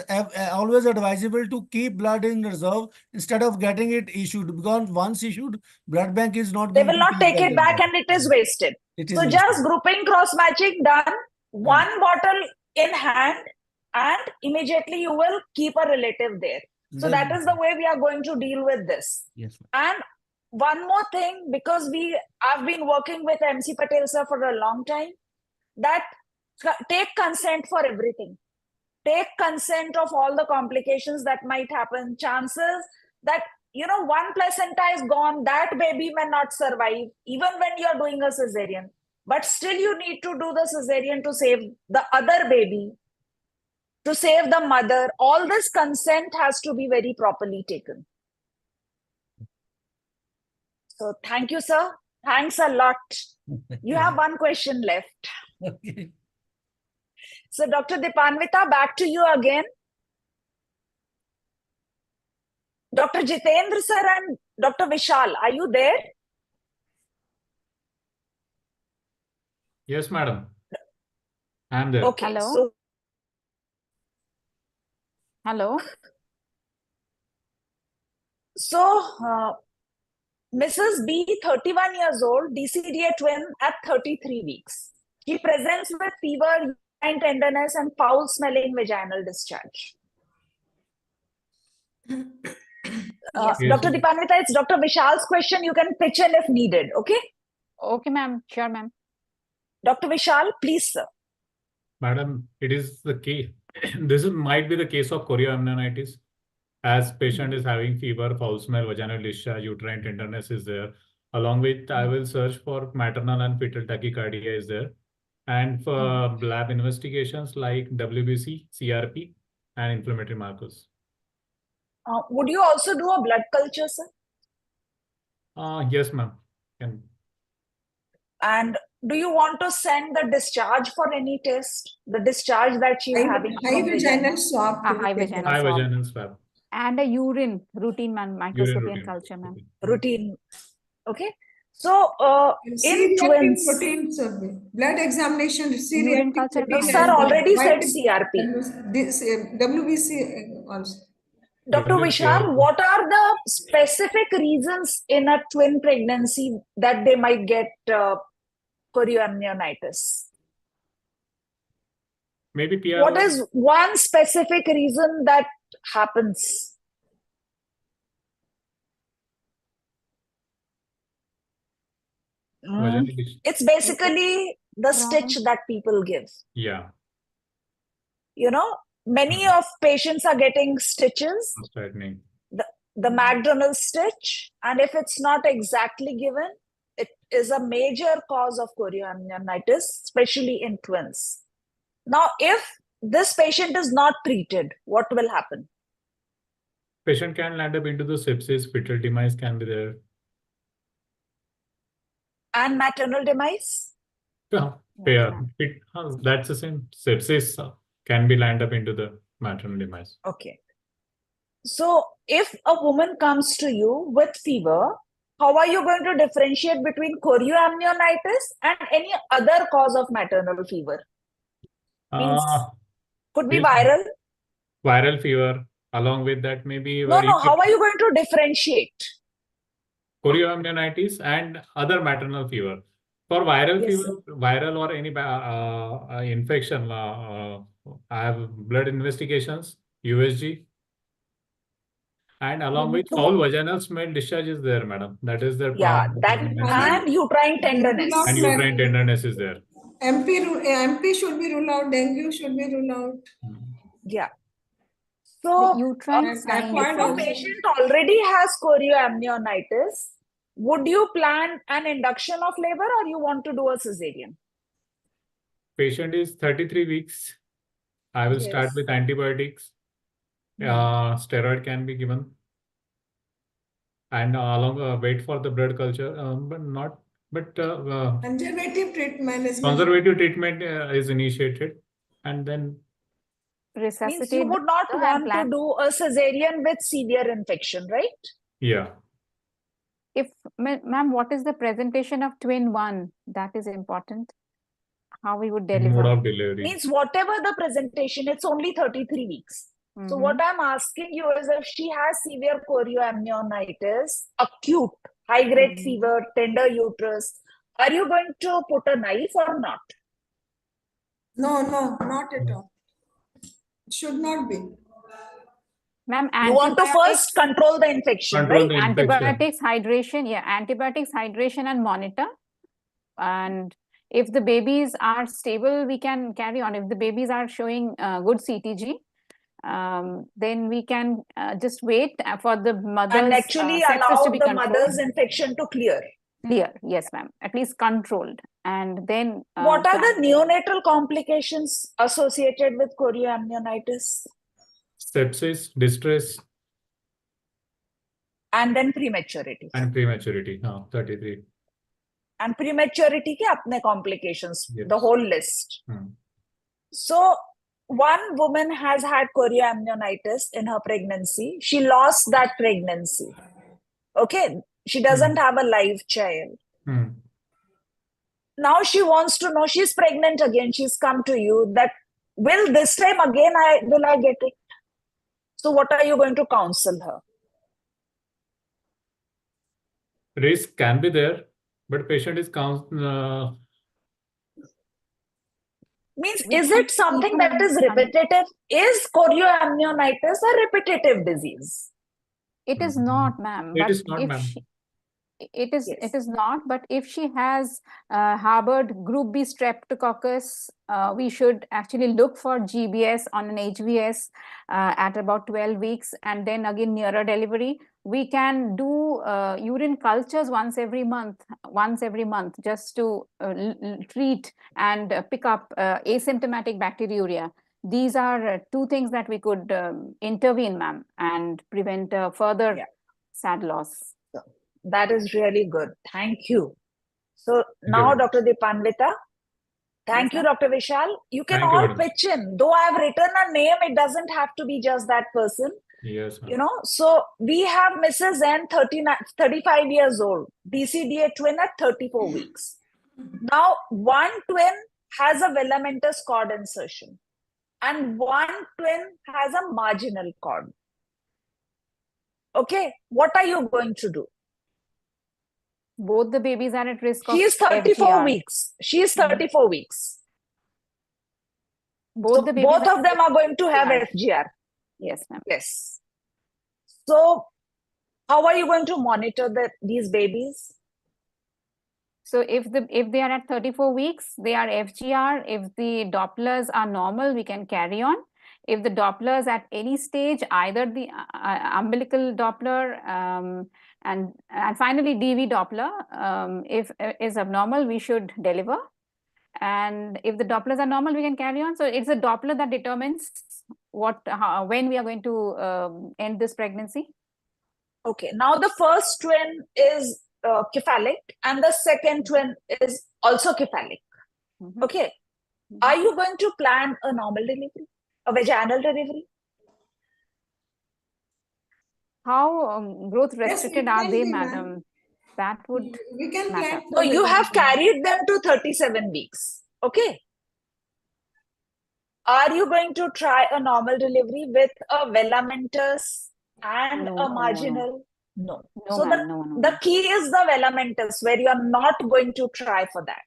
always advisable to keep blood in reserve instead of getting it issued, because once issued, blood bank is not They going will not take it back, and it is wasted. So just grouping, cross-matching done, 1 bottle in hand, and immediately you will keep a relative there. So that is the way we are going to deal with this. Yes. And one more thing, because I've been working with MC Patel sir for a long time, that take consent for everything. Take consent of all the complications that might happen. Chances that, 1 placenta is gone, that baby may not survive, even when you're doing a cesarean. But still you need to do the cesarean to save the other baby, to save the mother. All this consent has to be very properly taken. So thank you, sir. Thanks a lot. You have 1 question left. Okay. So Dr. Dipanvita, back to you again. Dr. Jitendra sir and Dr. Vishal, are you there? Yes, madam. I am there. Okay. Hello. Hello. So, Mrs. B, 31 years old, DCDA twin at 33 weeks. She presents with fever, uterine tenderness, and foul-smelling vaginal discharge. Yes, Dr. Dipanvita, it's Dr. Vishal's question. You can pitch in if needed, okay? Okay, ma'am. Sure, ma'am. Dr. Vishal, please, sir. Madam, it is the case. Might be the case of chorioamnionitis, as patient is having fever, foul smell, vaginal discharge, uterine tenderness is there. Along with, I will search for maternal and fetal tachycardia is there. And for lab investigations like WBC, CRP, and inflammatory markers. Would you also do a blood culture, sir? Yes, ma'am. And do you want to send the discharge for any test? The discharge that she's having high from vaginal swab. High vaginal swab. And a urine routine microscopy and culture, ma'am. Routine. Okay. So, in C-reactive twins, protein survey, blood examination, Urine C-reactive culture protein, no, sir and already said white CRP. WBC also. Dr. Vishal, what are the specific reasons in a twin pregnancy that they might get chorioamnionitis? Maybe PR. What is one specific reason that happens? It's basically the stitch that people give. Yeah. You know, many of patients are getting stitches, the McDonald stitch, and if it's not exactly given, it is a major cause of chorioamnionitis, especially in twins. Now, if this patient is not treated, what will happen? Patient can land up into the sepsis, fetal demise can be there. And maternal demise? Yeah, that's the same. Sepsis can be land up into the maternal demise. Okay. So, if a woman comes to you with fever, how are you going to differentiate between chorioamnionitis and any other cause of maternal fever? Means, could be viral. Viral fever. Along with that, maybe No. How are you going to differentiate? Chorioamnionitis and other maternal fever. For viral fever, viral or any infection, I have blood investigations, USG, and along with foul vaginal smell discharge is there, madam. That is there. Yeah, that and uterine tenderness. And uterine tenderness is there. MP should be ruled out. Dengue should be ruled out. Yeah. So, if a patient already has chorioamnionitis, would you plan an induction of labor or you want to do a cesarean? Patient is 33 weeks. I will start with antibiotics. Steroid can be given. And wait for the blood culture, conservative treatment is initiated, and then means you would not want to do a cesarean with severe infection, right? Yeah. If, ma'am, what is the presentation of twin one? That is important. How we would deliver. Mode of delivery. Means whatever the presentation, it's only 33 weeks. So what I'm asking you is if she has severe chorioamnionitis, acute, high-grade fever, tender uterus, are you going to put a knife or not? No, not at all. It should not be. Ma'am, you want to first control the infection, right? Antibiotics, hydration, antibiotics, hydration, and monitor. And if the babies are stable, we can carry on. If the babies are showing good CTG, then we can just wait for the mother's and actually allow the mother's infection to clear. Yes, ma'am. At least controlled. And then what are the neonatal complications associated with chorioamnionitis? Sepsis, distress, and then prematurity. 33. And prematurity ke apne complications, the whole list. So one woman has had chorioamnionitis in her pregnancy. She lost that pregnancy. Okay, she doesn't have a live child. Now she wants to know, she's pregnant again. She's come to you that, will this time again will I get it? So what are you going to counsel her? Risk can be there, but patient is means is it something that is repetitive? Is chorioamnionitis a repetitive disease? It is not, ma'am. It is not, ma'am. It is not, but if she has harbored group B streptococcus, we should actually look for GBS on an HVS at about 12 weeks, and then again nearer delivery. We can do urine cultures once every month, just to treat and pick up asymptomatic bacteriuria. These are two things that we could intervene, ma'am, and prevent further sad loss. That is really good. Thank you. So now, Dr. Dipanvita, thank you, Dr. Vishal. You can all pitch in. Though I have written a name, it doesn't have to be just that person. Yes, You ma'am. know, so we have Mrs. N 35 years old, DCDA twin at 34 weeks. Now, one twin has a filamentous cord insertion and one twin has a marginal cord. Okay, what are you going to do? Both the babies are at risk of She is 34 FGR. weeks. She is 34 weeks. Both So the babies both of them are going to have FGR. Yes, ma'am. Yes. So how are you going to monitor these babies? So if they are at 34 weeks, they are FGR. If the Dopplers are normal, we can carry on. If the Dopplers at any stage, either the umbilical Doppler and finally DV Doppler, if is abnormal, we should deliver. And if the Dopplers are normal, we can carry on. So it's a Doppler that determines when we are going to end this pregnancy. Okay, now the first twin is cephalic and the second twin is also cephalic. Okay, are you going to plan a normal delivery, a vaginal delivery? How growth restricted it are can they, be, ma'am. madam? That would We can matter. plan So for you have vaginal. carried them to 37 weeks. Okay. Are you going to try a normal delivery with a filamentous and a marginal? No. No, So ma'am, no. the key is the filamentous, where you are not going to try for that.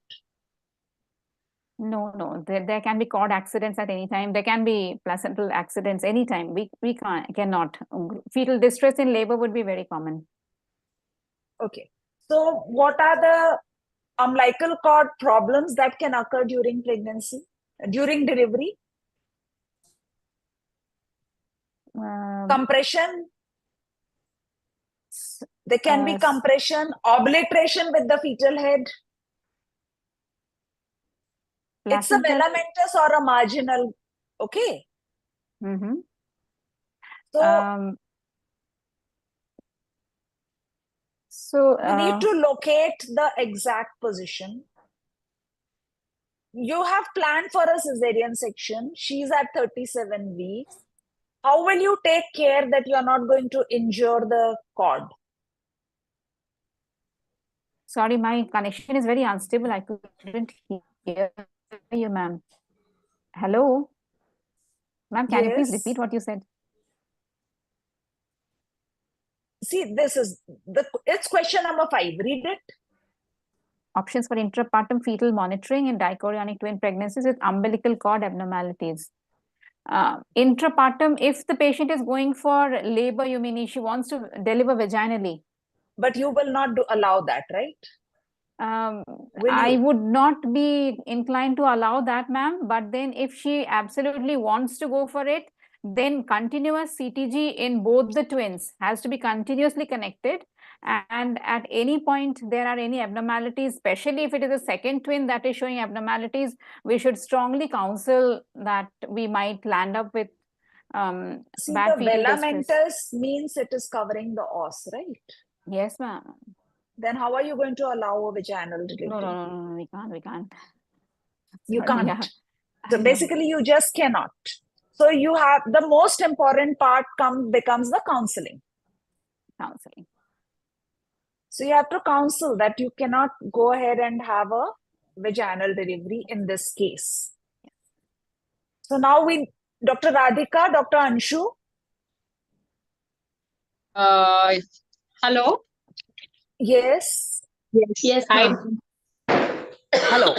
No. There can be cord accidents at any time. There can be placental accidents anytime. We cannot. Fetal distress in labor would be very common. Okay. So what are the umbilical cord problems that can occur during pregnancy, during delivery? Compression. There can be compression, obliteration with the fetal head. It's a filamentous or a marginal. Okay. So you need to locate the exact position. You have planned for a cesarean section. She's at 37 weeks. How will you take care that you are not going to injure the cord? Sorry, my connection is very unstable. I couldn't hear you, ma'am. Hello? Ma'am, can you please repeat what you said? See, it's question number 5. Read it. Options for intrapartum fetal monitoring in dichorionic twin pregnancies with umbilical cord abnormalities. Intrapartum, if the patient is going for labor, you mean she wants to deliver vaginally. But you will not allow that, right? I would not be inclined to allow that, ma'am. But then if she absolutely wants to go for it, then continuous CTG in both the twins has to be continuously connected. And at any point there are any abnormalities, especially if it is a second twin that is showing abnormalities, we should strongly counsel that we might land up with See, bad the fetal filamentous distress. means it is covering the os, right? Yes, ma'am. Then how are you going to allow a vaginal delivery? No, we can't. You Sorry, can't. yeah. So basically you just cannot. So you have the most important part becomes the counseling. So you have to counsel that you cannot go ahead and have a vaginal delivery in this case. So now Dr. Radhika, Dr. Anshu. Hello. Yes. Yes. Hi. Hello.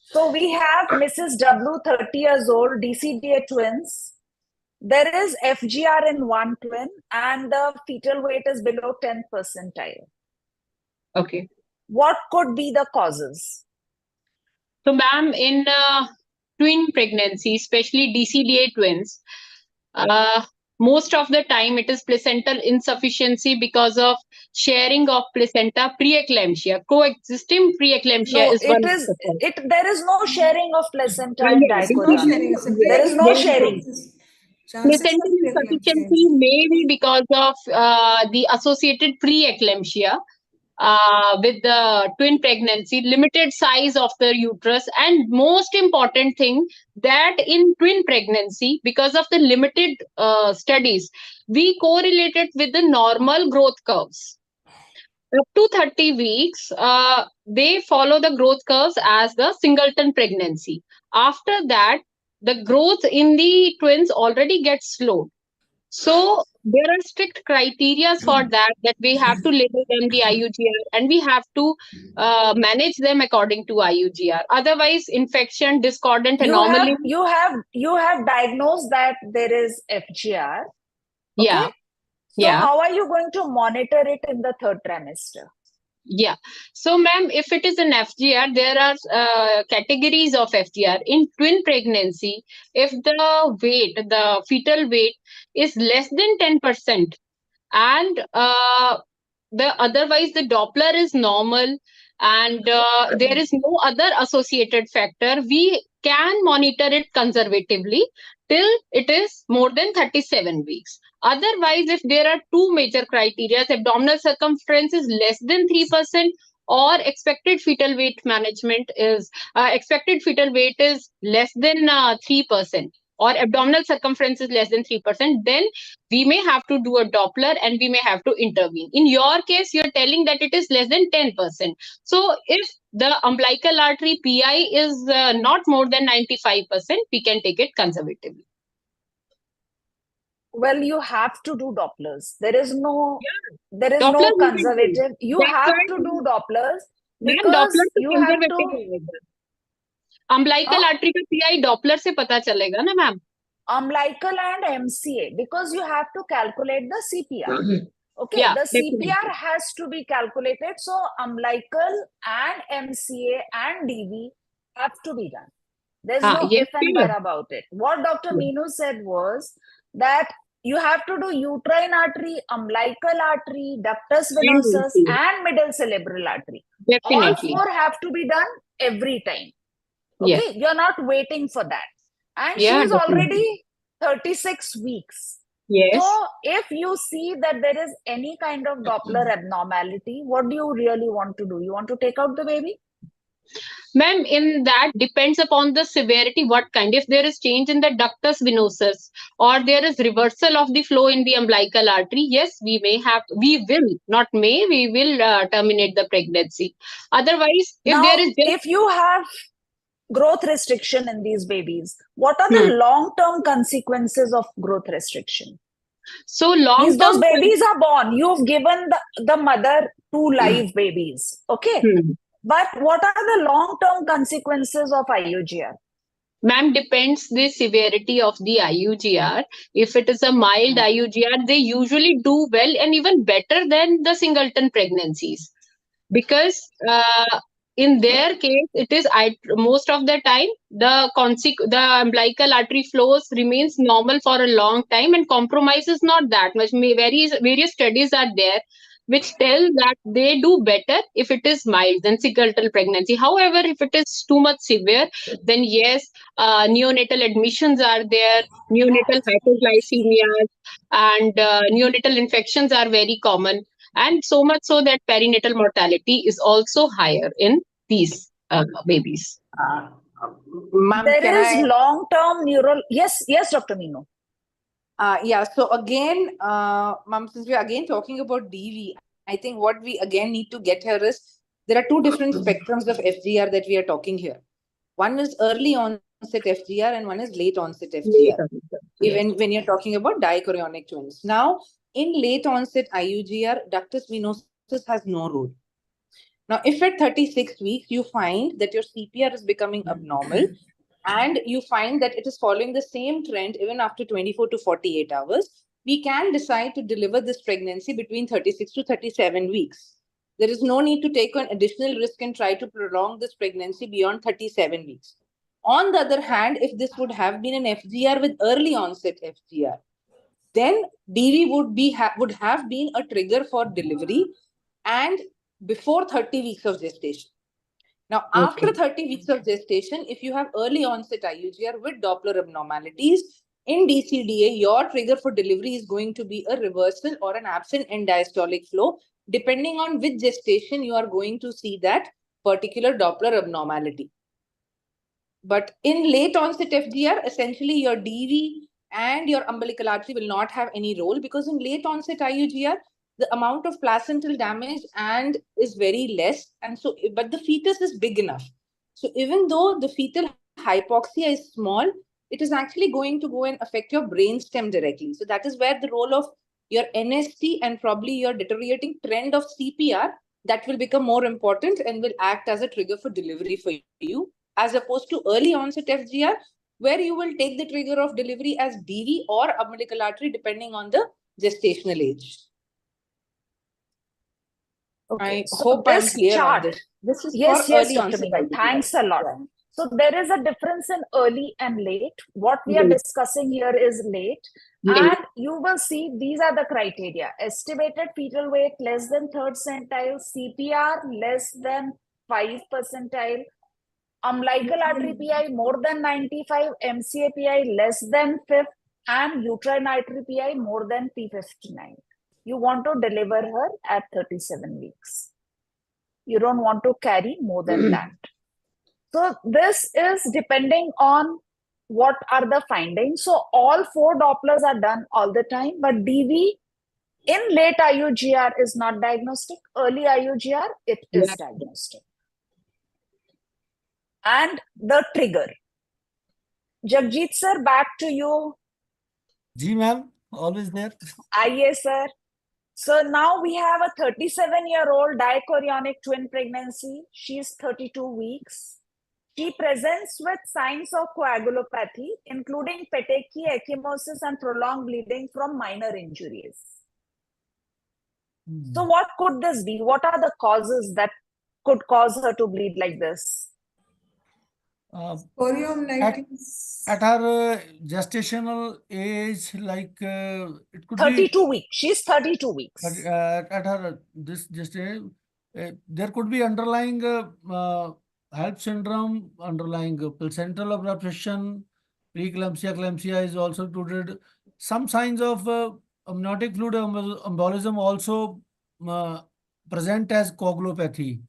So we have Mrs. W, 30 years old, DCDA twins. There is FGR in one twin and the fetal weight is below 10 percentile. Okay. What could be the causes? So, ma'am, in twin pregnancy, especially DCDA twins, most of the time it is placental insufficiency because of sharing of placenta preeclampsia. Coexisting preeclampsia is one. There is no sharing of placenta in dichorionic. There is no sharing. Placental insufficiency may be because of the associated preeclampsia. with the twin pregnancy, limited size of the uterus, and most important thing that in twin pregnancy, because of the limited studies, we correlated with the normal growth curves. Up to 30 weeks, they follow the growth curves as the singleton pregnancy. After that, the growth in the twins already gets slowed. So there are strict criteria for that we have to label them the IUGR, and we have to manage them according to IUGR. Otherwise, infection, discordant anomaly. You have diagnosed that there is FGR. Okay. Yeah. So Yeah. how are you going to monitor it in the third trimester? Yeah. So, ma'am, if it is an FGR, there are categories of FGR. In twin pregnancy, if the weight, the fetal weight is less than 10%, and otherwise the Doppler is normal, and there is no other associated factor, we can monitor it conservatively till it is more than 37 weeks. Otherwise, if there are two major criteria, abdominal circumference is less than 3%, or expected fetal weight management is expected fetal weight is less than 3%, or abdominal circumference is less than 3%, then we may have to do a Doppler and we may have to intervene. In your case, you're telling that it is less than 10%. So if the umbilical artery PI is not more than 95%, we can take it conservatively. Well, you have to do Dopplers. There is no Dopplers no conservative. You That's have why to do Dopplers ma'am because Doppler से you have conservative to. रहेगा. Umbilical artery का PI Doppler से पता चलेगा ना ma'am? Umbilical and MCA, because you have to calculate the CPR. Okay, Yeah, the definitely. CPR has to be calculated. So umbilical and MCA and DV have to be done. There's no yes, if and sure. but about it. What Dr. Yeah. Meenu said was that you have to do uterine artery, umbilical artery, ductus venosus, and middle cerebral artery. All Definitely. four have to be done every time. Okay, Yes. you're not waiting for that. And Yeah, she's definitely. already 36 weeks. Yes. So if you see that there is any kind of Doppler abnormality, what do you really want to do? You want to take out the baby? Ma'am, in that depends upon the severity, what kind. If there is change in the ductus venosus, or there is reversal of the flow in the umbilical artery, yes, we will terminate the pregnancy. Otherwise, if Now, there is just... if you have growth restriction in these babies, what are the long-term consequences of growth restriction? So long-term, those babies are born. You've given the mother two live babies. Okay. But what are the long-term consequences of IUGR? Ma'am, depends the severity of the IUGR. If it is a mild IUGR, they usually do well and even better than the singleton pregnancies. Because in their case, it is most of the time, the umbilical artery flows remains normal for a long time and compromise is not that much. Various studies are there which tell that they do better if it is mild than singleton pregnancy. However, if it is too much severe, then yes, neonatal admissions are there, neonatal hypoglycemias, and neonatal infections are very common. And so much so that perinatal mortality is also higher in these babies. There is long-term neural. Yes, Dr. Meenu. Yeah, so again, ma'am, since we're again talking about DV, I think what we again need to get here is there are two different spectrums of FGR that we are talking here. One is early onset FGR and one is late onset FGR. When you're talking about dichorionic twins. Now, in late onset IUGR, ductus venosus has no role. Now, if at 36 weeks you find that your CPR is becoming abnormal, and you find that it is following the same trend even after 24 to 48 hours, we can decide to deliver this pregnancy between 36 to 37 weeks. There is no need to take an additional risk and try to prolong this pregnancy beyond 37 weeks. On the other hand, if this would have been an FGR with early onset FGR, then DV would have been a trigger for delivery and before 30 weeks of gestation. Now, after 30 weeks of gestation, if you have early onset IUGR with Doppler abnormalities, in DCDA, your trigger for delivery is going to be a reversal or an absent end diastolic flow depending on which gestation you are going to see that particular Doppler abnormality. But in late onset FGR, essentially your DV and your umbilical artery will not have any role, because in late onset IUGR, the amount of placental damage and is very less. And so, but the fetus is big enough. So even though the fetal hypoxia is small, it is actually going to go and affect your brainstem directly. So that is where the role of your NST and probably your deteriorating trend of CPR, that will become more important and will act as a trigger for delivery for you, as opposed to early onset FGR, where you will take the trigger of delivery as DV or umbilical artery, depending on the gestational age. Okay, I so hope I'm this clear chart, on this. This is yes, for yes, early Dr. onset Meenal, IUGR. thanks a lot. Yeah. So there is a difference in early and late. What we are Late. discussing here is late. Late. And you will see these are the criteria. Estimated fetal weight less than 3rd centile, CPR less than 5 percentile, umbilical artery PI more than 95, MCA PI less than 5th, and uterine artery PI more than P59. You want to deliver her at 37 weeks. You don't want to carry more than that. So this is depending on what are the findings. So all 4 Dopplers are done all the time, but DV in late IUGR is not diagnostic. Early IUGR, it is diagnostic. And the trigger. Jagjit sir, back to you. Ji ma'am, always there. Aye, sir. So now we have a 37-year-old dichorionic twin pregnancy. She's 32 weeks. She presents with signs of coagulopathy, including petechiae, ecchymosis, and prolonged bleeding from minor injuries. So what could this be? What are the causes that could cause her to bleed like this? At her gestational age, like it could 32 be weeks. She's 32 weeks. at her there could be underlying HELP syndrome, underlying placental abruption, preeclampsia, eclampsia is also included. Some signs of amniotic fluid embolism also present as coagulopathy.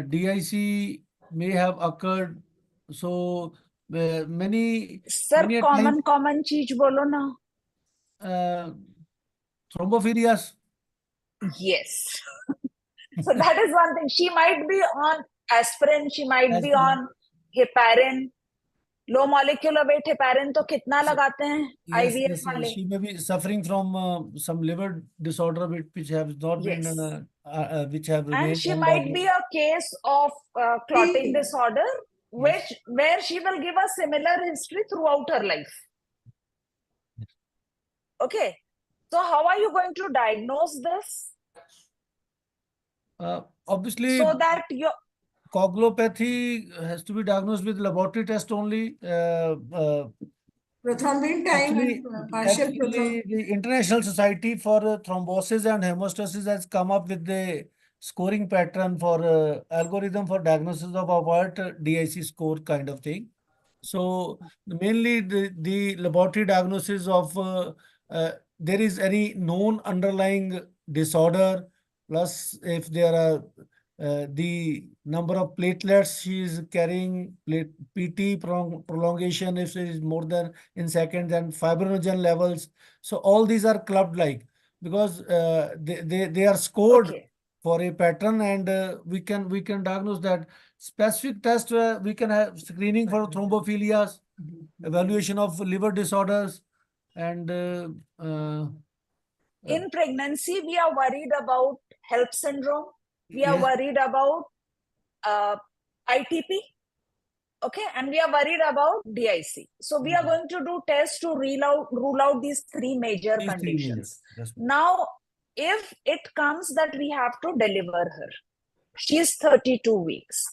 DIC may have occurred. So many Sir, many a common cheez bolo na. Thrombophilias. Yes. So that is one thing. She might be on aspirin, she might be on heparin. Low molecular weight heparin तो कितना लगाते हैं Yes, IVF yes, वाले? she may be suffering from some liver disorder which have not been Yes. which have And remained she might be a case of clotting disorder, where she will give a similar history throughout her life. Okay. So how are you going to diagnose this? Obviously, So that your coagulopathy has to be diagnosed with laboratory test only. Prothrombin time and partial Actually, the International Society for Thrombosis and Hemostasis has come up with the scoring pattern for algorithm for diagnosis of overt DIC score kind of thing. So mainly the laboratory diagnosis of there is any known underlying disorder, plus if there are the number of platelets she is carrying, PT prolongation if it is more than in seconds, and fibrinogen levels. So all these are clubbed like, because they are scored for a pattern, and we can diagnose that. Specific test we can have screening for thrombophilias, evaluation of liver disorders, and in pregnancy we are worried about HELP syndrome. We are worried about ITP. Okay, and we are worried about DIC. So we are going to do tests to rule out these 3 major conditions. Now, if it comes that we have to deliver her, she's 32 weeks.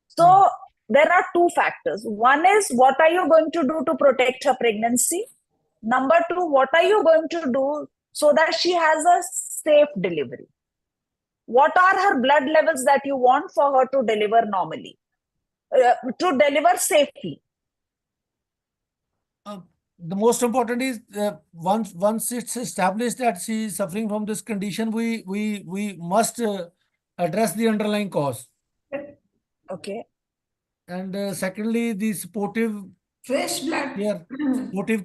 So there are 2 factors. One is, what are you going to do to protect her pregnancy? Number 2, what are you going to do so that she has a safe delivery? What are her blood levels that you want for her to deliver normally, to deliver safely? the most important is once it's established that she is suffering from this condition, we must address the underlying cause. Okay. And secondly, the supportive Fresh blood.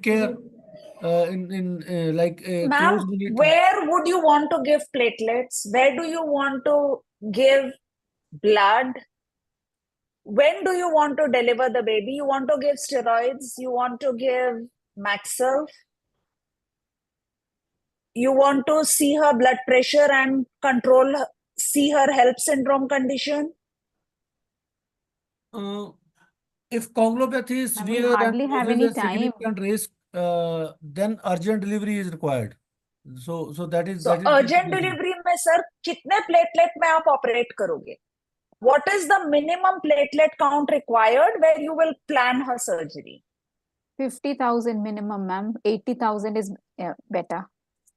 care in like Ma'am, close related. where would you want to give platelets? Where do you want to give blood? When do you want to deliver the baby? You want to give steroids? You want to give Maxilf? You want to see her blood pressure and see her HELP syndrome condition? If coagulopathy is And we severe and hardly have poses any a time. significant risk, then urgent delivery is required. So that is urgent delivery में sir कितने platelet में आप operate करोगे? What is the minimum platelet count required where you will plan her surgery? 50,000 minimum, ma'am. 80,000 is better.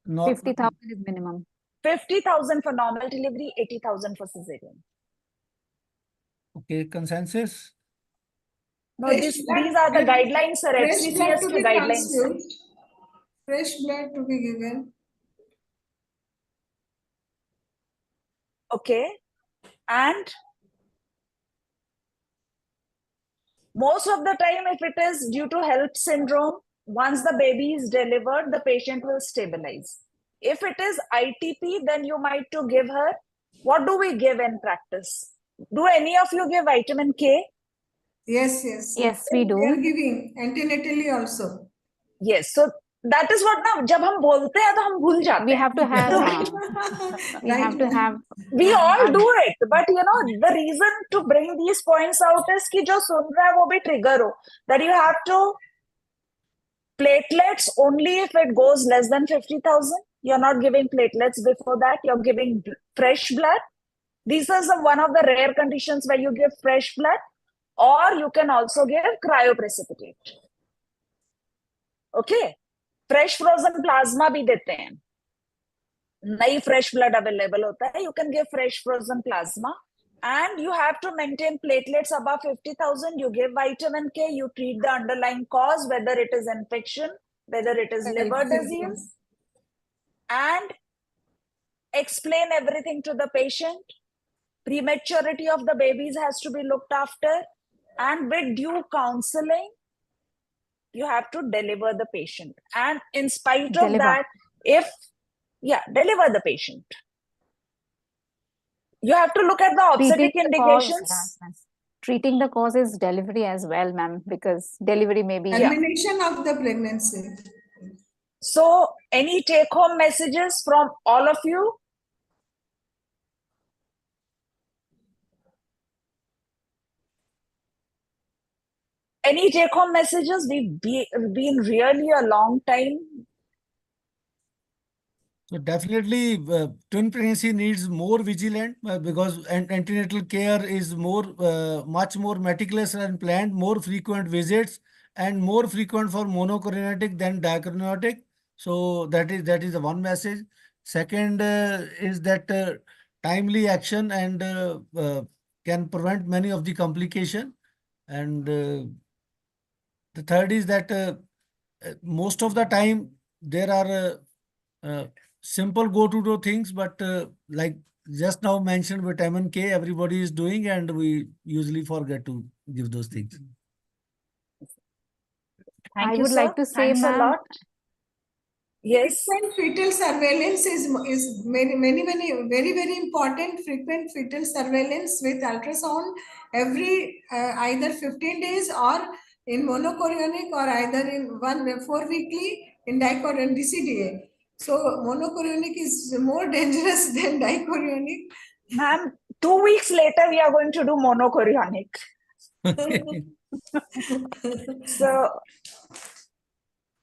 50,000 is minimum. 50,000 for normal delivery, 80,000 for cesarean. Okay, consensus? No, these are the guidelines, sir. Fresh blood to FCCS be guidelines. transfused. Fresh blood to be given. Okay. And most of the time, if it is due to HELP syndrome, once the baby is delivered, the patient will stabilize. If it is ITP, then you might to give her. What do we give in practice? Do any of you give vitamin K? Yes. Yes, we do. We are giving antenatally also. Yes. So that is what now. जब हम बोलते हैं तो हम भूल जाते हैं. We have to have. We have to have. We all do it, but you know the reason to bring these points out is कि जो सुन रहा है वो भी trigger हो. That you have to platelets only if it goes less than 50,000. You're not giving platelets before that. You're giving fresh blood. This is one of the rare conditions where you give fresh blood, or you can also give cryoprecipitate. Okay, fresh frozen plasma भी देते हैं. नई fresh blood available होता है. You can give fresh frozen plasma, and you have to maintain platelets above 50,000. You give vitamin K. You treat the underlying cause, whether it is infection, whether it is liver disease, and explain everything to the patient. Prematurity of the babies has to be looked after, and with due counseling, you have to deliver the patient. And in spite of that, deliver the patient. You have to look at the obstetric indications. Treating the cause is delivery as well, ma'am, because delivery may be termination of the pregnancy. So, any take-home messages from all of you? Any take-home messages? We've been really a long time. So definitely, twin pregnancy needs more vigilant because antenatal care is much more meticulous and planned, more frequent visits, and more frequent for monochorionic than dichorionic. So that is the one message. Second is that timely action and can prevent many of the complication. And the third is that most of the time there are simple go-to things, but like just now mentioned vitamin K, everybody is doing, and we usually forget to give those things. I would like to say, thanks a ma'am. lot. Yes. Frequent fetal surveillance is very very important. Frequent fetal surveillance with ultrasound every either 15 days or in monochorionic, or either in 4 weekly in dichorionic DCDA. So monochorionic is more dangerous than dichorionic. Ma'am, 2 weeks later we are going to do monochorionic. So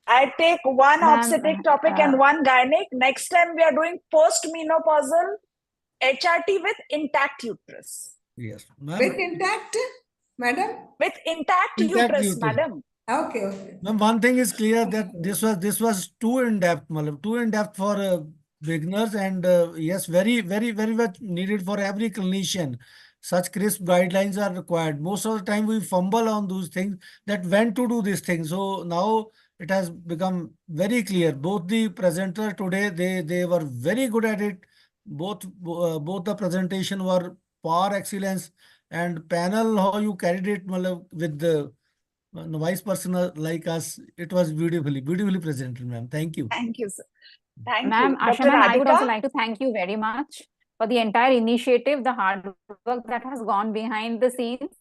I take one obstetric topic and one gynec. Next time we are doing post-menopausal HRT with intact uterus. Yes. With intact, madam? With intact uterus, madam. Okay. Ma'am, one thing is clear that this was too in depth, too in depth for beginners, and yes, very much needed for every clinician. Such crisp guidelines are required. Most of the time we fumble on those things, that when to do this thing. So now it has become very clear. Both the presenter today, they were very good at it. Both the presentation were par excellence, and panel how you carried it with the vice person like us. It was beautifully presented, ma'am. Thank you. Thank you, sir. Thank Ma'am, you. Asha Dr. ma'am, I would also Radhika? like to thank you very much for the entire initiative, the hard work that has gone behind the scenes.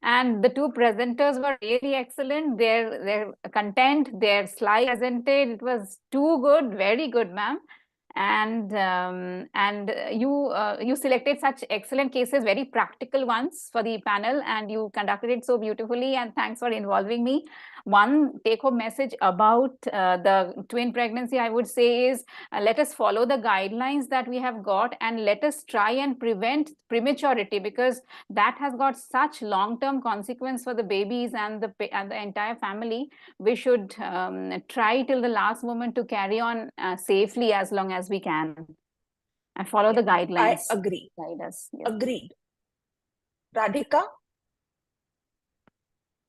And the two presenters were really excellent. Their content, their slide presented, it was too good, very good, ma'am. And you selected such excellent cases, very practical ones for the panel, and you conducted it so beautifully. And thanks for involving me. One take-home message about the twin pregnancy, I would say, is let us follow the guidelines that we have got, and let us try and prevent prematurity, because that has got such long-term consequence for the babies and the entire family. We should try till the last moment to carry on safely as long as we can, and follow the guidelines. I agree. Guide us. Yes. Agreed. Radhika?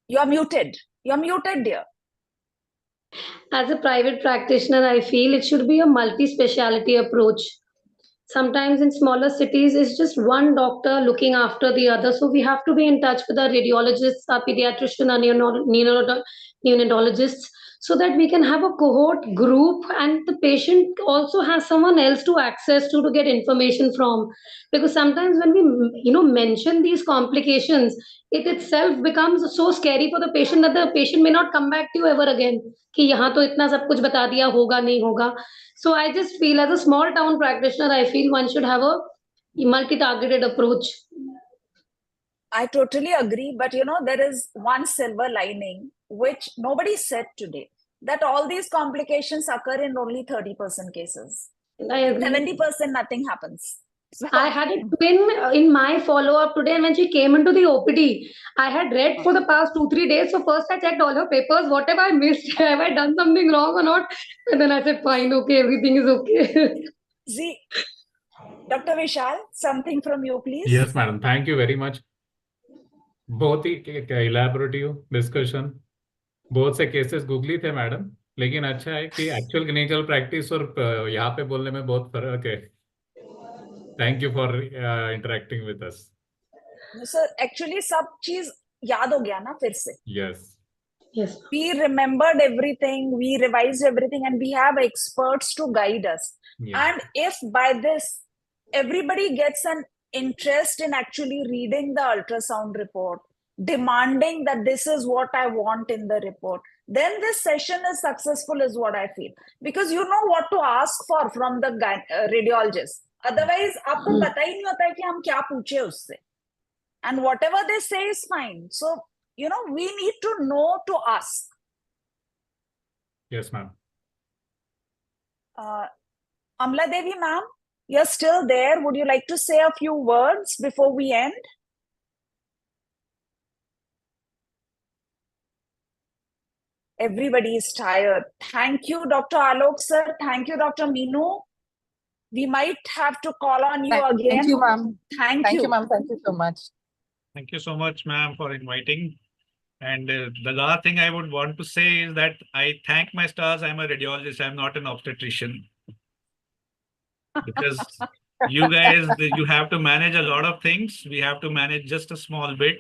You are muted. You are muted, dear. As a private practitioner, I feel it should be a multi-speciality approach. Sometimes in smaller cities, it's just one doctor looking after the other. So we have to be in touch with our radiologists, our pediatrician, our neonatologists, so that we can have a cohort group, and the patient also has someone else to access to get information from. Because sometimes when we mention these complications, it itself becomes so scary for the patient that the patient may not come back to you ever again. कि यहाँ तो इतना सब कुछ बता दिया, होगा नहीं होगा. So I just feel, as a small town practitioner, I feel one should have a multi-targeted approach. I totally agree, but there is one silver lining which nobody said today, that all these complications occur in only 30% cases. I agree. 70% nothing happens. So, I had a twin in my follow-up today, and when she came into the OPD, I had read for the past 2-3 days. So first I checked all her papers. What have I missed? Have I done something wrong or not? And then I said, fine, okay, everything is okay. see, Dr. Vishal, something from you, please. Yes, madam. Thank you very much. बहुत ही elaborative discussion. बहुत से cases googly थे madam, लेकिन अच्छा है कि actual clinical practice और यहाँ पे बोलने में बहुत फर्क है. Thank you for interacting with us. Sir actually सब चीज याद हो गया ना फिर से. Yes. We remembered everything, we revised everything, and we have experts to guide us. And if by this everybody gets an interest in actually reading the ultrasound report, demanding that this is what I want in the report, then this session is successful, is what I feel. Because you know what to ask for from the radiologist. Otherwise, आपको पता ही नहीं होता है कि हम क्या पूछे उससे. And whatever they say is fine. So, we need to know to ask. Yes, ma'am. Amla Devi, ma'am, you're still there. Would you like to say a few words before we end? Everybody is tired. Thank you, Dr. Alok sir. Thank you, Dr. Meenu. We might have to call on you again. Thank you, ma'am. Thank you, ma'am. Thank you so much. Thank you so much, ma'am, for inviting. And the last thing I would want to say is that I thank my stars. I'm a radiologist. I'm not an obstetrician. Because you guys, you have to manage a lot of things. We have to manage just a small bit.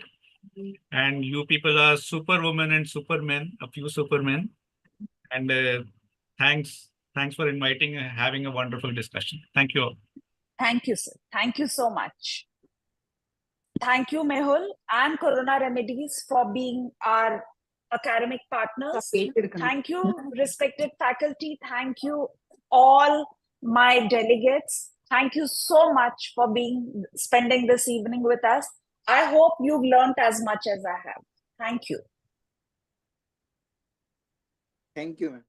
And you people are superwomen and supermen, a few supermen. And thanks for inviting and having a wonderful discussion. Thank you all. Thank you, sir. Thank you so much. Thank you, Mehul and Corona Remedies, for being our academic partners. Thank you, respected faculty. Thank you, all my delegates. Thank you so much for spending this evening with us. I hope you've learned as much as I have. Thank you. Thank you, ma'am.